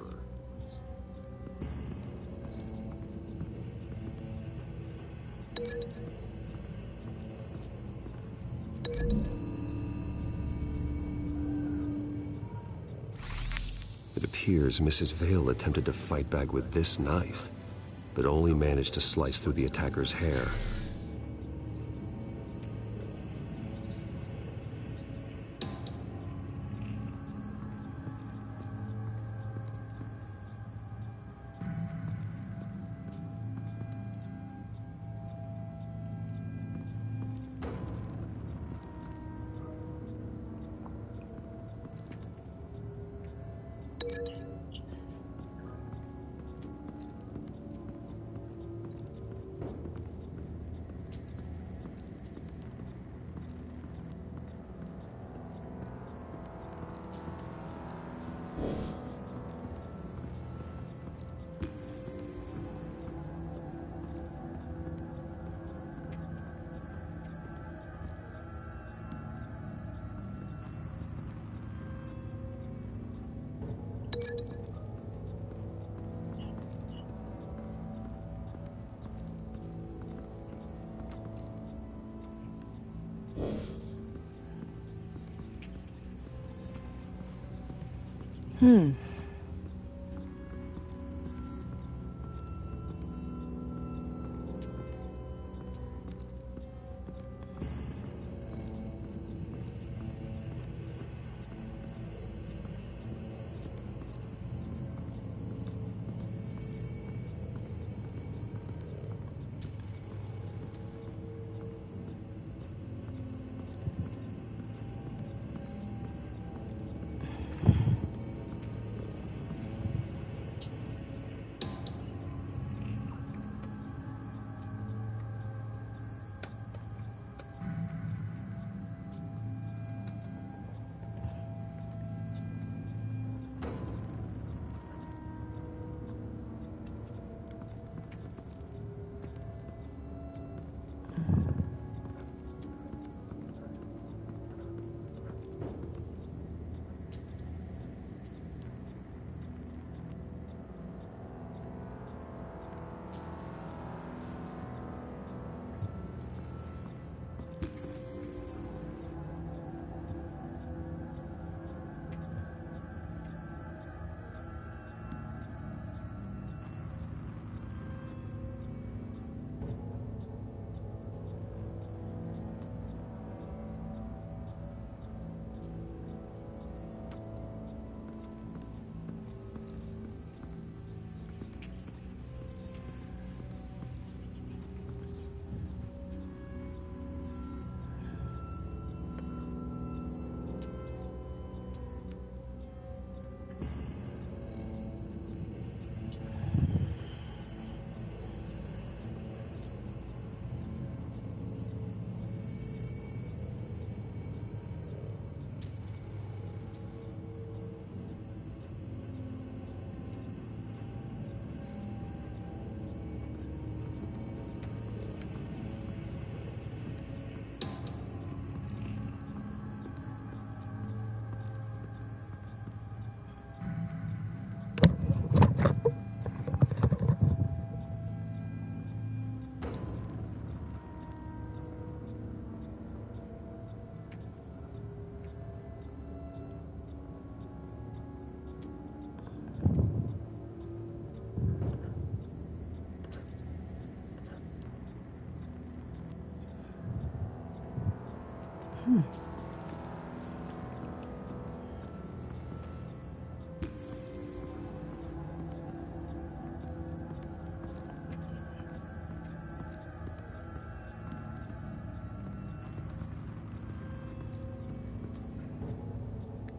It appears Mrs. Vale attempted to fight back with this knife, but only managed to slice through the attacker's hair.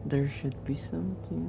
There should be something.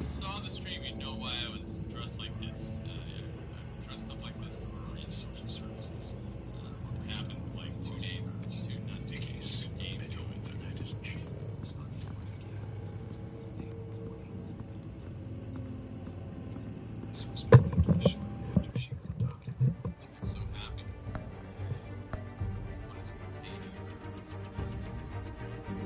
Saw the stream, you know why I was dressed like this. Dressed up like this for social services. What happens like 2 days into not taking good games going through. That doesn't change. It's not forwarded yet. This was Becky shortly after she was adopted. I've been so happy. What is containing her? It's crazy.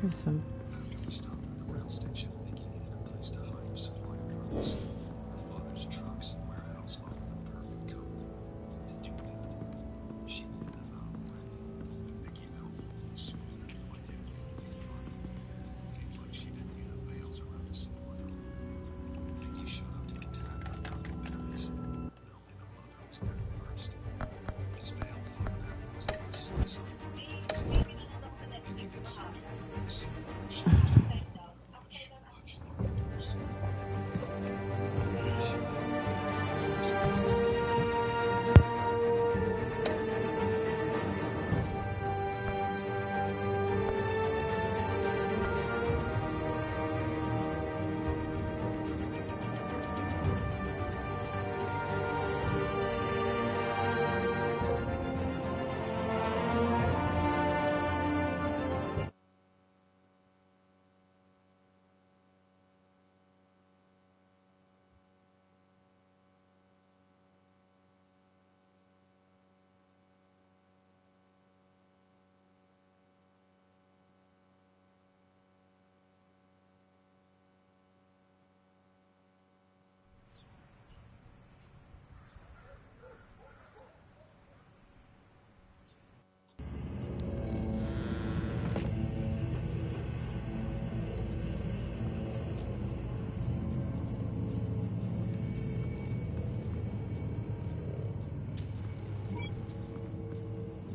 Interesting. After we stopped at the rail station, Vicky needed a place to hide her supply drugs. Her father's trucks and warehouse offered a perfect cover. To do that, she needed them out of the way. Vicky helpfully assumed that no identity would be fine. Seems like she didn't need the veils around to support her. Vicky showed up to attack her adopted parents, and only the mother was there first. Miss Vale thought that was able to slice off part of the Vicky then sent her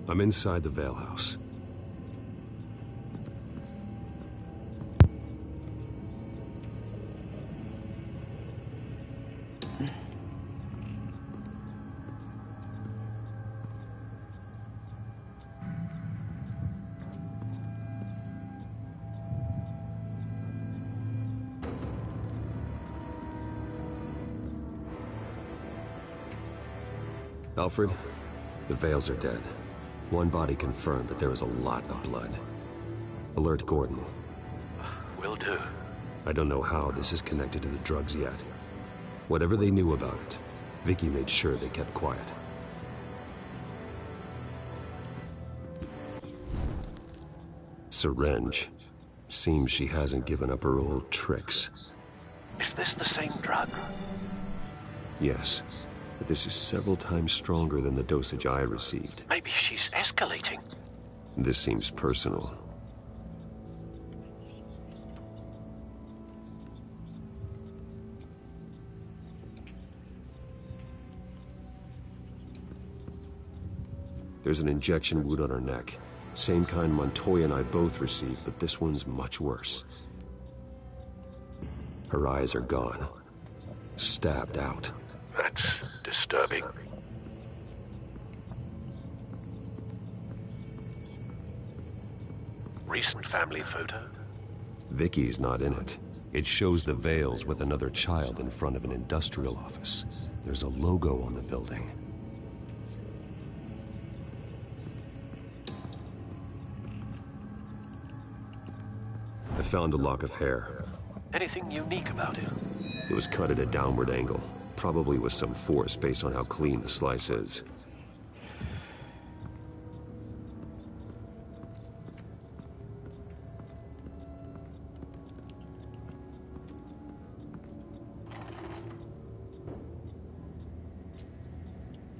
I'm inside the Vale House. Alfred, the Vales are dead. One body confirmed, but there is a lot of blood. Alert Gordon. Will do. I don't know how this is connected to the drugs yet. Whatever they knew about it, Vicky made sure they kept quiet. Syringe. Seems she hasn't given up her old tricks. Is this the same drug? Yes, but this is several times stronger than the dosage I received. Maybe she's escalating. This seems personal. There's an injection wound on her neck. Same kind Montoya and I both received, but this one's much worse. Her eyes are gone. Stabbed out. That's disturbing. Recent family photo? Vicky's not in it. It shows the Vales with another child in front of an industrial office. There's a logo on the building. I found a lock of hair. Anything unique about it? It was cut at a downward angle, probably with some force based on how clean the slice is.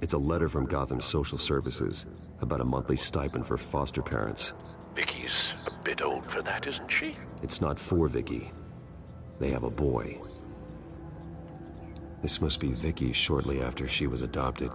It's a letter from Gotham Social Services about a monthly stipend for foster parents. Vicky's a bit old for that, isn't she? It's not for Vicky. They have a boy. This must be Vicky shortly after she was adopted.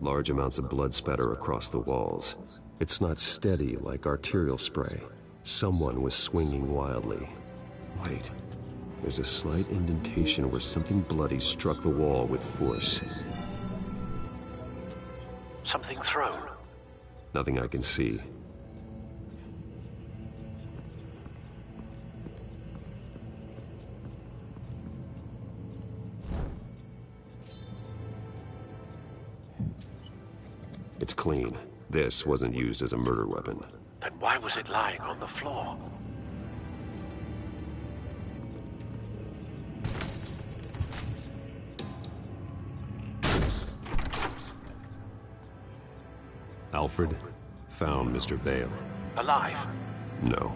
Large amounts of blood spatter across the walls. It's not steady like arterial spray. Someone was swinging wildly. Wait. There's a slight indentation where something bloody struck the wall with force. Something thrown? Nothing I can see. It's clean. This wasn't used as a murder weapon. Then why was it lying on the floor? Alfred found Mr. Vale. Alive? No.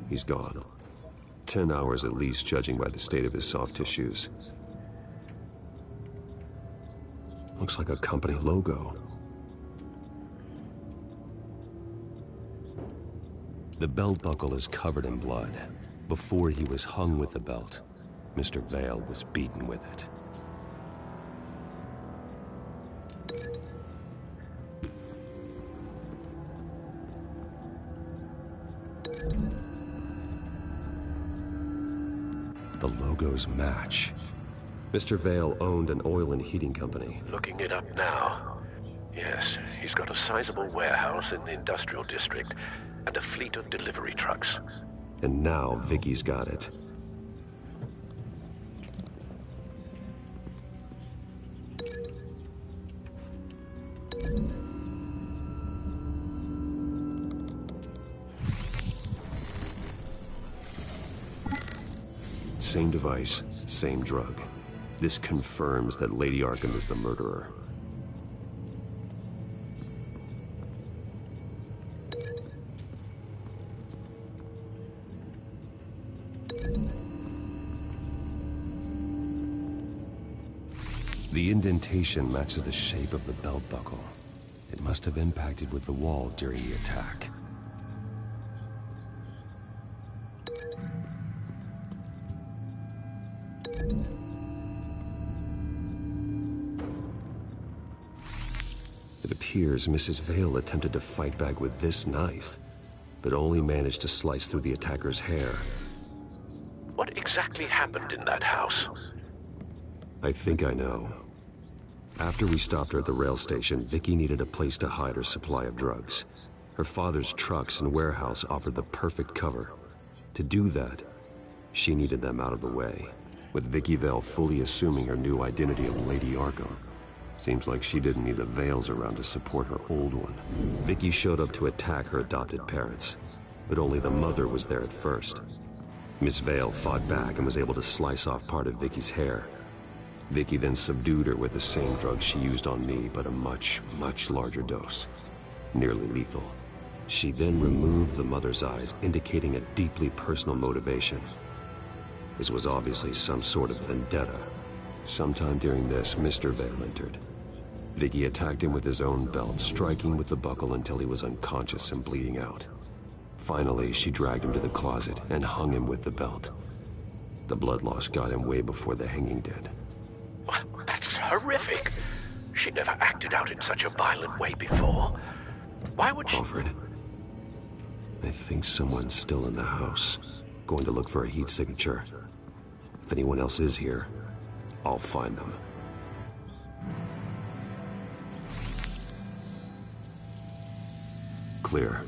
He's gone. 10 hours at least, judging by the state of his soft tissues. Looks like a company logo. The belt buckle is covered in blood. Before he was hung with the belt, Mr. Vale was beaten with it. The logos match. Mr. Vale owned an oil and heating company. Looking it up now. Yes, he's got a sizable warehouse in the industrial district and a fleet of delivery trucks. And now Vicky's got it. Same device, same drug. This confirms that Lady Arkham is the murderer. The indentation matches the shape of the belt buckle. It must have impacted with the wall during the attack. It appears Mrs. Vale attempted to fight back with this knife, but only managed to slice through the attacker's hair. What exactly happened in that house? I think I know. After we stopped her at the rail station, Vicky needed a place to hide her supply of drugs. Her father's trucks and warehouse offered the perfect cover. To do that, she needed them out of the way, with Vicky Vale fully assuming her new identity of Lady Arkham. Seems like she didn't need the Vales around to support her old one. Vicky showed up to attack her adopted parents, but only the mother was there at first. Miss Vale fought back and was able to slice off part of Vicky's hair. Vicky then subdued her with the same drug she used on me, but a much, much larger dose. Nearly lethal. She then removed the mother's eyes, indicating a deeply personal motivation. This was obviously some sort of vendetta. Sometime during this, Mr. Vale entered. Vicky attacked him with his own belt, striking with the buckle until he was unconscious and bleeding out. Finally, she dragged him to the closet and hung him with the belt. The blood loss got him way before the hanging did. That's horrific. She never acted out in such a violent way before. Why would she... Alfred, I think someone's still in the house. Going to look for a heat signature. If anyone else is here, I'll find them. Clear.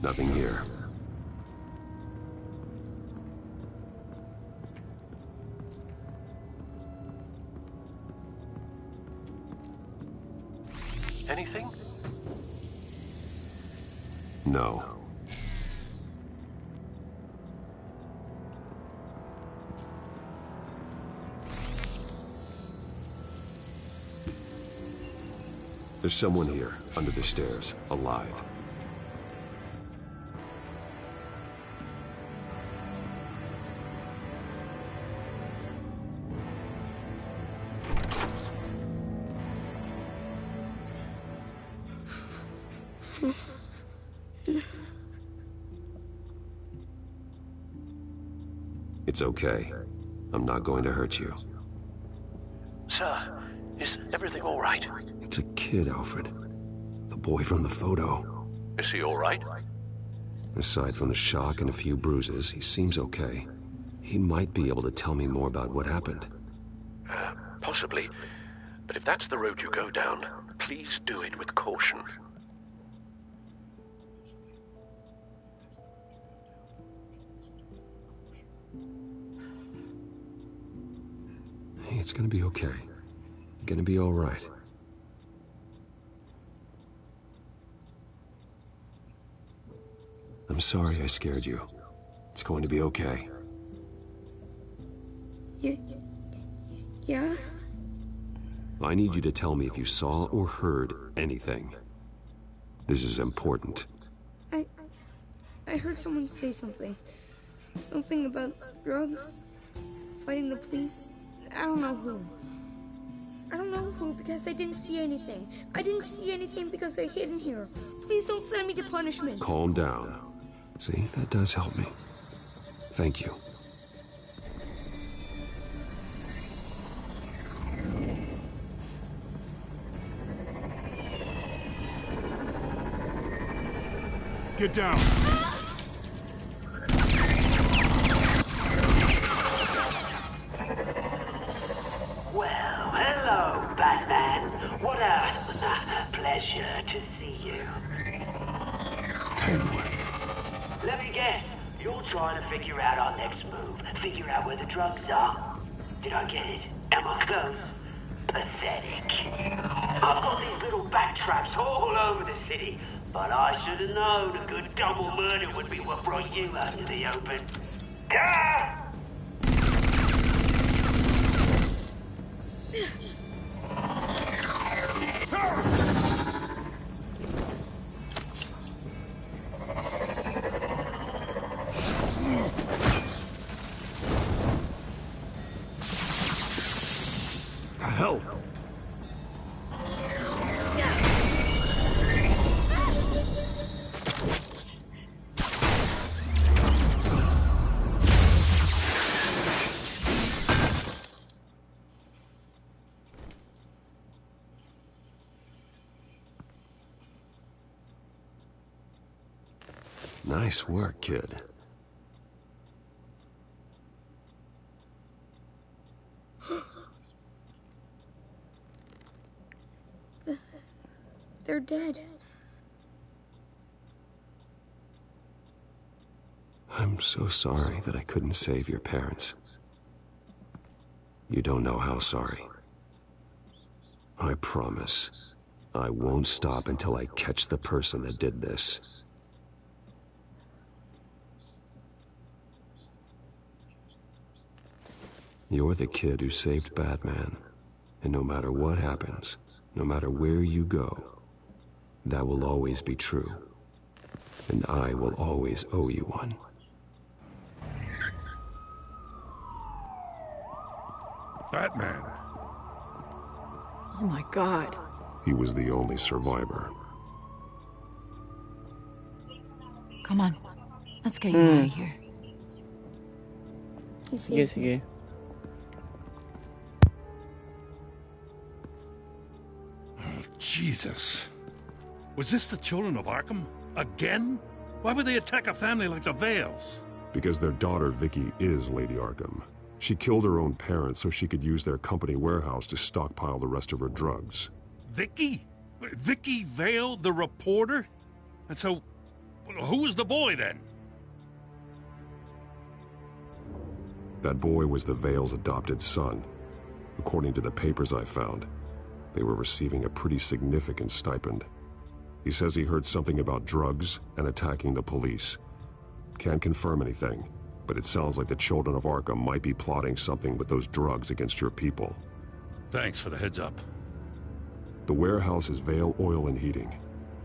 Nothing here. Anything? No. There's someone here, under the stairs, alive. It's okay. I'm not going to hurt you. Sir, is everything all right? It's a kid, Alfred. The boy from the photo. Is he all right? Aside from the shock and a few bruises, he seems okay. He might be able to tell me more about what happened. Possibly. But if that's the road you go down, please do it with caution. Hey, it's gonna be okay. Gonna be all right. I'm sorry I scared you. It's going to be okay. Yeah? I need you to tell me if you saw or heard anything. This is important. I heard someone say something. Something about drugs, fighting the police. I don't know who. I don't know who because I didn't see anything. I didn't see anything because I hid in here. Please don't send me to punishment. Calm down. See, that does help me. Thank you. Get down. Well, hello, Batman. What a pleasure to see you. Penguin. Let me guess. You're trying to figure out our next move. Figure out where the drugs are. Did I get it? Am I close? Pathetic. I've got these little bat traps all over the city, but I should have known a good double murder would be what brought you out to the open. Ah! The hell? Nice work, kid. They're dead. I'm so sorry that I couldn't save your parents. You don't know how sorry. I promise, I won't stop until I catch the person that did this. You're the kid who saved Batman, and no matter what happens, no matter where you go, that will always be true, and I will always owe you one. Batman. Oh my God. He was the only survivor. Come on. Let's get you out of here. Yes, yeah. Jesus. Was this the children of Arkham? Again? Why would they attack a family like the Vales? Because their daughter, Vicky, is Lady Arkham. She killed her own parents so she could use their company warehouse to stockpile the rest of her drugs. Vicky? Vicky Vale, the reporter? And so, who was the boy then? That boy was the Vale's adopted son. According to the papers I found, they were receiving a pretty significant stipend. He says he heard something about drugs and attacking the police. Can't confirm anything, but it sounds like the children of Arkham might be plotting something with those drugs against your people. Thanks for the heads up. The warehouse is Vale Oil and Heating.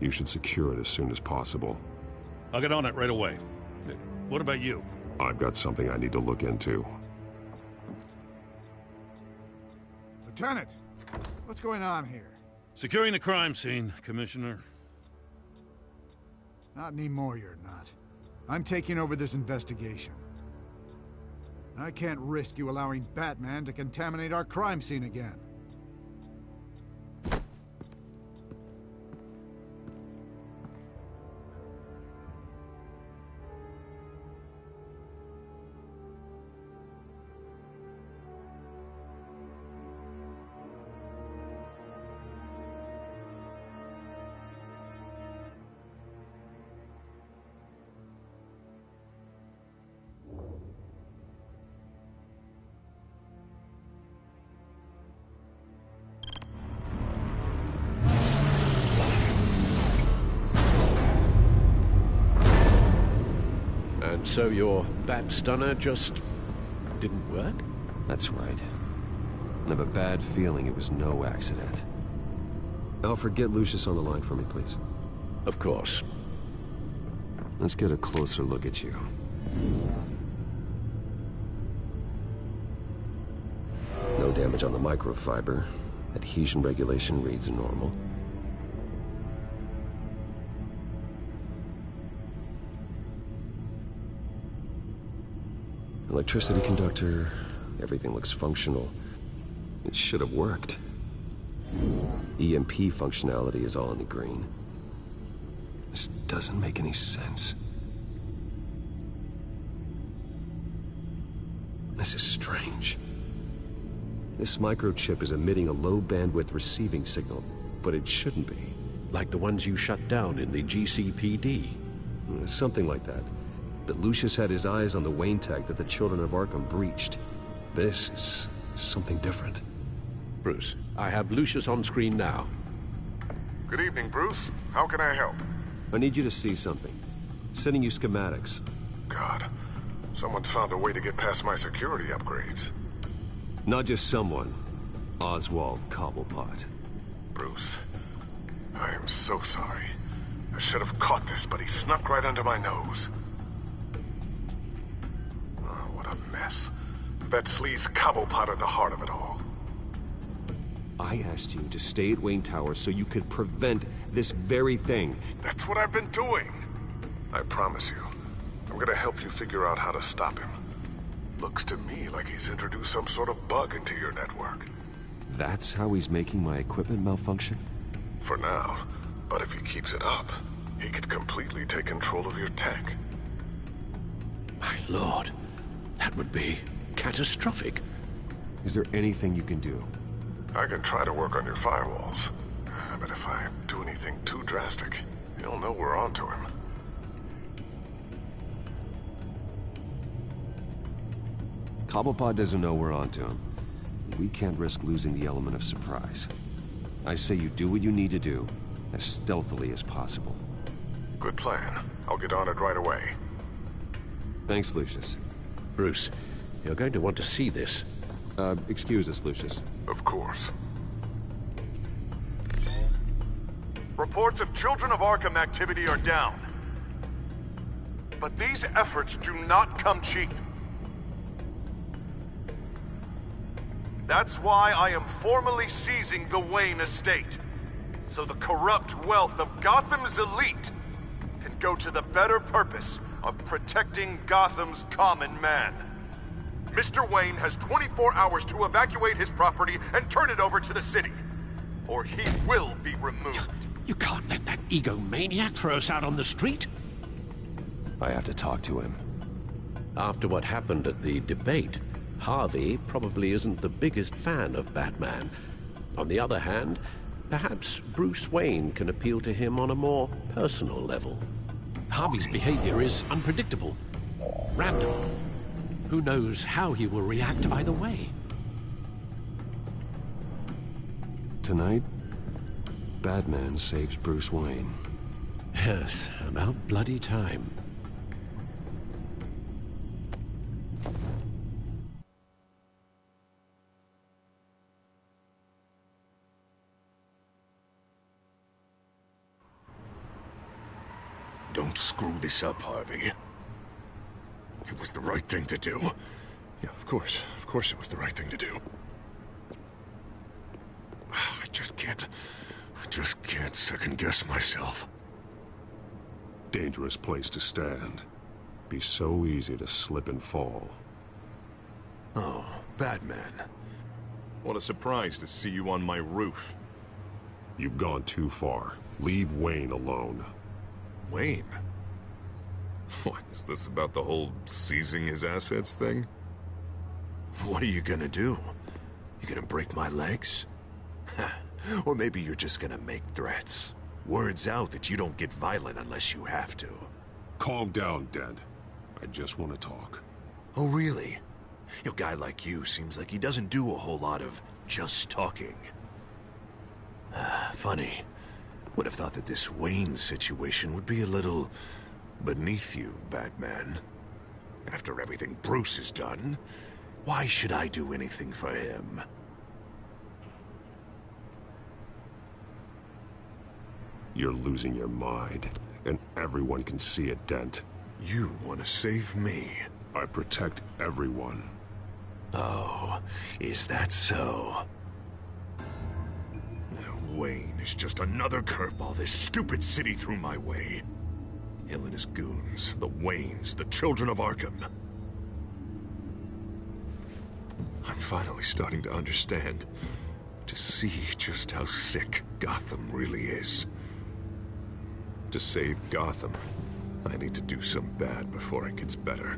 You should secure it as soon as possible. I'll get on it right away. What about you? I've got something I need to look into. Lieutenant, what's going on here? Securing the crime scene, Commissioner. Not anymore, you're not. I'm taking over this investigation. I can't risk you allowing Batman to contaminate our crime scene again. And so your bat stunner just didn't work? That's right. I have a bad feeling it was no accident. Alfred, get Lucius on the line for me, please. Of course. Let's get a closer look at you. No damage on the microfiber. Adhesion regulation reads normal. Electricity conductor, everything looks functional. It should have worked. EMP functionality is all in the green. This doesn't make any sense. This is strange. This microchip is emitting a low-bandwidth receiving signal, but it shouldn't be. Like the ones you shut down in the GCPD? Something like that. But Lucius had his eyes on the Wayne tag that the children of Arkham breached. This is something different. Bruce, I have Lucius on screen now. Good evening, Bruce. How can I help? I need you to see something. Sending you schematics. God, someone's found a way to get past my security upgrades. Not just someone. Oswald Cobblepot. Bruce, I am so sorry. I should have caught this, but he snuck right under my nose. Oh, what a mess. That sleaze Cobblepot at the heart of it all. I asked you to stay at Wayne Towers so you could prevent this very thing. That's what I've been doing. I promise you, I'm gonna help you figure out how to stop him. Looks to me like he's introduced some sort of bug into your network. That's how he's making my equipment malfunction? For now, but if he keeps it up, He could completely take control of your tech. My lord, that would be catastrophic. Is there anything you can do? I can try to work on your firewalls. But if I do anything too drastic, he'll know we're onto him. Cobblepot doesn't know we're onto him. We can't risk losing the element of surprise. I say you do what you need to do, as stealthily as possible. Good plan. I'll get on it right away. Thanks, Lucius. Bruce, you're going to want to see this. Excuse us, Lucius. Of course. Reports of Children of Arkham activity are down. But these efforts do not come cheap. That's why I am formally seizing the Wayne estate, so the corrupt wealth of Gotham's elite can go to the better purpose of protecting Gotham's common man. Mr. Wayne has 24 hours to evacuate his property and turn it over to the city, or he will be removed. You can't let that egomaniac throw us out on the street. I have to talk to him. After what happened at the debate, Harvey probably isn't the biggest fan of Batman. On the other hand, perhaps Bruce Wayne can appeal to him on a more personal level. Harvey's behavior is unpredictable, random. Who knows how he will react either way? Tonight, Batman saves Bruce Wayne. Yes, about bloody time. Don't screw this up, Harvey. It was the right thing to do. Yeah, of course it was the right thing to do. I just can't second-guess myself. Dangerous place to stand. Be so easy to slip and fall. Oh, Batman. What a surprise to see you on my roof. You've gone too far. Leave Wayne alone. Wayne? What, is this about the whole seizing his assets thing? What are you gonna do? You gonna break my legs? Or maybe you're just gonna make threats. Words out that you don't get violent unless you have to. Calm down, Dent. I just want to talk. Oh, really? A guy like you seems like he doesn't do a whole lot of just talking. Funny. Would have thought that this Wayne situation would be a little beneath you, Batman. After everything Bruce has done, why should I do anything for him? You're losing your mind, and everyone can see it, Dent. You want to save me? I protect everyone. Oh, is that so? Wayne is just another curveball this stupid city threw my way. Hill and his goons, the Waynes, the Children of Arkham. I'm finally starting to understand, to see just how sick Gotham really is. To save Gotham, I need to do some bad before it gets better.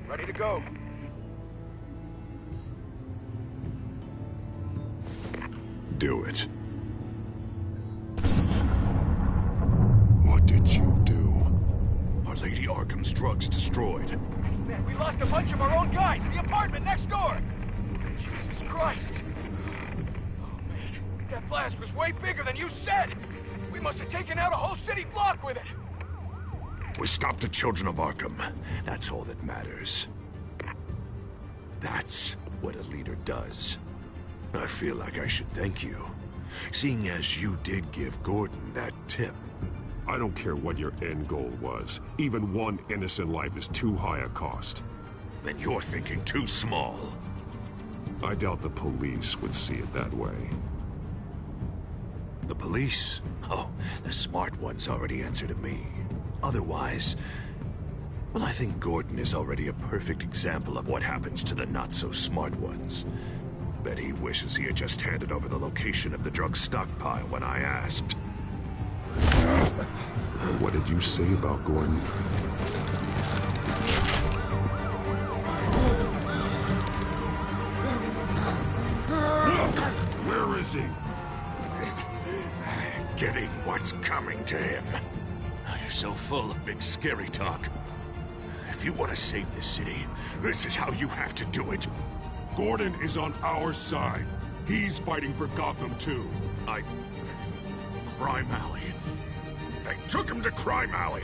Ready to go. Do it. What did you do? Our Lady Arkham's drugs destroyed. Man, we lost a bunch of our own guys. The apartment next door. Jesus Christ. Oh, man. That blast was way bigger than you said. We must have taken out a whole city block with it. We stopped the Children of Arkham. That's all that matters. That's what a leader does. I feel like I should thank you, seeing as you did give Gordon that tip. I don't care what your end goal was. Even one innocent life is too high a cost. Then you're thinking too small. I doubt the police would see it that way. The police? Oh, the smart ones already answer to me. Otherwise, well, I think Gordon is already a perfect example of what happens to the not-so-smart ones. Bet he wishes he had just handed over the location of the drug stockpile when I asked. What did you say about Gordon? Where is he? Getting what's coming to him. You're so full of big scary talk. If you want to save this city, this is how you have to do it. Gordon is on our side. He's fighting for Gotham, too. Crime Alley. They took him to Crime Alley.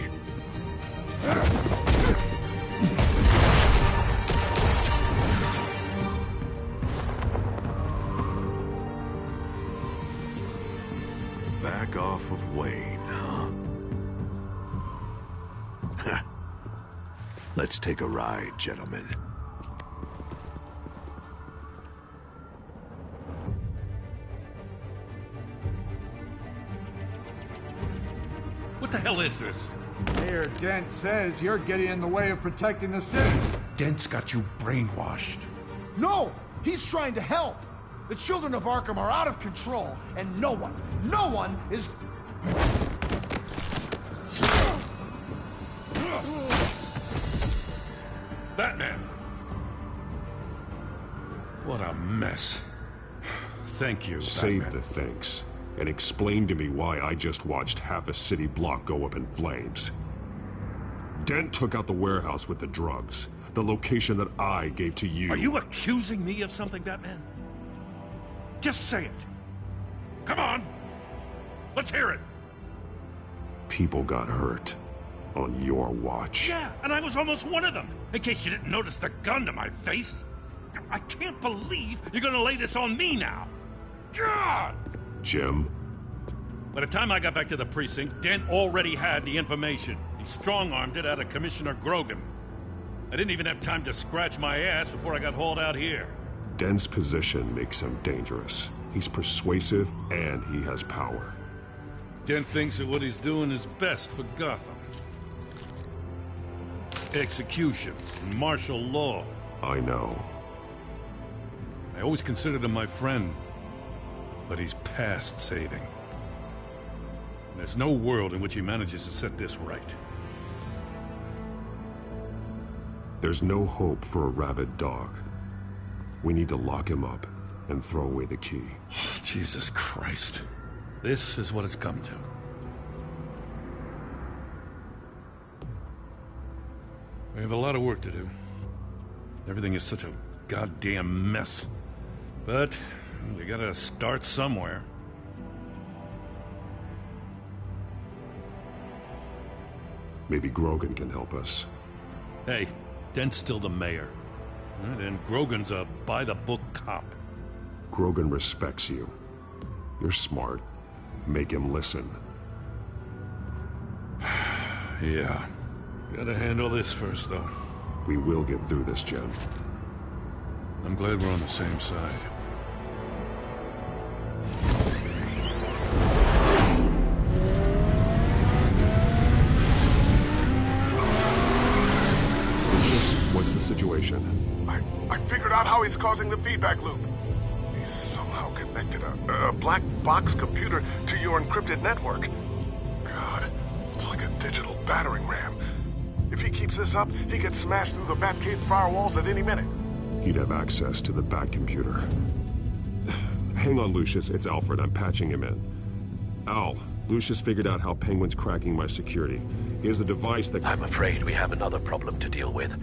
Back off of Wayne, huh? Let's take a ride, gentlemen. What the hell is this? Mayor Dent says you're getting in the way of protecting the city. Dent's got you brainwashed. No! He's trying to help! The children of Arkham are out of control, and no one is... Batman! What a mess. Thank you, Save Batman. the thanks, and explain to me why I just watched half a city block go up in flames. Dent took out the warehouse with the drugs, the location that I gave to you. Are you accusing me of something, Batman? Just say it. Come on! Let's hear it! People got hurt on your watch. Yeah, and I was almost one of them, in case you didn't notice the gun to my face. I can't believe you're gonna lay this on me now. God! Jim? By the time I got back to the precinct, Dent already had the information. He strong-armed it out of Commissioner Grogan. I didn't even have time to scratch my ass before I got hauled out here. Dent's position makes him dangerous. He's persuasive, and he has power. Dent thinks that what he's doing is best for Gotham. Execution and martial law. I know. I always considered him my friend, but he's past saving. And there's no world in which he manages to set this right. There's no hope for a rabid dog. We need to lock him up and throw away the key. Jesus Christ. This is what it's come to. We have a lot of work to do. Everything is such a goddamn mess. But we gotta start somewhere. Maybe Grogan can help us. Hey, Dent's still the mayor. And Grogan's a by-the-book cop. Grogan respects you. You're smart. Make him listen. Yeah. Gotta handle this first, though. We will get through this, Jim. I'm glad we're on the same side. What's the situation? I figured out how he's causing the feedback loop. He's somehow connected a black box computer to your encrypted network. God, it's like a digital battering ram. If he keeps this up, he can smash through the Batcave firewalls at any minute. He'd have access to the Bat computer. Hang on, Lucius. It's Alfred. I'm patching him in. Al, Lucius figured out how Penguin's cracking my security. He has a device that... I'm afraid we have another problem to deal with.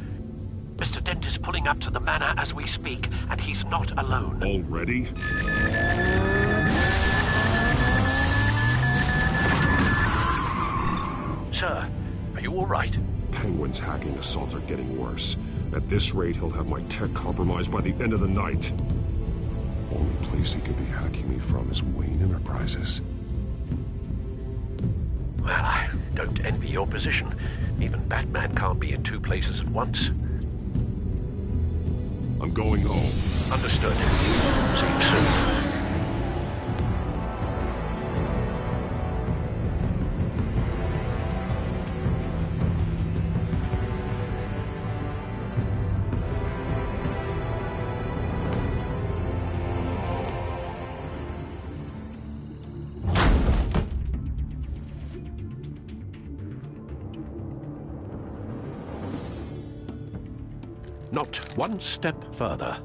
Mr. Dent is pulling up to the manor as we speak, and he's not alone. Already? Sir, are you all right? Penguin's hacking assaults are getting worse. At this rate, he'll have my tech compromised by the end of the night. Only place he could be hacking me from is Wayne Enterprises. Well, I don't envy your position. Even Batman can't be in two places at once. I'm going home. Understood. See you soon. Not one step further.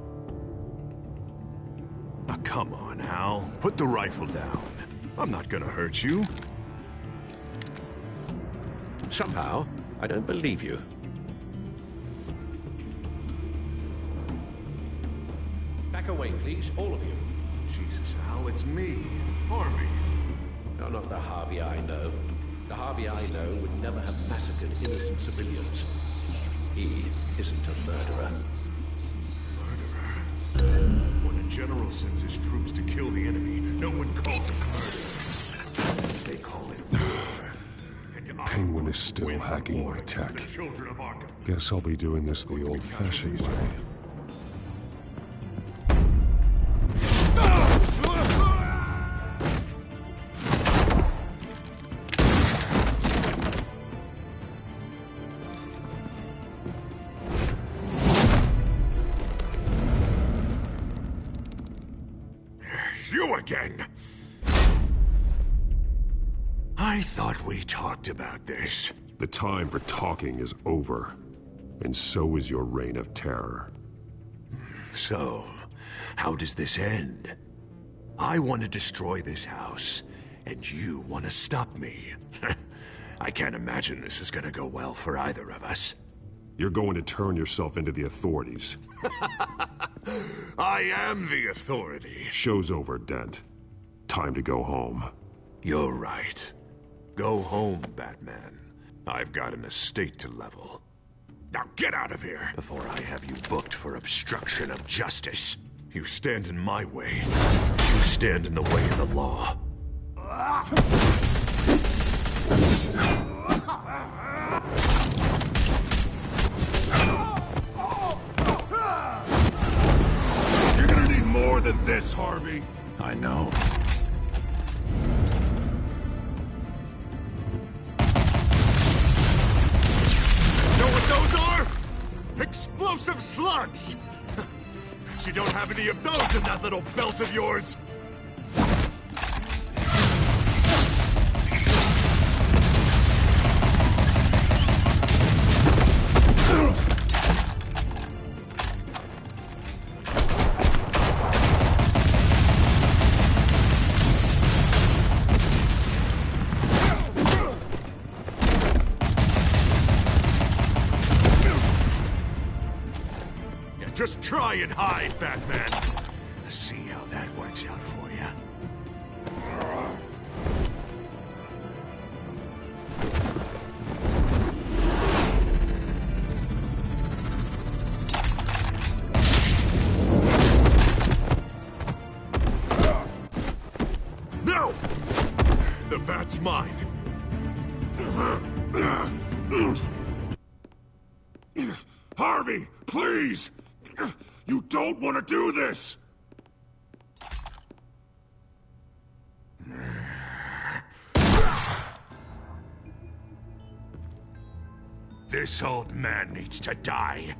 Oh, come on, Hal. Put the rifle down. I'm not gonna hurt you. Somehow, I don't believe you. Back away, please, all of you. Jesus, Hal, it's me, Harvey. You're not the Harvey I know. The Harvey I know would never have massacred innocent civilians. He isn't a murderer. When a general sends his troops to kill the enemy, no one calls it murder. They call it murder. Penguin is still hacking my tech. Guess I'll be doing this the old-fashioned way. You again! I thought we talked about this. The time for talking is over, and so is your reign of terror. So, how does this end? I want to destroy this house, and you want to stop me. I can't imagine this is gonna go well for either of us. You're going to turn yourself into the authorities. I am the authority. Show's over, Dent. Time to go home. You're right. Go home, Batman. I've got an estate to level. Now get out of here before I have you booked for obstruction of justice. You stand in my way. You stand in the way of the law. You're gonna need more than this, Harvey. I know. Know what those are? Explosive slugs! But you don't have any of those in that little belt of yours! Just try and hide, Batman. See how that works out for you. No! The bat's mine. Harvey, please! You don't want to do this! This old man needs to die.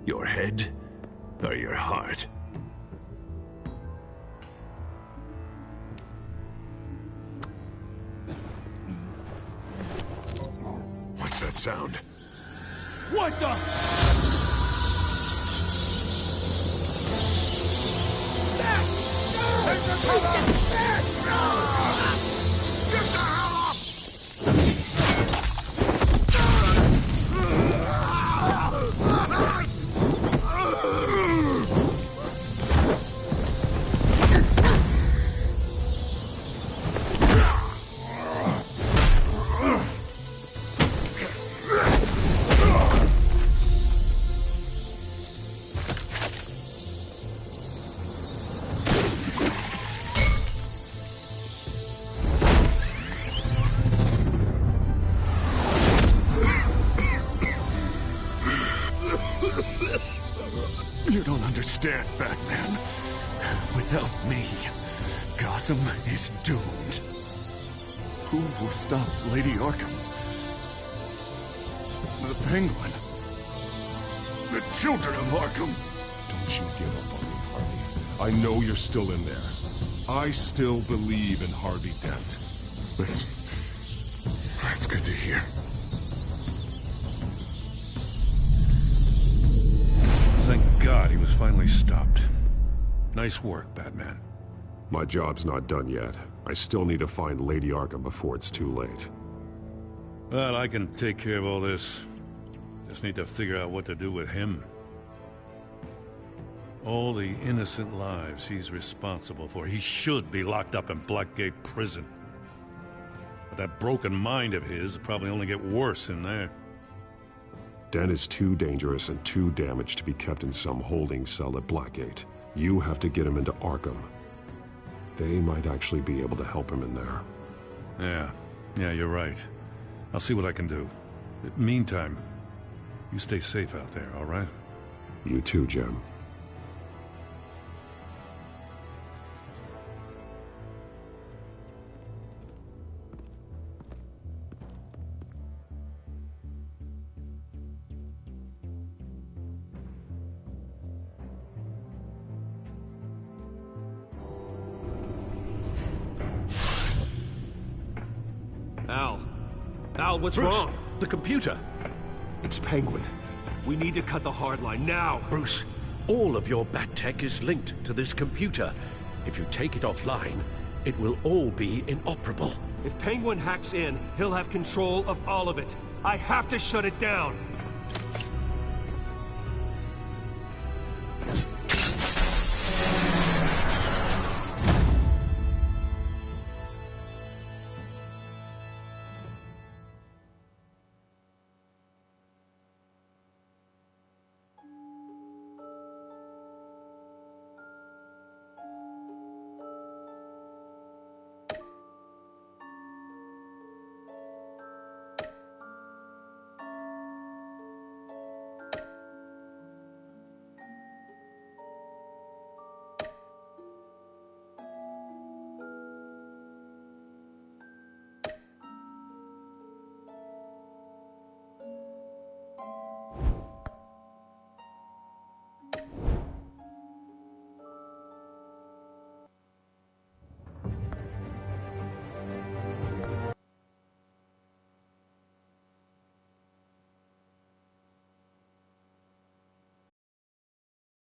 Your head or your heart? What's that sound? What the? Get the hell up! You don't understand, Batman. Without me, Gotham is doomed. Who will stop Lady Arkham? The Penguin. The children of Arkham. Don't you give up on me, Harvey. I know you're still in there. I still believe in Harvey Dent. Let's That's good to hear. Thank God he was finally stopped. Nice work, Batman. My job's not done yet. I still need to find Lady Arkham before it's too late. Well, I can take care of all this. Just need to figure out what to do with him. All the innocent lives he's responsible for. He should be locked up in Blackgate Prison. But that broken mind of his will probably only get worse in there. Dent is too dangerous and too damaged to be kept in some holding cell at Blackgate. You have to get him into Arkham. They might actually be able to help him in there. Yeah, you're right. I'll see what I can do. Meantime, you stay safe out there, all right? You too, Jim. Al, what's Bruce, wrong? The computer. It's Penguin. We need to cut the hard line now. Bruce, all of your bat tech is linked to this computer. If you take it offline, it will all be inoperable. If Penguin hacks in, he'll have control of all of it. I have to shut it down.